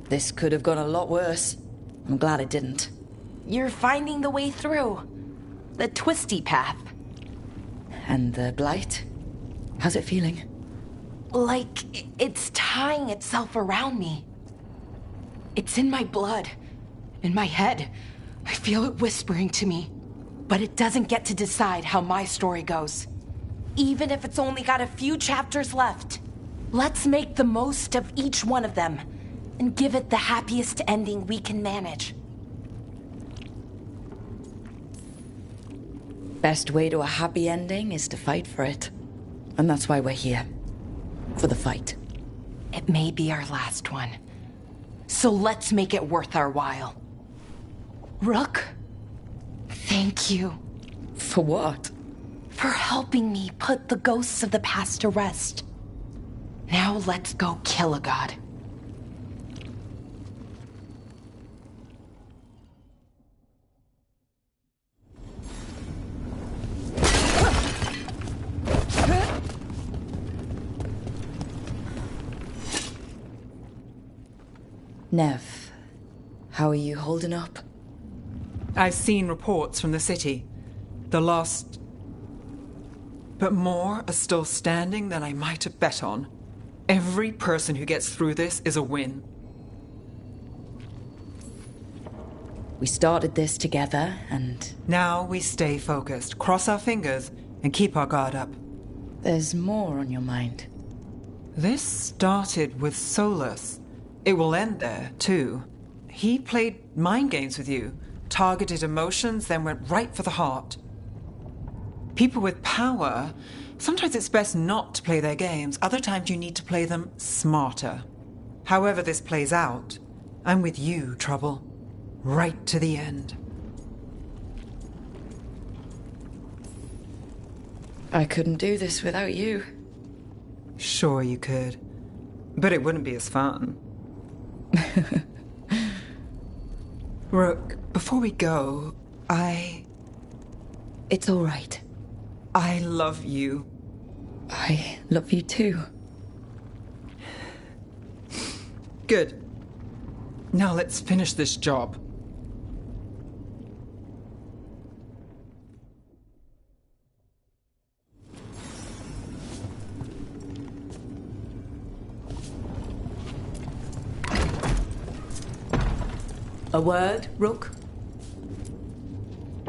This could have gone a lot worse. I'm glad it didn't. You're finding the way through. The twisty path. And the blight? How's it feeling? Like it's tying itself around me. It's in my blood. In my head. I feel it whispering to me. But it doesn't get to decide how my story goes. Even if it's only got a few chapters left. Let's make the most of each one of them. And give it the happiest ending we can manage. Best way to a happy ending is to fight for it. And that's why we're here. For the fight. It may be our last one. So let's make it worth our while. Rook, thank you. For what? For helping me put the ghosts of the past to rest. Now let's go kill a god. Nev, how are you holding up? I've seen reports from the city. The lost... But more are still standing than I might have bet on. Every person who gets through this is a win. We started this together, and... Now we stay focused, cross our fingers, and keep our guard up. There's more on your mind. This started with Solus. It will end there, too. He played mind games with you, targeted emotions, then went right for the heart. People with power, sometimes it's best not to play their games. Other times you need to play them smarter. However this plays out, I'm with you, Trouble. Right to the end. I couldn't do this without you. Sure you could. But it wouldn't be as fun. Rook, before we go, It's all right. I love you. I love you too. Good. Now let's finish this job. A word, Rook?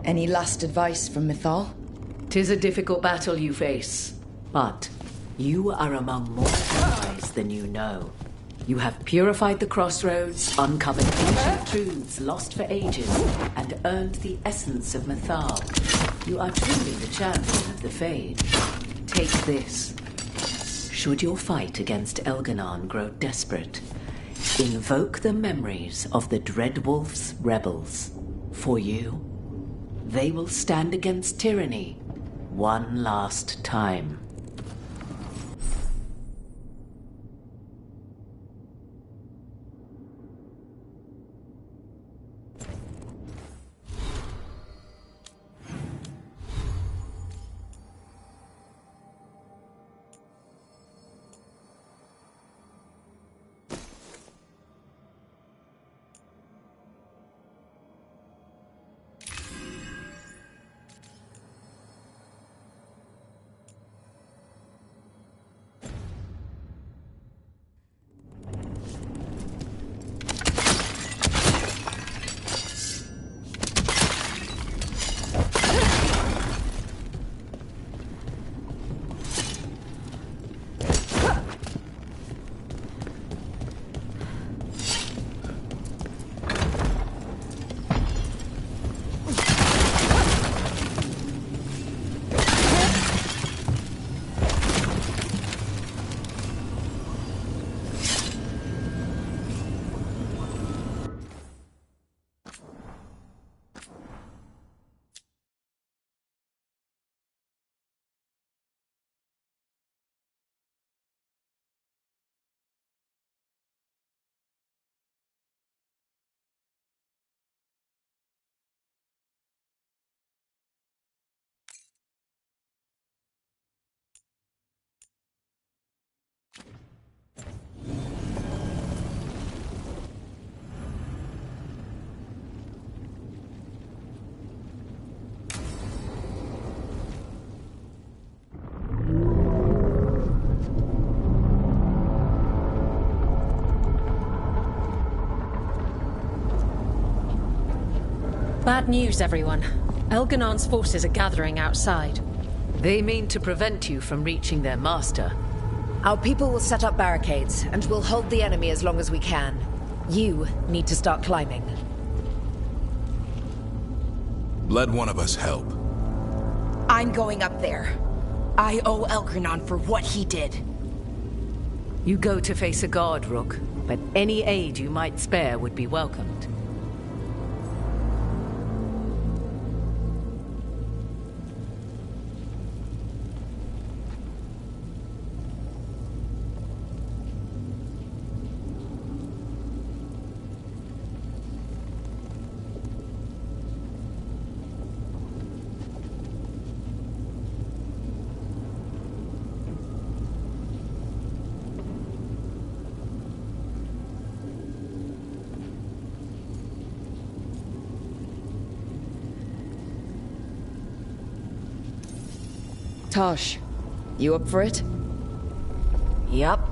Any last advice from Mythal? 'Tis a difficult battle you face, but you are among more allies than you know. You have purified the crossroads, uncovered ancient truths lost for ages, and earned the essence of Mythal. You are truly the champion of the Fade. Take this. Should your fight against Elganon grow desperate, invoke the memories of the Dreadwolf's rebels. For you, they will stand against tyranny one last time. Bad news, everyone. Elganon's forces are gathering outside. They mean to prevent you from reaching their master. Our people will set up barricades, and we'll hold the enemy as long as we can. You need to start climbing. Let one of us help. I'm going up there. I owe Elgarnon for what he did. You go to face a guard, Rook, but any aid you might spare would be welcomed. Tosh, you up for it? Yup.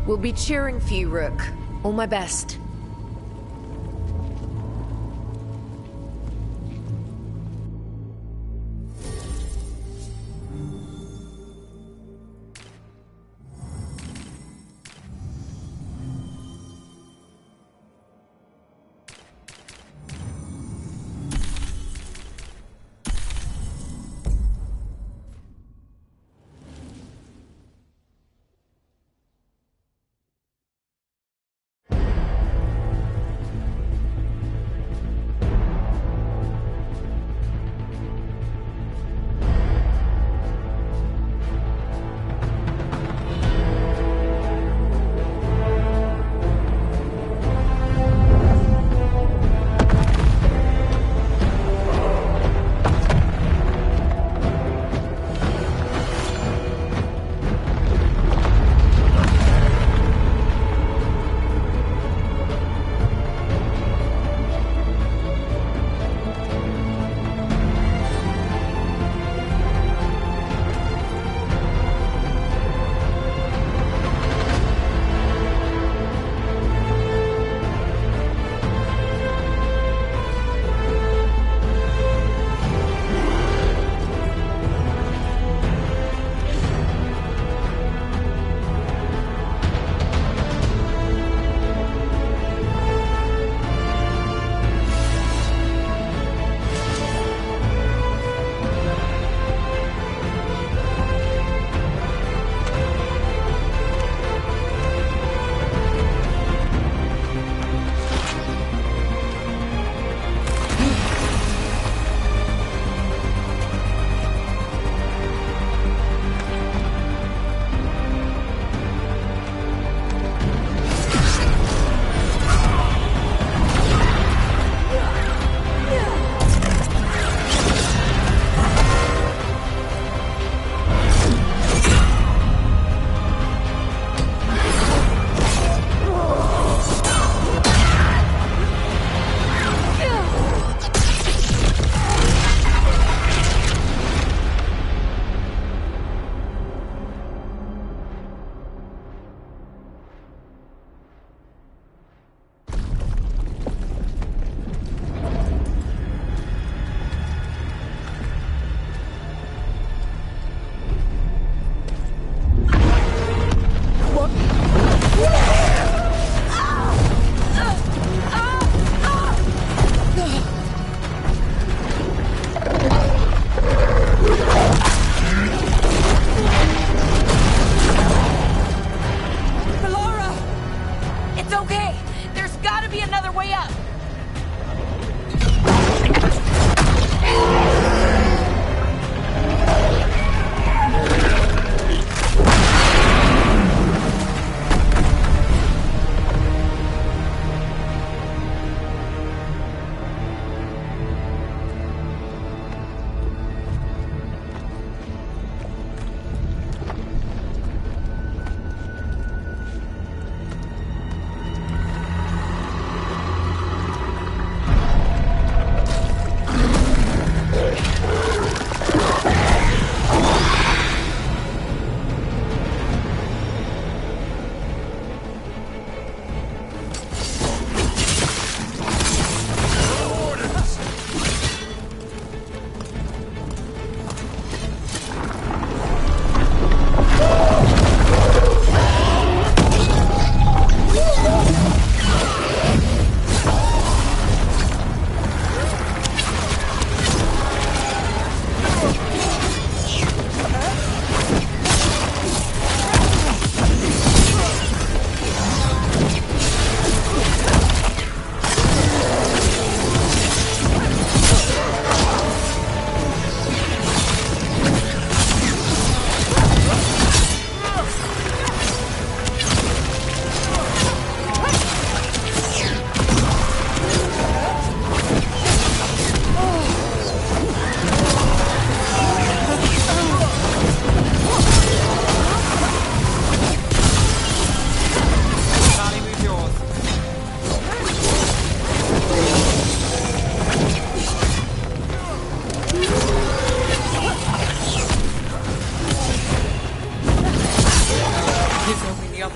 We'll be cheering for you, Rook. All my best.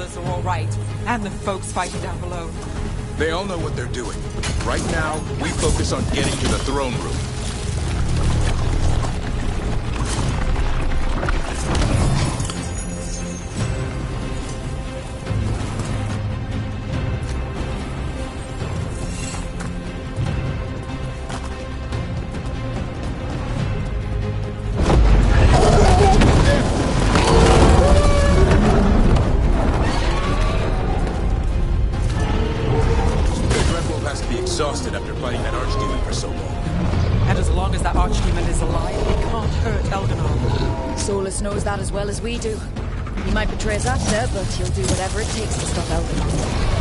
others are all right, and the folks fighting down below. They all know what they're doing. Right now, we focus on getting to the throne room. Exhausted after fighting that archdemon for so long. And as long as that archdemon is alive, it can't hurt Elganon. Solus knows that as well as we do. He might betray us after, but he'll do whatever it takes to stop Elganon.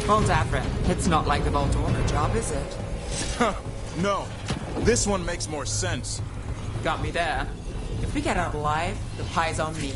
Vault Avra, it's not like the Vault Order job, is it? Huh, no. This one makes more sense. Got me there. If we get out alive, the pie's on me.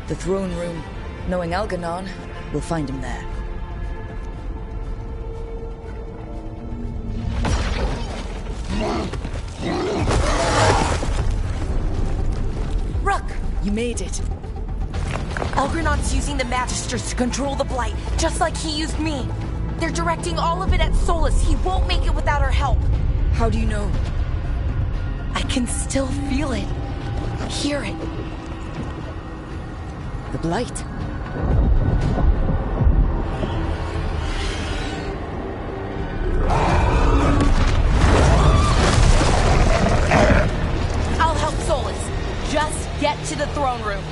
The throne room. Knowing Elganon, we'll find him there. Rook! You made it. Elgranon's using the Magisters to control the Blight, just like he used me. They're directing all of it at Solus. He won't make it without our help. How do you know? I can still feel it. Hear it. The Blight. I'll help Solus. Just get to the throne room.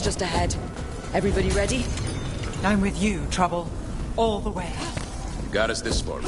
Just ahead. Everybody ready? I'm with you, Trouble. All the way. Got us this far.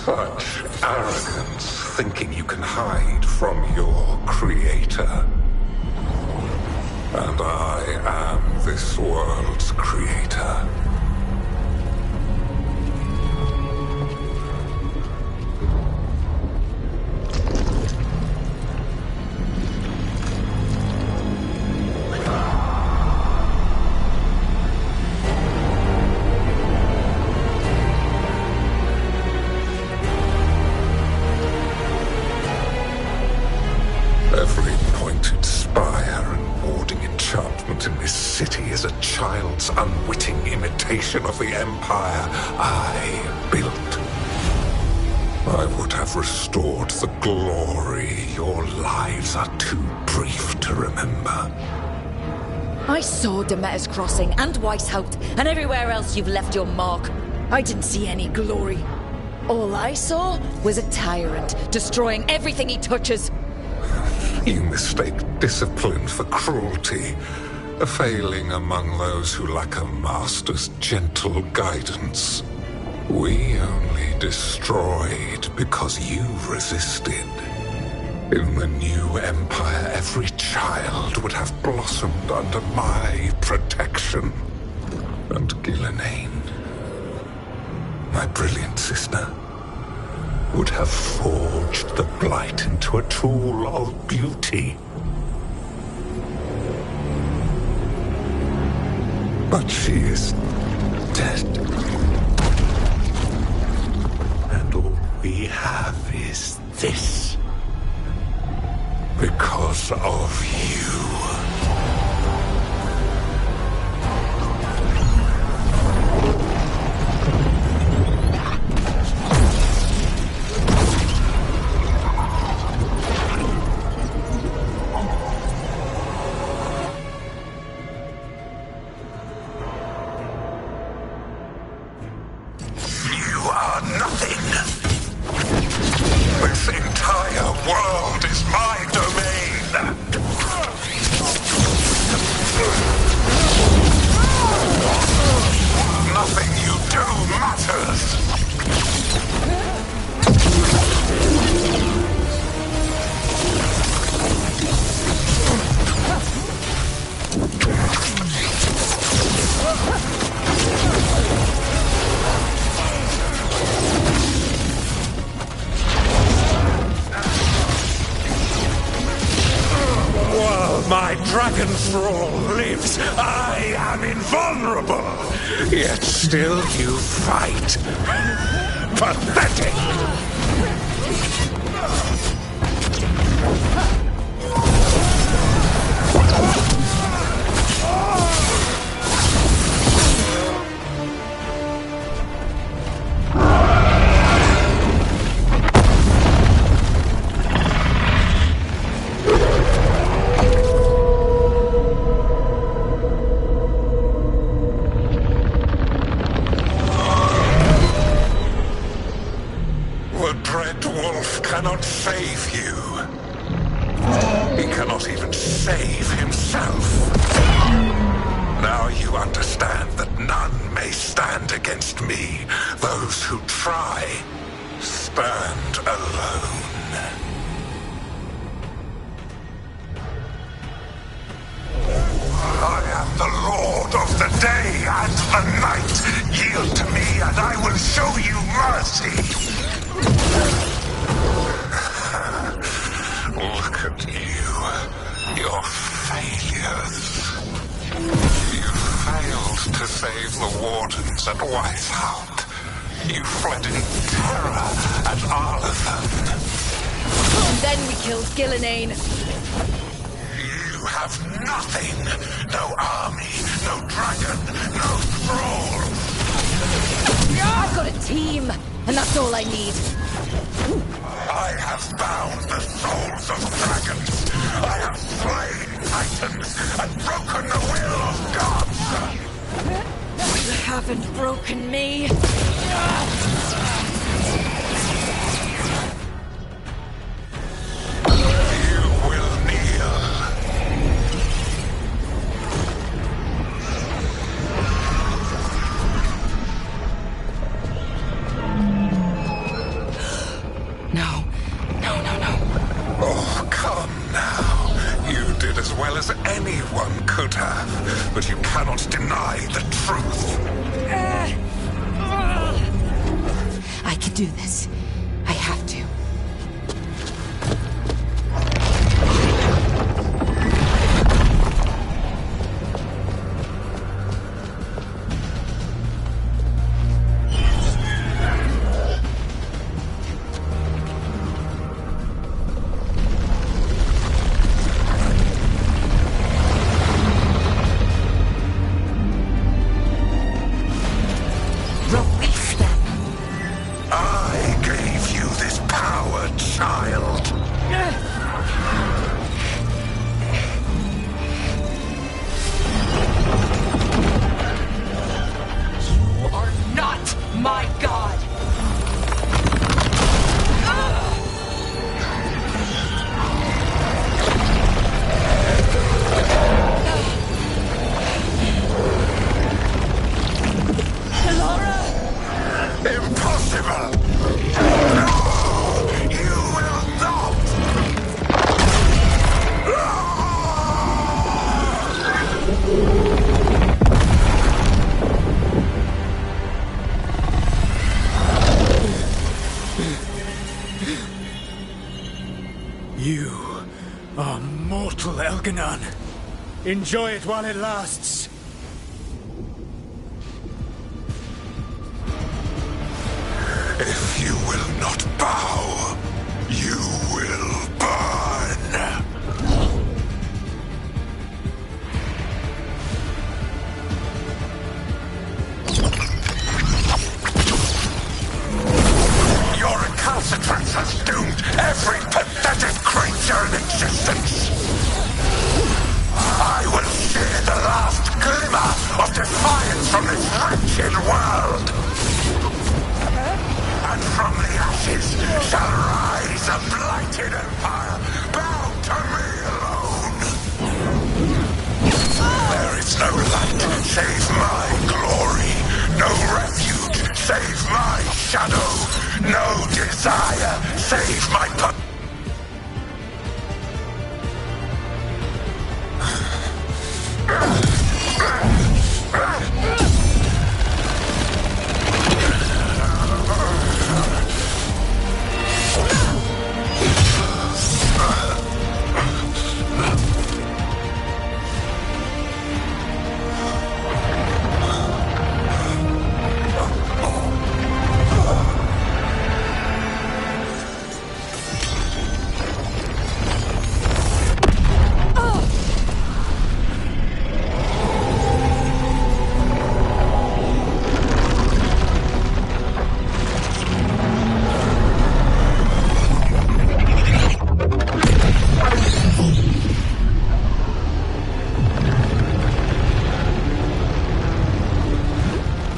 Such arrogance, thinking you can hide from your creator. And I am this world's creator. Every pointed spire and warding enchantment in this city is a child's unwitting imitation of the empire I built. I would have restored the glory your lives are too brief to remember. I saw Demeter's Crossing and Weishaupt and everywhere else you've left your mark. I didn't see any glory. All I saw was a tyrant destroying everything he touches. You mistake discipline for cruelty, a failing among those who lack a master's gentle guidance. We only destroyed because you resisted. In the new empire, every child would have blossomed under my protection. And Gillenane, my brilliant sister, would have forged the Blight into a tool of beauty. But she is dead. And all we have is this. Because of you. My dragon thrall lives. I am invulnerable. Yet still you fight. Pathetic. Cannot save you. He cannot even save himself. Now you understand that none may stand against me. Those who try stand alone. I am the Lord of the day and the night. Yield to me and I will show you mercy. Look at you. Your failures. You failed to save the wardens at Weishaupt. You fled in terror at Arlathan. And then we killed Gillenane. You have nothing. No army, no dragon, no thrall. I've got a team, and that's all I need. I have bound the souls of dragons. I have slain titans and broken the will of gods. You haven't broken me. You will kneel. Oh, come now. You did as well as anyone could have, but you cannot deny the truth. I can do this. I have to. I You are mortal, Elganon. Enjoy it while it lasts. If you will not bow, you will burn. Your recalcitrance has doomed every pathetic creature in existence. I will share the last glimmer of defiance from this wretched world. And from the ashes shall rise a blighted empire bound to me alone. There is no light save my glory, no refuge save my shadow, no desire save my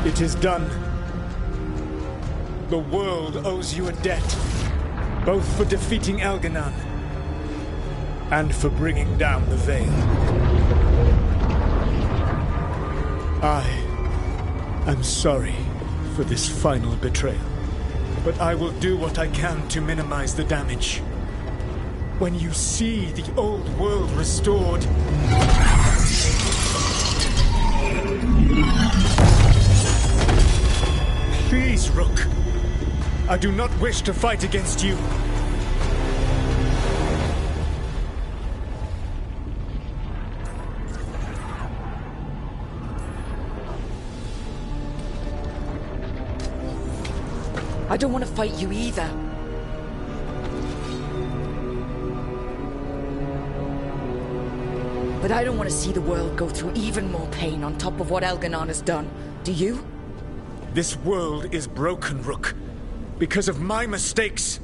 It is done. The world owes you a debt, both for defeating Elganon and for bringing down the Veil. I am sorry for this final betrayal, but I will do what I can to minimize the damage. When you see the old world restored, please, Rook. I do not wish to fight against you. I don't want to fight you either. But I don't want to see the world go through even more pain on top of what Elganon has done. Do you? This world is broken, Rook, because of my mistakes.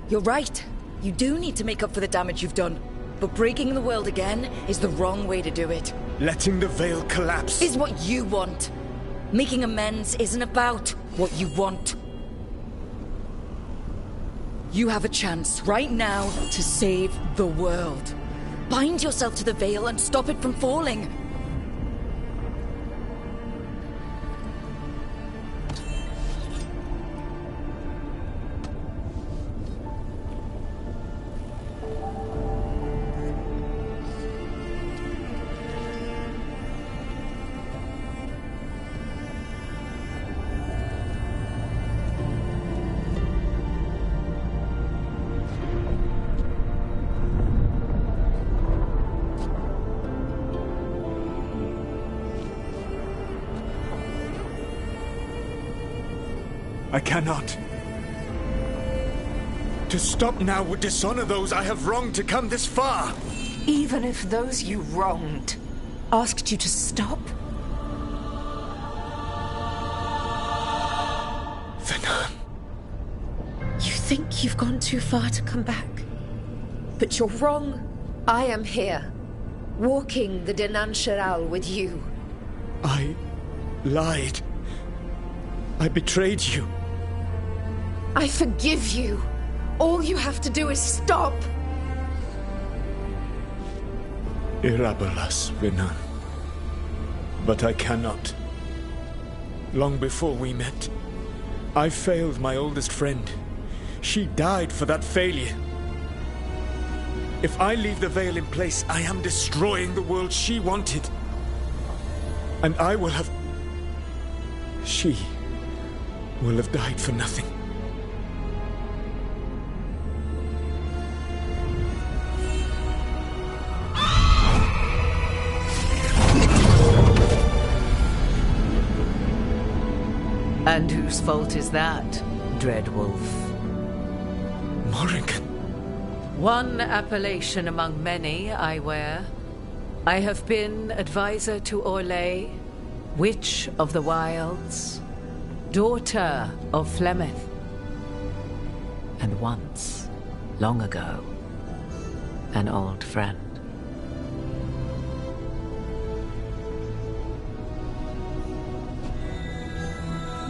You're right. You do need to make up for the damage you've done. But breaking the world again is the wrong way to do it. Letting the Veil collapse is what you want. Making amends isn't about what you want. You have a chance right now to save the world. Bind yourself to the Veil and stop it from falling. I cannot. To stop now would dishonor those I have wronged to come this far. Even if those you wronged asked you to stop? Venan. You think you've gone too far to come back? But you're wrong. I am here, walking the Dinan Shiral with you. I lied. I betrayed you. I forgive you. All you have to do is stop. Irabolas, Venan. But I cannot. Long before we met, I failed my oldest friend. She died for that failure. If I leave the Veil in place, I am destroying the world she wanted. And I will have... She will have died for nothing. fault is that, Dreadwolf? Morrigan. One appellation among many, I wear. I have been advisor to Orlais, Witch of the Wilds, daughter of Flemeth, and once, long ago, an old friend.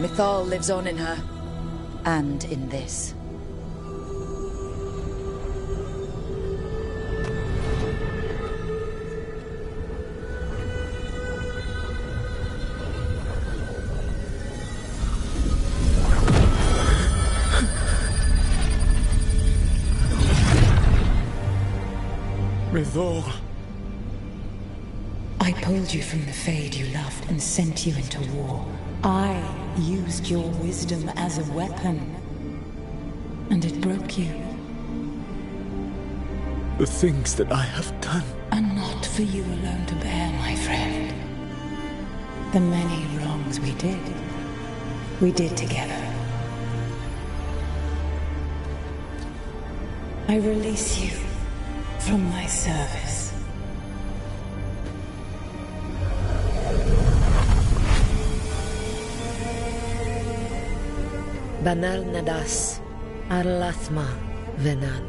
Mythal lives on in her, and in this. Mythal. I pulled you from the Fade you loved and sent you into war. I used your wisdom as a weapon, and it broke you. The things that I have done are not for you alone to bear, my friend. The many wrongs we did together. I release you from my service. Banal nadas, arlathma venan.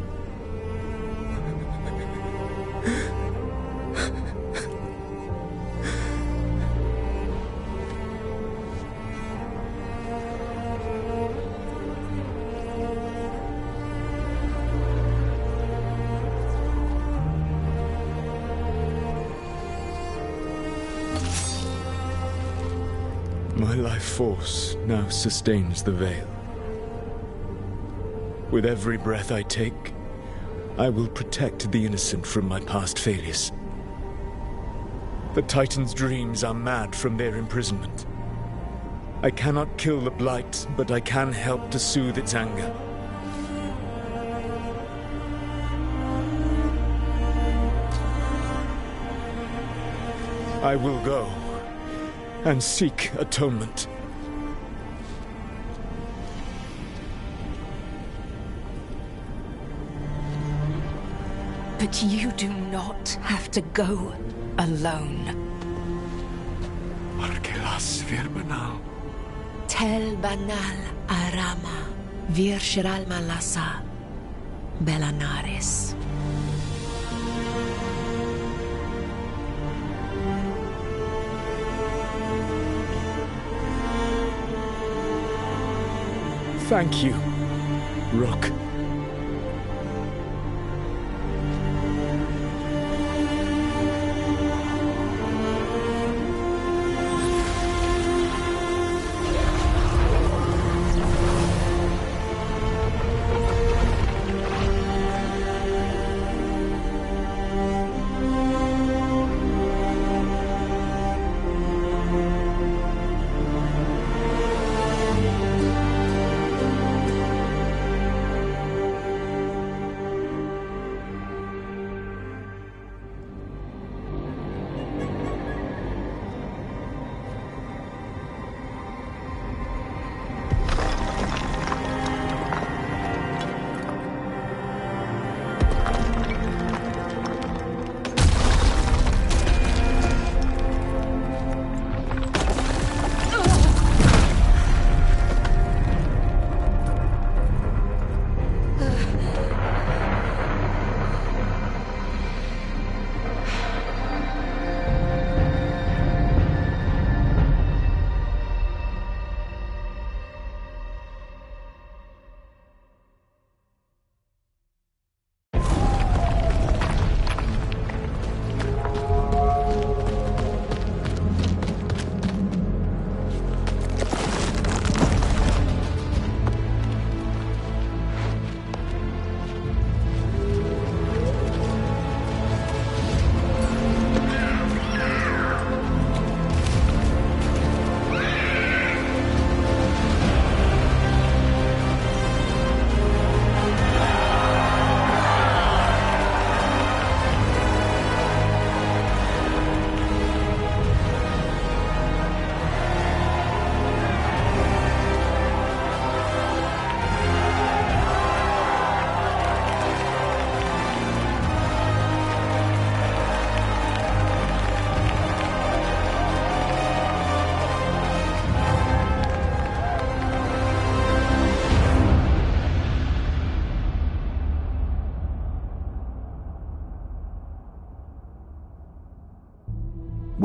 My life force now sustains the Veil. With every breath I take, I will protect the innocent from my past failures. The Titan's dreams are mad from their imprisonment. I cannot kill the Blight, but I can help to soothe its anger. I will go and seek atonement. But you do not have to go alone. Arkelas vir banal. Tel banal arama, vir shiral malasa, belanaris. Thank you, Rook.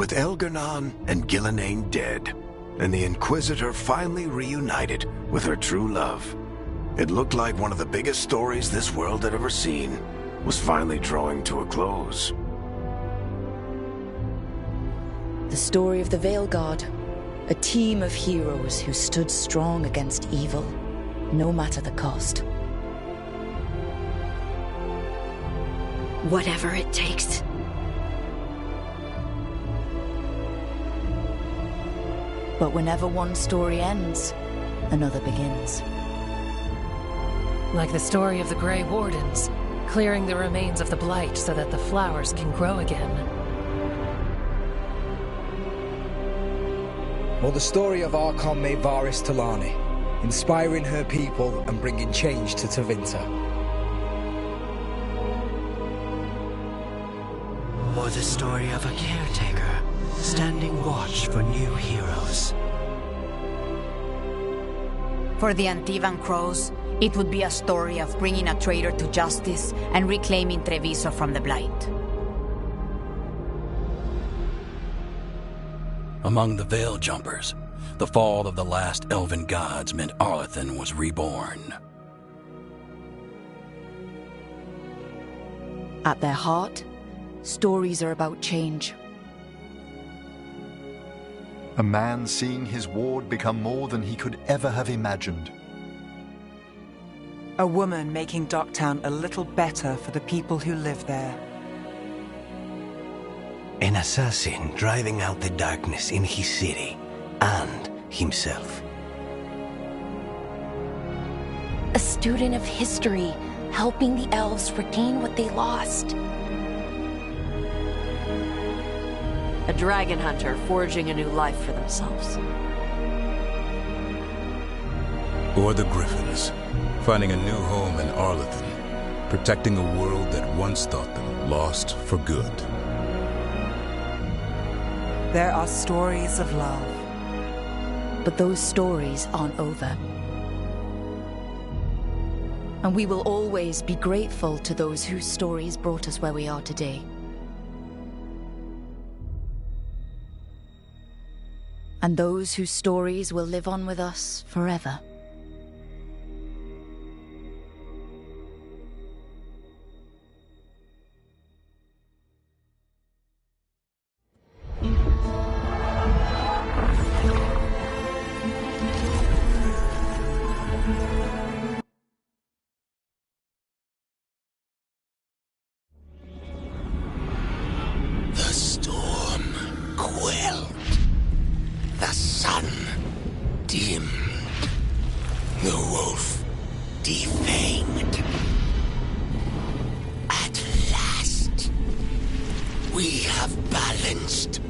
With Elgar'nan and Gillenane dead, and the Inquisitor finally reunited with her true love, it looked like one of the biggest stories this world had ever seen was finally drawing to a close. The story of the Veilguard, a team of heroes who stood strong against evil, no matter the cost. Whatever it takes. But whenever one story ends, another begins. Like the story of the Grey Wardens, clearing the remains of the Blight so that the flowers can grow again. Or the story of Archon Maevaris Talani, inspiring her people and bringing change to Tevinter. Or the story of a caretaker, standing watch for new heroes. For the Antivan Crows, it would be a story of bringing a traitor to justice and reclaiming Treviso from the Blight. Among the Veil Jumpers, the fall of the last elven gods meant Arlathan was reborn. At their heart, stories are about change. A man seeing his ward become more than he could ever have imagined. A woman making Docktown a little better for the people who live there. An assassin driving out the darkness in his city and himself. A student of history, helping the elves regain what they lost. A dragon hunter forging a new life for themselves. Or the Griffins, finding a new home in Arlathan, protecting a world that once thought them lost for good. There are stories of love. But those stories aren't over. And we will always be grateful to those whose stories brought us where we are today. And those whose stories will live on with us forever. The storm quelled. The sun dimmed. The wolf defanged. At last, we have balanced